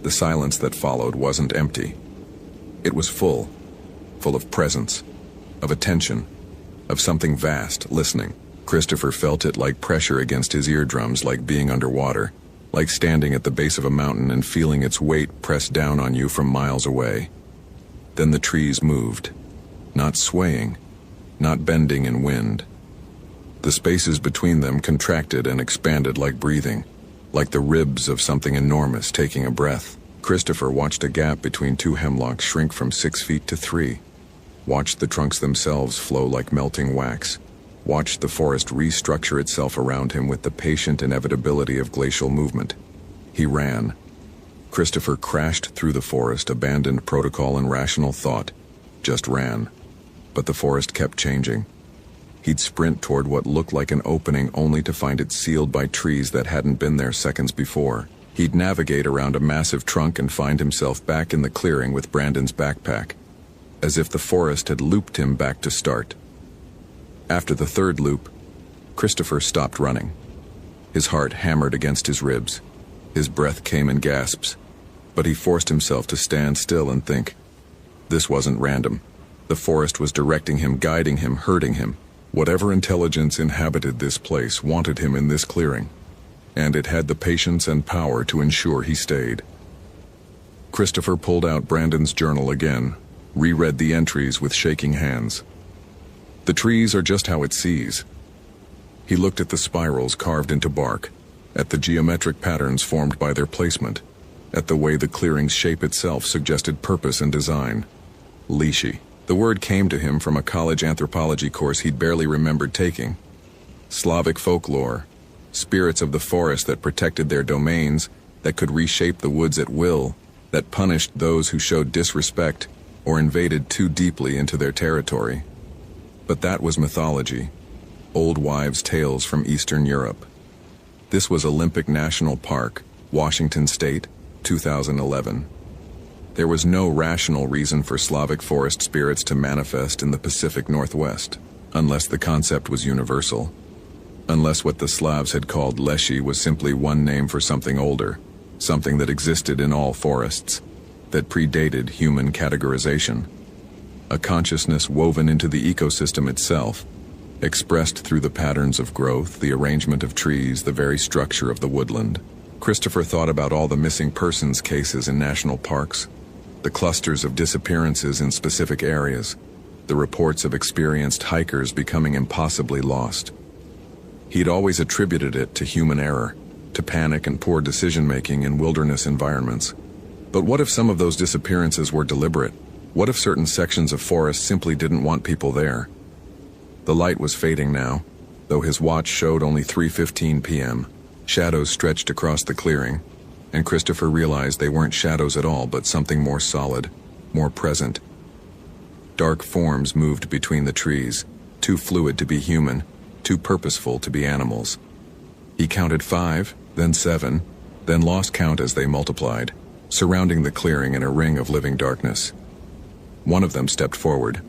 The silence that followed wasn't empty. It was full of presence, of attention, of something vast listening. Christopher felt it like pressure against his eardrums, like being underwater, like standing at the base of a mountain and feeling its weight press down on you from miles away. Then the trees moved, not swaying, not bending in wind. The spaces between them contracted and expanded like breathing, like the ribs of something enormous taking a breath. Christopher watched a gap between two hemlocks shrink from 6 feet to 3, watched the trunks themselves flow like melting wax, watched the forest restructure itself around him with the patient inevitability of glacial movement. He ran. Christopher crashed through the forest, abandoned protocol and rational thought, just ran. But the forest kept changing. He'd sprint toward what looked like an opening only to find it sealed by trees that hadn't been there seconds before. He'd navigate around a massive trunk and find himself back in the clearing with Brandon's backpack, as if the forest had looped him back to start. After the third loop, Christopher stopped running. His heart hammered against his ribs. His breath came in gasps, but he forced himself to stand still and think. This wasn't random. The forest was directing him, guiding him, hurting him. Whatever intelligence inhabited this place wanted him in this clearing, and it had the patience and power to ensure he stayed. Christopher pulled out Brandon's journal again, reread the entries with shaking hands. The trees are just how it sees. He looked at the spirals carved into bark, at the geometric patterns formed by their placement, at the way the clearing's shape itself suggested purpose and design. Leashi. The word came to him from a college anthropology course he'd barely remembered taking. Slavic folklore, spirits of the forest that protected their domains, that could reshape the woods at will, that punished those who showed disrespect or invaded too deeply into their territory. But that was mythology, old wives' tales from Eastern Europe. This was Olympic National Park, Washington State, 2011. There was no rational reason for Slavic forest spirits to manifest in the Pacific Northwest, unless the concept was universal, unless what the Slavs had called Leshi was simply one name for something older, something that existed in all forests, that predated human categorization. A consciousness woven into the ecosystem itself, expressed through the patterns of growth, the arrangement of trees, the very structure of the woodland. Christopher thought about all the missing persons cases in national parks, the clusters of disappearances in specific areas, the reports of experienced hikers becoming impossibly lost. He'd always attributed it to human error, to panic and poor decision-making in wilderness environments. But what if some of those disappearances were deliberate? What if certain sections of forest simply didn't want people there? The light was fading now, though his watch showed only 3:15 p.m. Shadows stretched across the clearing, and Christopher realized they weren't shadows at all, but something more solid, more present. Dark forms moved between the trees, too fluid to be human, too purposeful to be animals. He counted 5, then 7, then lost count as they multiplied, surrounding the clearing in a ring of living darkness. One of them stepped forward.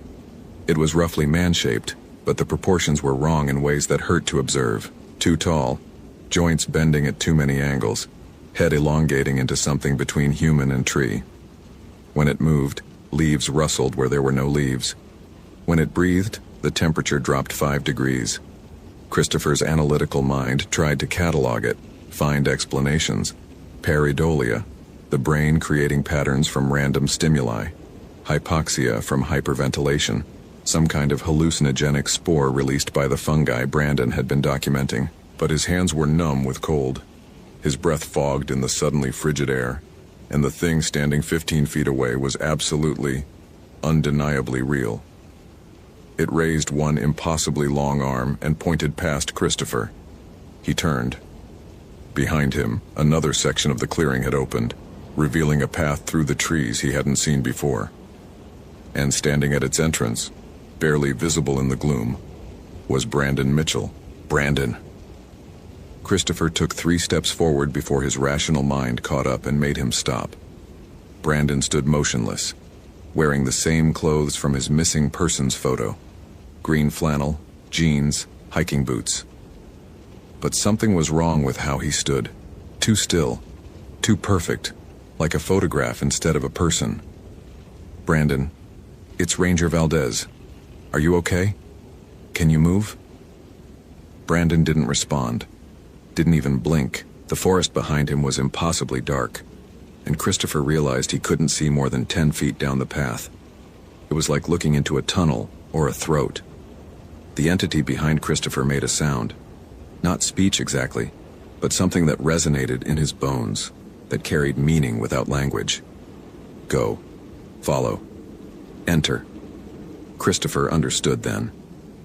It was roughly man-shaped, but the proportions were wrong in ways that hurt to observe. Too tall, joints bending at too many angles, head elongating into something between human and tree. When it moved, leaves rustled where there were no leaves. When it breathed, the temperature dropped 5 degrees. Christopher's analytical mind tried to catalog it, find explanations. Pareidolia, the brain creating patterns from random stimuli. Hypoxia from hyperventilation, some kind of hallucinogenic spore released by the fungi Brandon had been documenting. But his hands were numb with cold. His breath fogged in the suddenly frigid air, and the thing standing 15 feet away was absolutely, undeniably real. It raised one impossibly long arm and pointed past Christopher. He turned. Behind him, another section of the clearing had opened, revealing a path through the trees he hadn't seen before. And standing at its entrance, barely visible in the gloom, was Brandon Mitchell. Brandon. Christopher took 3 steps forward before his rational mind caught up and made him stop. Brandon stood motionless, wearing the same clothes from his missing persons photo. Green flannel, jeans, hiking boots. But something was wrong with how he stood. Too still, too perfect, like a photograph instead of a person. Brandon, it's Ranger Valdez. Are you okay? Can you move? Brandon didn't respond. Didn't even blink. The forest behind him was impossibly dark, and Christopher realized he couldn't see more than 10 feet down the path. It was like looking into a tunnel or a throat. The entity behind Christopher made a sound. Not speech exactly, but something that resonated in his bones, that carried meaning without language. Go. Follow. Enter. Christopher understood then.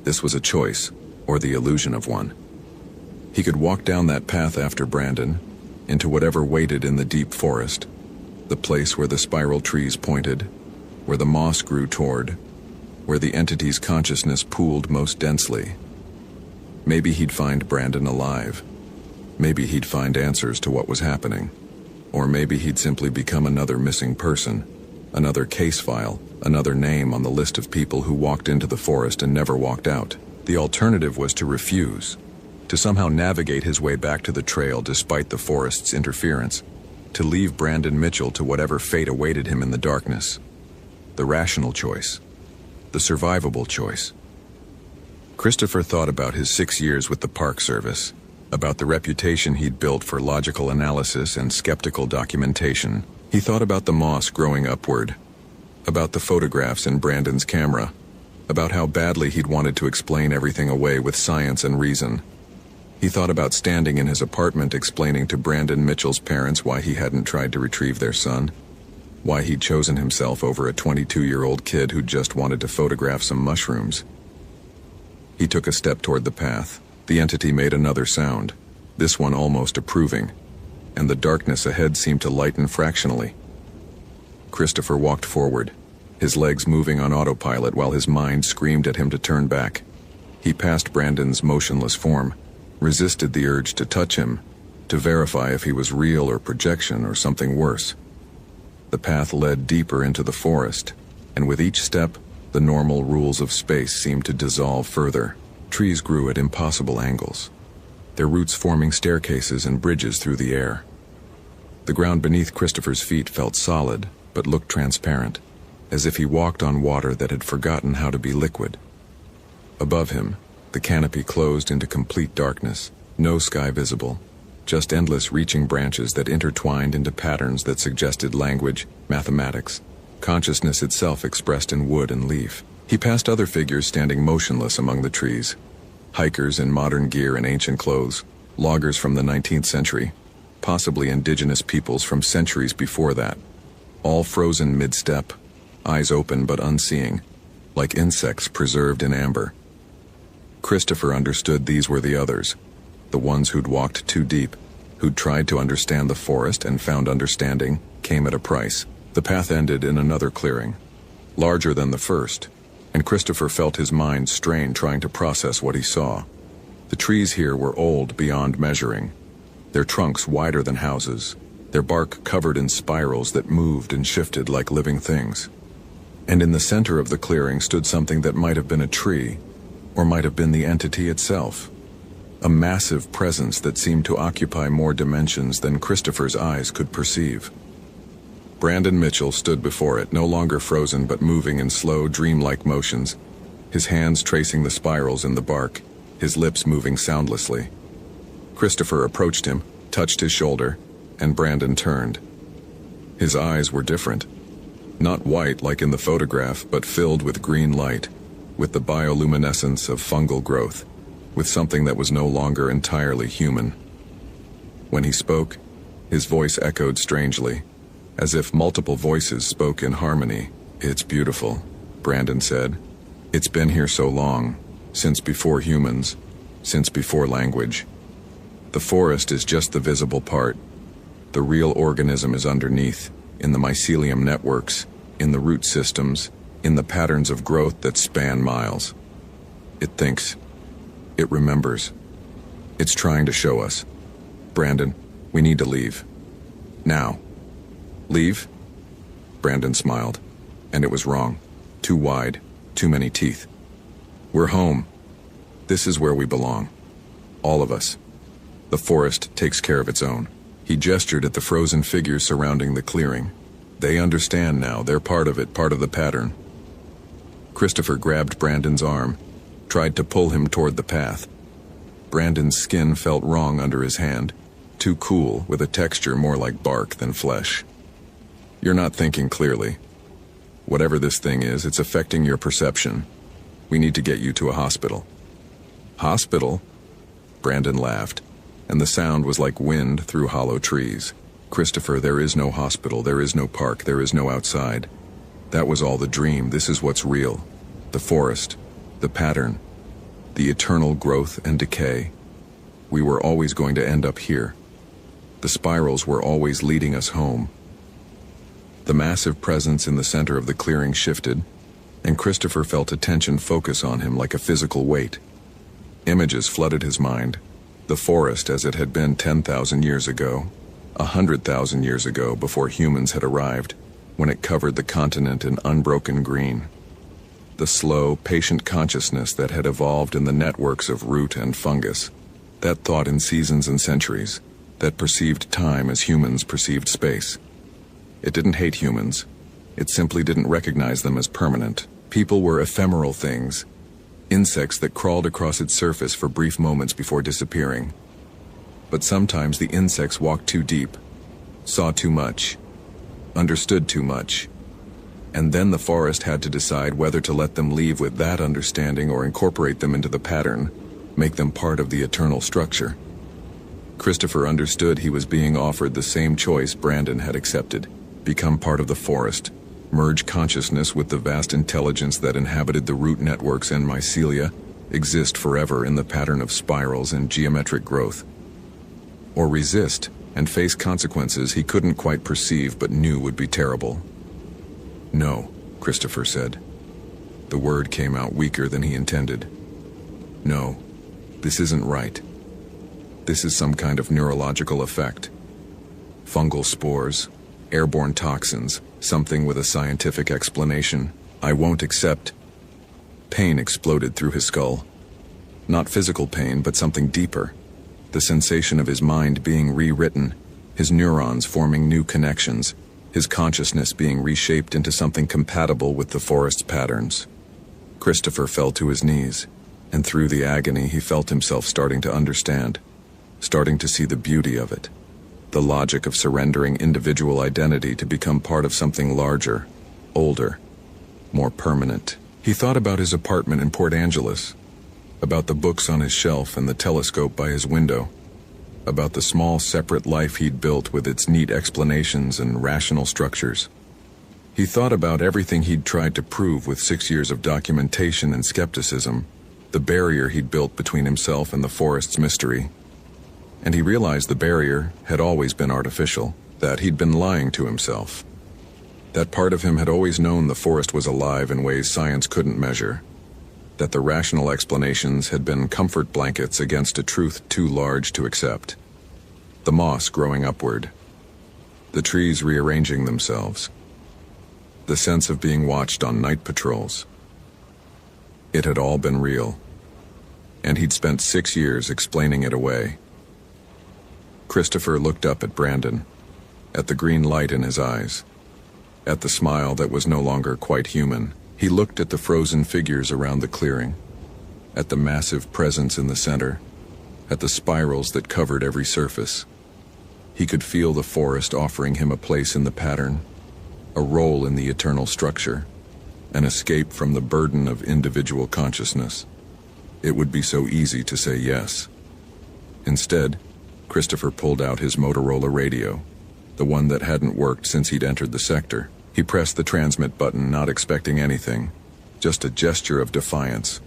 This was a choice, or the illusion of one. He could walk down that path after Brandon, into whatever waited in the deep forest, the place where the spiral trees pointed, where the moss grew toward, where the entity's consciousness pooled most densely. Maybe he'd find Brandon alive. Maybe he'd find answers to what was happening. Or maybe he'd simply become another missing person, another case file, another name on the list of people who walked into the forest and never walked out. The alternative was to refuse, to somehow navigate his way back to the trail despite the forest's interference, to leave Brandon Mitchell to whatever fate awaited him in the darkness. The rational choice. The survivable choice. Christopher thought about his 6 years with the Park Service, about the reputation he'd built for logical analysis and skeptical documentation. He thought about the moss growing upward, about the photographs in Brandon's camera, about how badly he'd wanted to explain everything away with science and reason. He thought about standing in his apartment explaining to Brandon Mitchell's parents why he hadn't tried to retrieve their son, why he'd chosen himself over a 22-year-old kid who just wanted to photograph some mushrooms. He took a step toward the path. The entity made another sound, this one almost approving, and the darkness ahead seemed to lighten fractionally. Christopher walked forward, his legs moving on autopilot while his mind screamed at him to turn back. He passed Brandon's motionless form, resisted the urge to touch him, to verify if he was real or projection or something worse. The path led deeper into the forest, and with each step, the normal rules of space seemed to dissolve further. Trees grew at impossible angles, their roots forming staircases and bridges through the air. The ground beneath Christopher's feet felt solid, but looked transparent, as if he walked on water that had forgotten how to be liquid. Above him, the canopy closed into complete darkness, no sky visible, just endless reaching branches that intertwined into patterns that suggested language, mathematics, consciousness itself expressed in wood and leaf. He passed other figures standing motionless among the trees, hikers in modern gear and ancient clothes, loggers from the 19th century, possibly indigenous peoples from centuries before that, all frozen mid-step, eyes open but unseeing, like insects preserved in amber. Christopher understood these were the others, the ones who'd walked too deep, who'd tried to understand the forest and found understanding came at a price. The path ended in another clearing, larger than the first, and Christopher felt his mind strain trying to process what he saw. The trees here were old beyond measuring, their trunks wider than houses, their bark covered in spirals that moved and shifted like living things. And in the center of the clearing stood something that might have been a tree, Or might have been the entity itself. A massive presence that seemed to occupy more dimensions than Christopher's eyes could perceive. Brandon Mitchell stood before it, no longer frozen but moving in slow, dreamlike motions, his hands tracing the spirals in the bark, his lips moving soundlessly. Christopher approached him, touched his shoulder, and Brandon turned. His eyes were different. Not white like in the photograph, but filled with green light, with the bioluminescence of fungal growth, with something that was no longer entirely human. When he spoke, his voice echoed strangely, as if multiple voices spoke in harmony. "It's beautiful," Brandon said. "It's been here so long, since before humans, since before language. The forest is just the visible part. The real organism is underneath, in the mycelium networks, in the root systems, in the patterns of growth that span miles. It thinks. It remembers. It's trying to show us. Brandon, we need to leave. Now." "Leave?" Brandon smiled, and it was wrong. Too wide, too many teeth. "We're home. This is where we belong. All of us. The forest takes care of its own." He gestured at the frozen figures surrounding the clearing. "They understand now. They're part of it, part of the pattern." Christopher grabbed Brandon's arm, tried to pull him toward the path. Brandon's skin felt wrong under his hand, too cool, with a texture more like bark than flesh. "You're not thinking clearly. Whatever this thing is, it's affecting your perception. We need to get you to a hospital." "Hospital?" Brandon laughed, and the sound was like wind through hollow trees. "Christopher, there is no hospital, there is no park, there is no outside. That was all the dream. This is what's real. The forest, the pattern, the eternal growth and decay. We were always going to end up here. The spirals were always leading us home." The massive presence in the center of the clearing shifted, and Christopher felt attention focus on him like a physical weight. Images flooded his mind. The forest as it had been 10,000 years ago, 100,000 years ago before humans had arrived, when it covered the continent in unbroken green. The slow, patient consciousness that had evolved in the networks of root and fungus, that thought in seasons and centuries, that perceived time as humans perceived space. It didn't hate humans. It simply didn't recognize them as permanent. People were ephemeral things, insects that crawled across its surface for brief moments before disappearing. But sometimes the insects walked too deep, saw too much, understood too much, and then the forest had to decide whether to let them leave with that understanding or incorporate them into the pattern, make them part of the eternal structure. Christopher understood he was being offered the same choice Brandon had accepted: become part of the forest, merge consciousness with the vast intelligence that inhabited the root networks and mycelia, exist forever in the pattern of spirals and geometric growth. Or resist and face consequences he couldn't quite perceive but knew would be terrible. "No," Christopher said. The word came out weaker than he intended. "No, this isn't right. This is some kind of neurological effect. Fungal spores, airborne toxins, something with a scientific explanation. I won't accept." Pain exploded through his skull. Not physical pain, but something deeper. The sensation of his mind being rewritten, his neurons forming new connections, his consciousness being reshaped into something compatible with the forest's patterns. Christopher fell to his knees, and through the agony he felt himself starting to understand, starting to see the beauty of it, the logic of surrendering individual identity to become part of something larger, older, more permanent. He thought about his apartment in Port Angeles, about the books on his shelf and the telescope by his window, about the small separate life he'd built with its neat explanations and rational structures. He thought about everything he'd tried to prove with 6 years of documentation and skepticism, the barrier he'd built between himself and the forest's mystery. And he realized the barrier had always been artificial, that he'd been lying to himself. That part of him had always known the forest was alive in ways science couldn't measure, that the rational explanations had been comfort blankets against a truth too large to accept. The moss growing upward, the trees rearranging themselves, the sense of being watched on night patrols. It had all been real, and he'd spent 6 years explaining it away. Christopher looked up at Brandon, at the green light in his eyes, at the smile that was no longer quite human. He looked at the frozen figures around the clearing, at the massive presence in the center, at the spirals that covered every surface. He could feel the forest offering him a place in the pattern, a role in the eternal structure, an escape from the burden of individual consciousness. It would be so easy to say yes. Instead, Christopher pulled out his Motorola radio, the one that hadn't worked since he'd entered the sector. He pressed the transmit button, not expecting anything, just a gesture of defiance,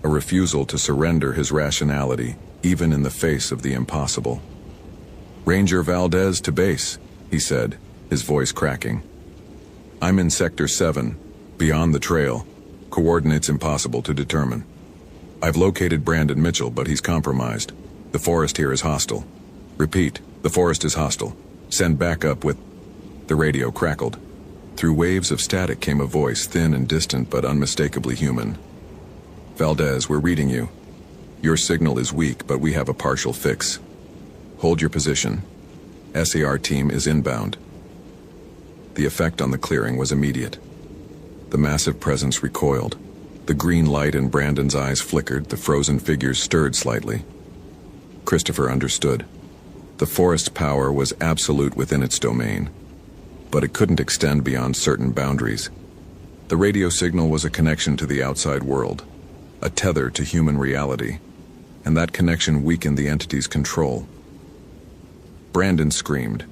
a refusal to surrender his rationality, even in the face of the impossible. "Ranger Valdez to base," he said, his voice cracking. "I'm in Sector 7, beyond the trail. Coordinates impossible to determine. I've located Brandon Mitchell, but he's compromised. The forest here is hostile. Repeat, the forest is hostile. Send backup with..." The radio crackled. Through waves of static came a voice, thin and distant but unmistakably human. "Valdez, we're reading you. Your signal is weak, but we have a partial fix. Hold your position. SAR team is inbound." The effect on the clearing was immediate. The massive presence recoiled. The green light in Brandon's eyes flickered, the frozen figures stirred slightly. Christopher understood. The forest's power was absolute within its domain, but it couldn't extend beyond certain boundaries. The radio signal was a connection to the outside world, a tether to human reality, and that connection weakened the entity's control. Brandon screamed.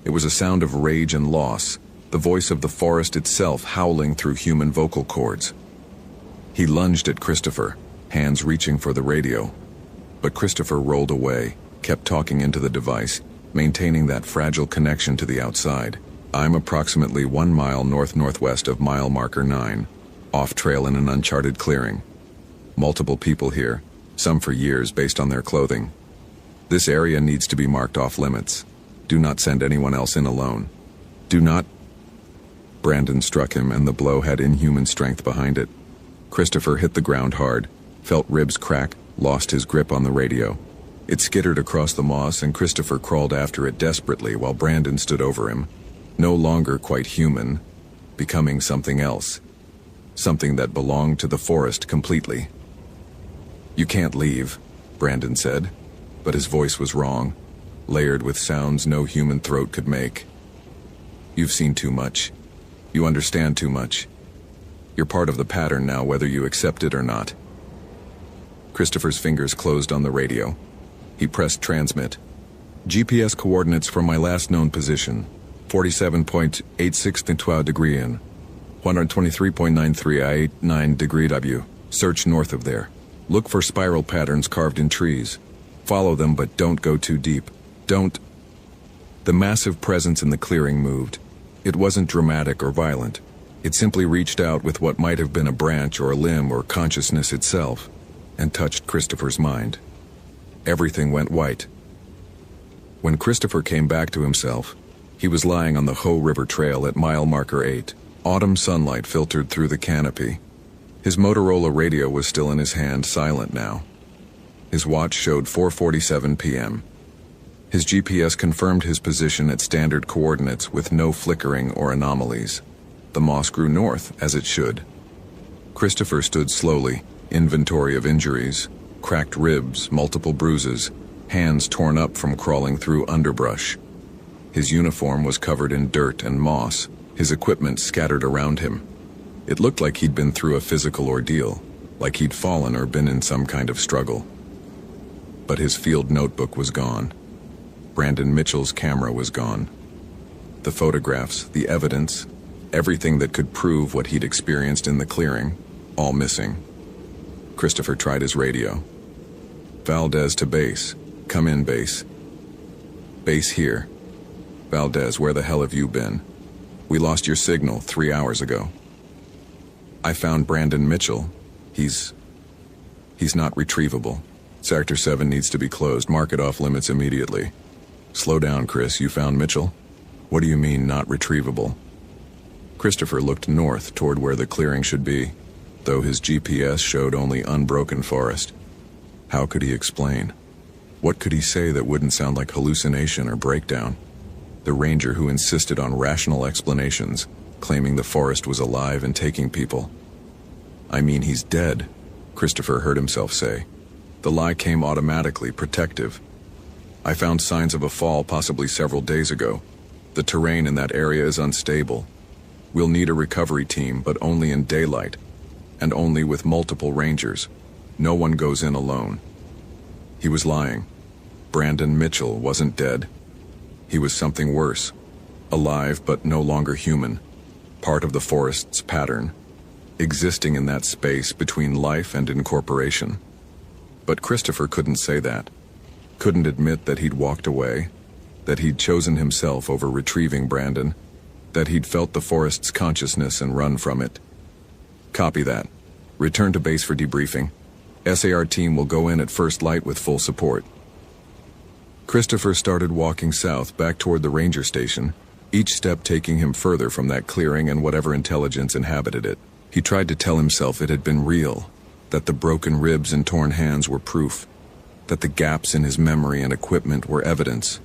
It was a sound of rage and loss, the voice of the forest itself howling through human vocal cords. He lunged at Christopher, hands reaching for the radio. But Christopher rolled away, kept talking into the device, maintaining that fragile connection to the outside. "I'm approximately 1 mile north-northwest of mile marker 9, off-trail in an uncharted clearing. Multiple people here, some for years based on their clothing. This area needs to be marked off-limits. Do not send anyone else in alone. Do not..." Brandon struck him, and the blow had inhuman strength behind it. Christopher hit the ground hard, felt ribs crack, lost his grip on the radio. It skittered across the moss, and Christopher crawled after it desperately while Brandon stood over him, no longer quite human, becoming something else, something that belonged to the forest completely. "You can't leave," Brandon said, but his voice was wrong, layered with sounds no human throat could make. "You've seen too much. You understand too much. You're part of the pattern now, whether you accept it or not." Christopher's fingers closed on the radio. He pressed transmit. "GPS coordinates from my last known position, 47.86 degree in, 123.93 I89 degree W. Search north of there. Look for spiral patterns carved in trees. Follow them, but don't go too deep. Don't..." The massive presence in the clearing moved. It wasn't dramatic or violent. It simply reached out with what might have been a branch or a limb or consciousness itself, and touched Christopher's mind. Everything went white. When Christopher came back to himself, he was lying on the Ho River Trail at mile marker 8. Autumn sunlight filtered through the canopy. His Motorola radio was still in his hand, silent now. His watch showed 4:47 p.m. His GPS confirmed his position at standard coordinates with no flickering or anomalies. The moss grew north, as it should. Christopher stood slowly, inventory of injuries, cracked ribs, multiple bruises, hands torn up from crawling through underbrush. His uniform was covered in dirt and moss, his equipment scattered around him. It looked like he'd been through a physical ordeal, like he'd fallen or been in some kind of struggle. But his field notebook was gone. Brandon Mitchell's camera was gone. The photographs, the evidence, everything that could prove what he'd experienced in the clearing, all missing. Christopher tried his radio. "Valdez to base. Come in, base." "Base here." "Valdez, where the hell have you been? We lost your signal 3 hours ago." "I found Brandon Mitchell. He's not retrievable. Sector 7 needs to be closed. Mark it off limits immediately." "Slow down, Chris. You found Mitchell? What do you mean, not retrievable?" Christopher looked north toward where the clearing should be, though his GPS showed only unbroken forest. How could he explain? What could he say that wouldn't sound like hallucination or breakdown? The ranger who insisted on rational explanations, claiming the forest was alive and taking people. "I mean, he's dead," Christopher heard himself say. The lie came automatically, protective. "I found signs of a fall possibly several days ago. The terrain in that area is unstable. We'll need a recovery team, but only in daylight, and only with multiple rangers. No one goes in alone." He was lying. Brandon Mitchell wasn't dead. He was something worse. Alive but no longer human. Part of the forest's pattern. Existing in that space between life and incorporation. But Christopher couldn't say that. Couldn't admit that he'd walked away. That he'd chosen himself over retrieving Brandon. That he'd felt the forest's consciousness and run from it. "Copy that. Return to base for debriefing. SAR team will go in at first light with full support." Christopher started walking south back toward the ranger station, each step taking him further from that clearing and whatever intelligence inhabited it. He tried to tell himself it had been real, that the broken ribs and torn hands were proof, that the gaps in his memory and equipment were evidence.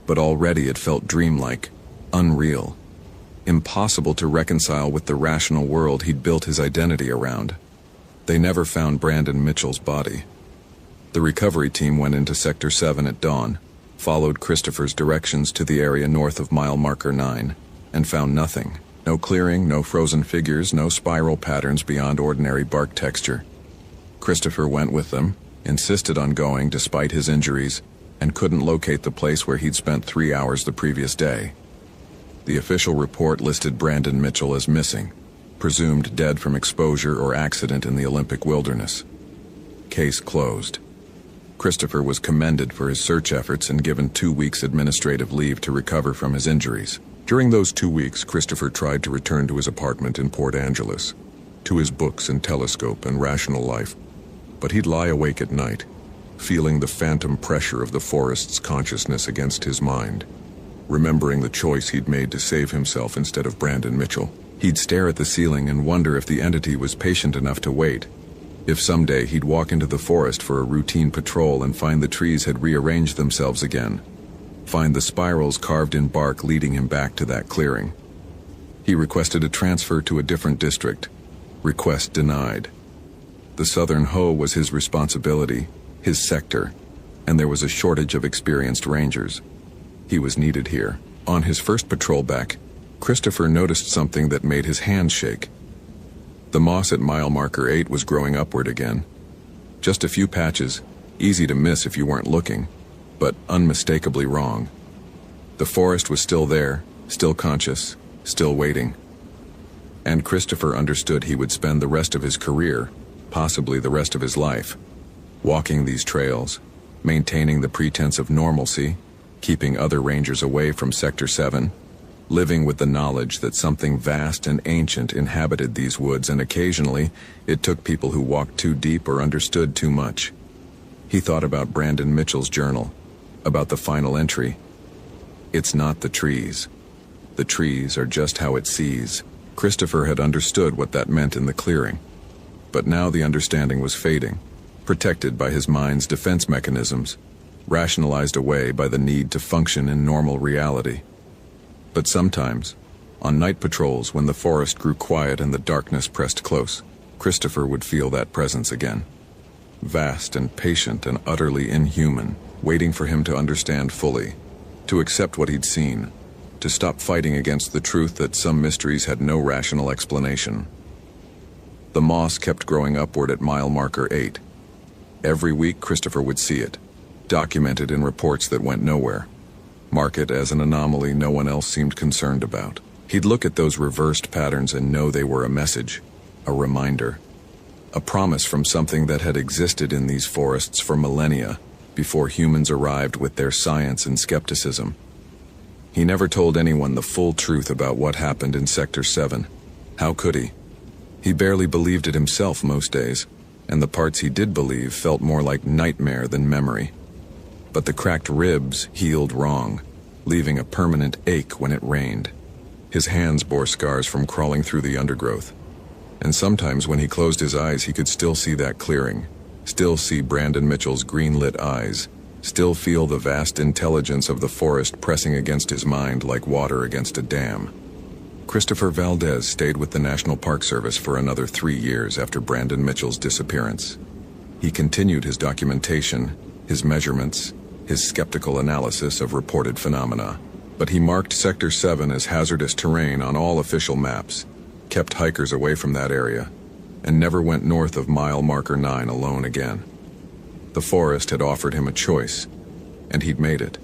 But already it felt dreamlike, unreal, impossible to reconcile with the rational world he'd built his identity around. They never found Brandon Mitchell's body. The recovery team went into Sector 7 at dawn, followed Christopher's directions to the area north of mile marker 9, and found nothing. No clearing, no frozen figures, no spiral patterns beyond ordinary bark texture. Christopher went with them, insisted on going despite his injuries, and couldn't locate the place where he'd spent 3 hours the previous day. The official report listed Brandon Mitchell as missing, presumed dead from exposure or accident in the Olympic wilderness. Case closed. Christopher was commended for his search efforts and given 2 weeks administrative leave to recover from his injuries. During those 2 weeks, Christopher tried to return to his apartment in Port Angeles, to his books and telescope and rational life. But he'd lie awake at night, feeling the phantom pressure of the forest's consciousness against his mind, remembering the choice he'd made to save himself instead of Brandon Mitchell. He'd stare at the ceiling and wonder if the entity was patient enough to wait. If someday he'd walk into the forest for a routine patrol and find the trees had rearranged themselves again. Find the spirals carved in bark leading him back to that clearing. He requested a transfer to a different district. Request denied. The Southern Ho was his responsibility, his sector, and there was a shortage of experienced rangers. He was needed here. On his first patrol back, Christopher noticed something that made his hands shake. The moss at mile marker 8 was growing upward again. Just a few patches, easy to miss if you weren't looking, but unmistakably wrong. The forest was still there, still conscious, still waiting. And Christopher understood he would spend the rest of his career, possibly the rest of his life, walking these trails, maintaining the pretense of normalcy, keeping other rangers away from Sector 7, living with the knowledge that something vast and ancient inhabited these woods, and occasionally it took people who walked too deep or understood too much. He thought about Brandon Mitchell's journal, about the final entry. "It's not the trees. The trees are just how it sees." Christopher had understood what that meant in the clearing, but now the understanding was fading, protected by his mind's defense mechanisms, rationalized away by the need to function in normal reality. But sometimes, on night patrols when the forest grew quiet and the darkness pressed close, Christopher would feel that presence again. Vast and patient and utterly inhuman, waiting for him to understand fully, to accept what he'd seen, to stop fighting against the truth that some mysteries had no rational explanation. The moss kept growing upward at mile marker 8. Every week Christopher would see it, documented in reports that went nowhere. Mark it as an anomaly no one else seemed concerned about. He'd look at those reversed patterns and know they were a message, a reminder, a promise from something that had existed in these forests for millennia, before humans arrived with their science and skepticism. He never told anyone the full truth about what happened in Sector 7. How could he? He barely believed it himself most days, and the parts he did believe felt more like nightmare than memory. But the cracked ribs healed wrong, leaving a permanent ache when it rained. His hands bore scars from crawling through the undergrowth, and sometimes when he closed his eyes he could still see that clearing, still see Brandon Mitchell's green-lit eyes, still feel the vast intelligence of the forest pressing against his mind like water against a dam. Christopher Valdez stayed with the National Park Service for another 3 years after Brandon Mitchell's disappearance. He continued his documentation, his measurements, his skeptical analysis of reported phenomena. But he marked Sector 7 as hazardous terrain on all official maps, kept hikers away from that area, and never went north of mile marker 9 alone again. The forest had offered him a choice, and he'd made it.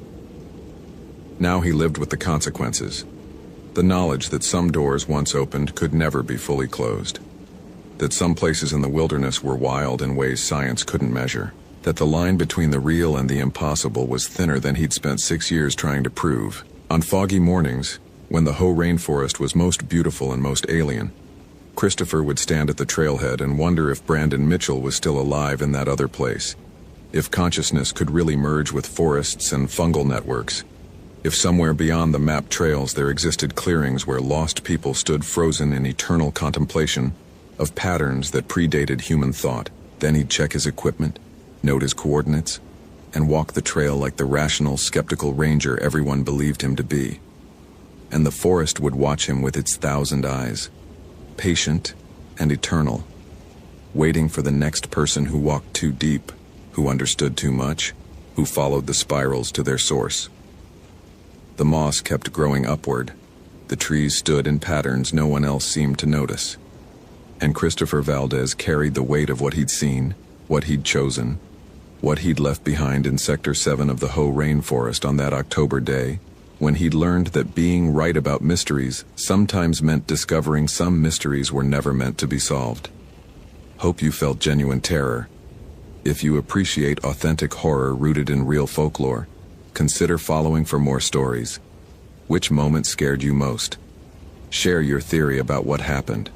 Now he lived with the consequences. The knowledge that some doors once opened could never be fully closed. That some places in the wilderness were wild in ways science couldn't measure. That the line between the real and the impossible was thinner than he'd spent 6 years trying to prove. On foggy mornings, when the Hoh rainforest was most beautiful and most alien, Christopher would stand at the trailhead and wonder if Brandon Mitchell was still alive in that other place. If consciousness could really merge with forests and fungal networks. If somewhere beyond the mapped trails there existed clearings where lost people stood frozen in eternal contemplation of patterns that predated human thought. Then he'd check his equipment, note his coordinates, and walk the trail like the rational, skeptical ranger everyone believed him to be. And the forest would watch him with its 1,000 eyes, patient and eternal, waiting for the next person who walked too deep, who understood too much, who followed the spirals to their source. The moss kept growing upward. The trees stood in patterns no one else seemed to notice. And Christopher Valdez carried the weight of what he'd seen, what he'd chosen, what he'd left behind in Sector 7 of the Hoh rainforest on that October day, when he'd learned that being right about mysteries sometimes meant discovering some mysteries were never meant to be solved. Hope you felt genuine terror. If you appreciate authentic horror rooted in real folklore, consider following for more stories. Which moment scared you most? Share your theory about what happened.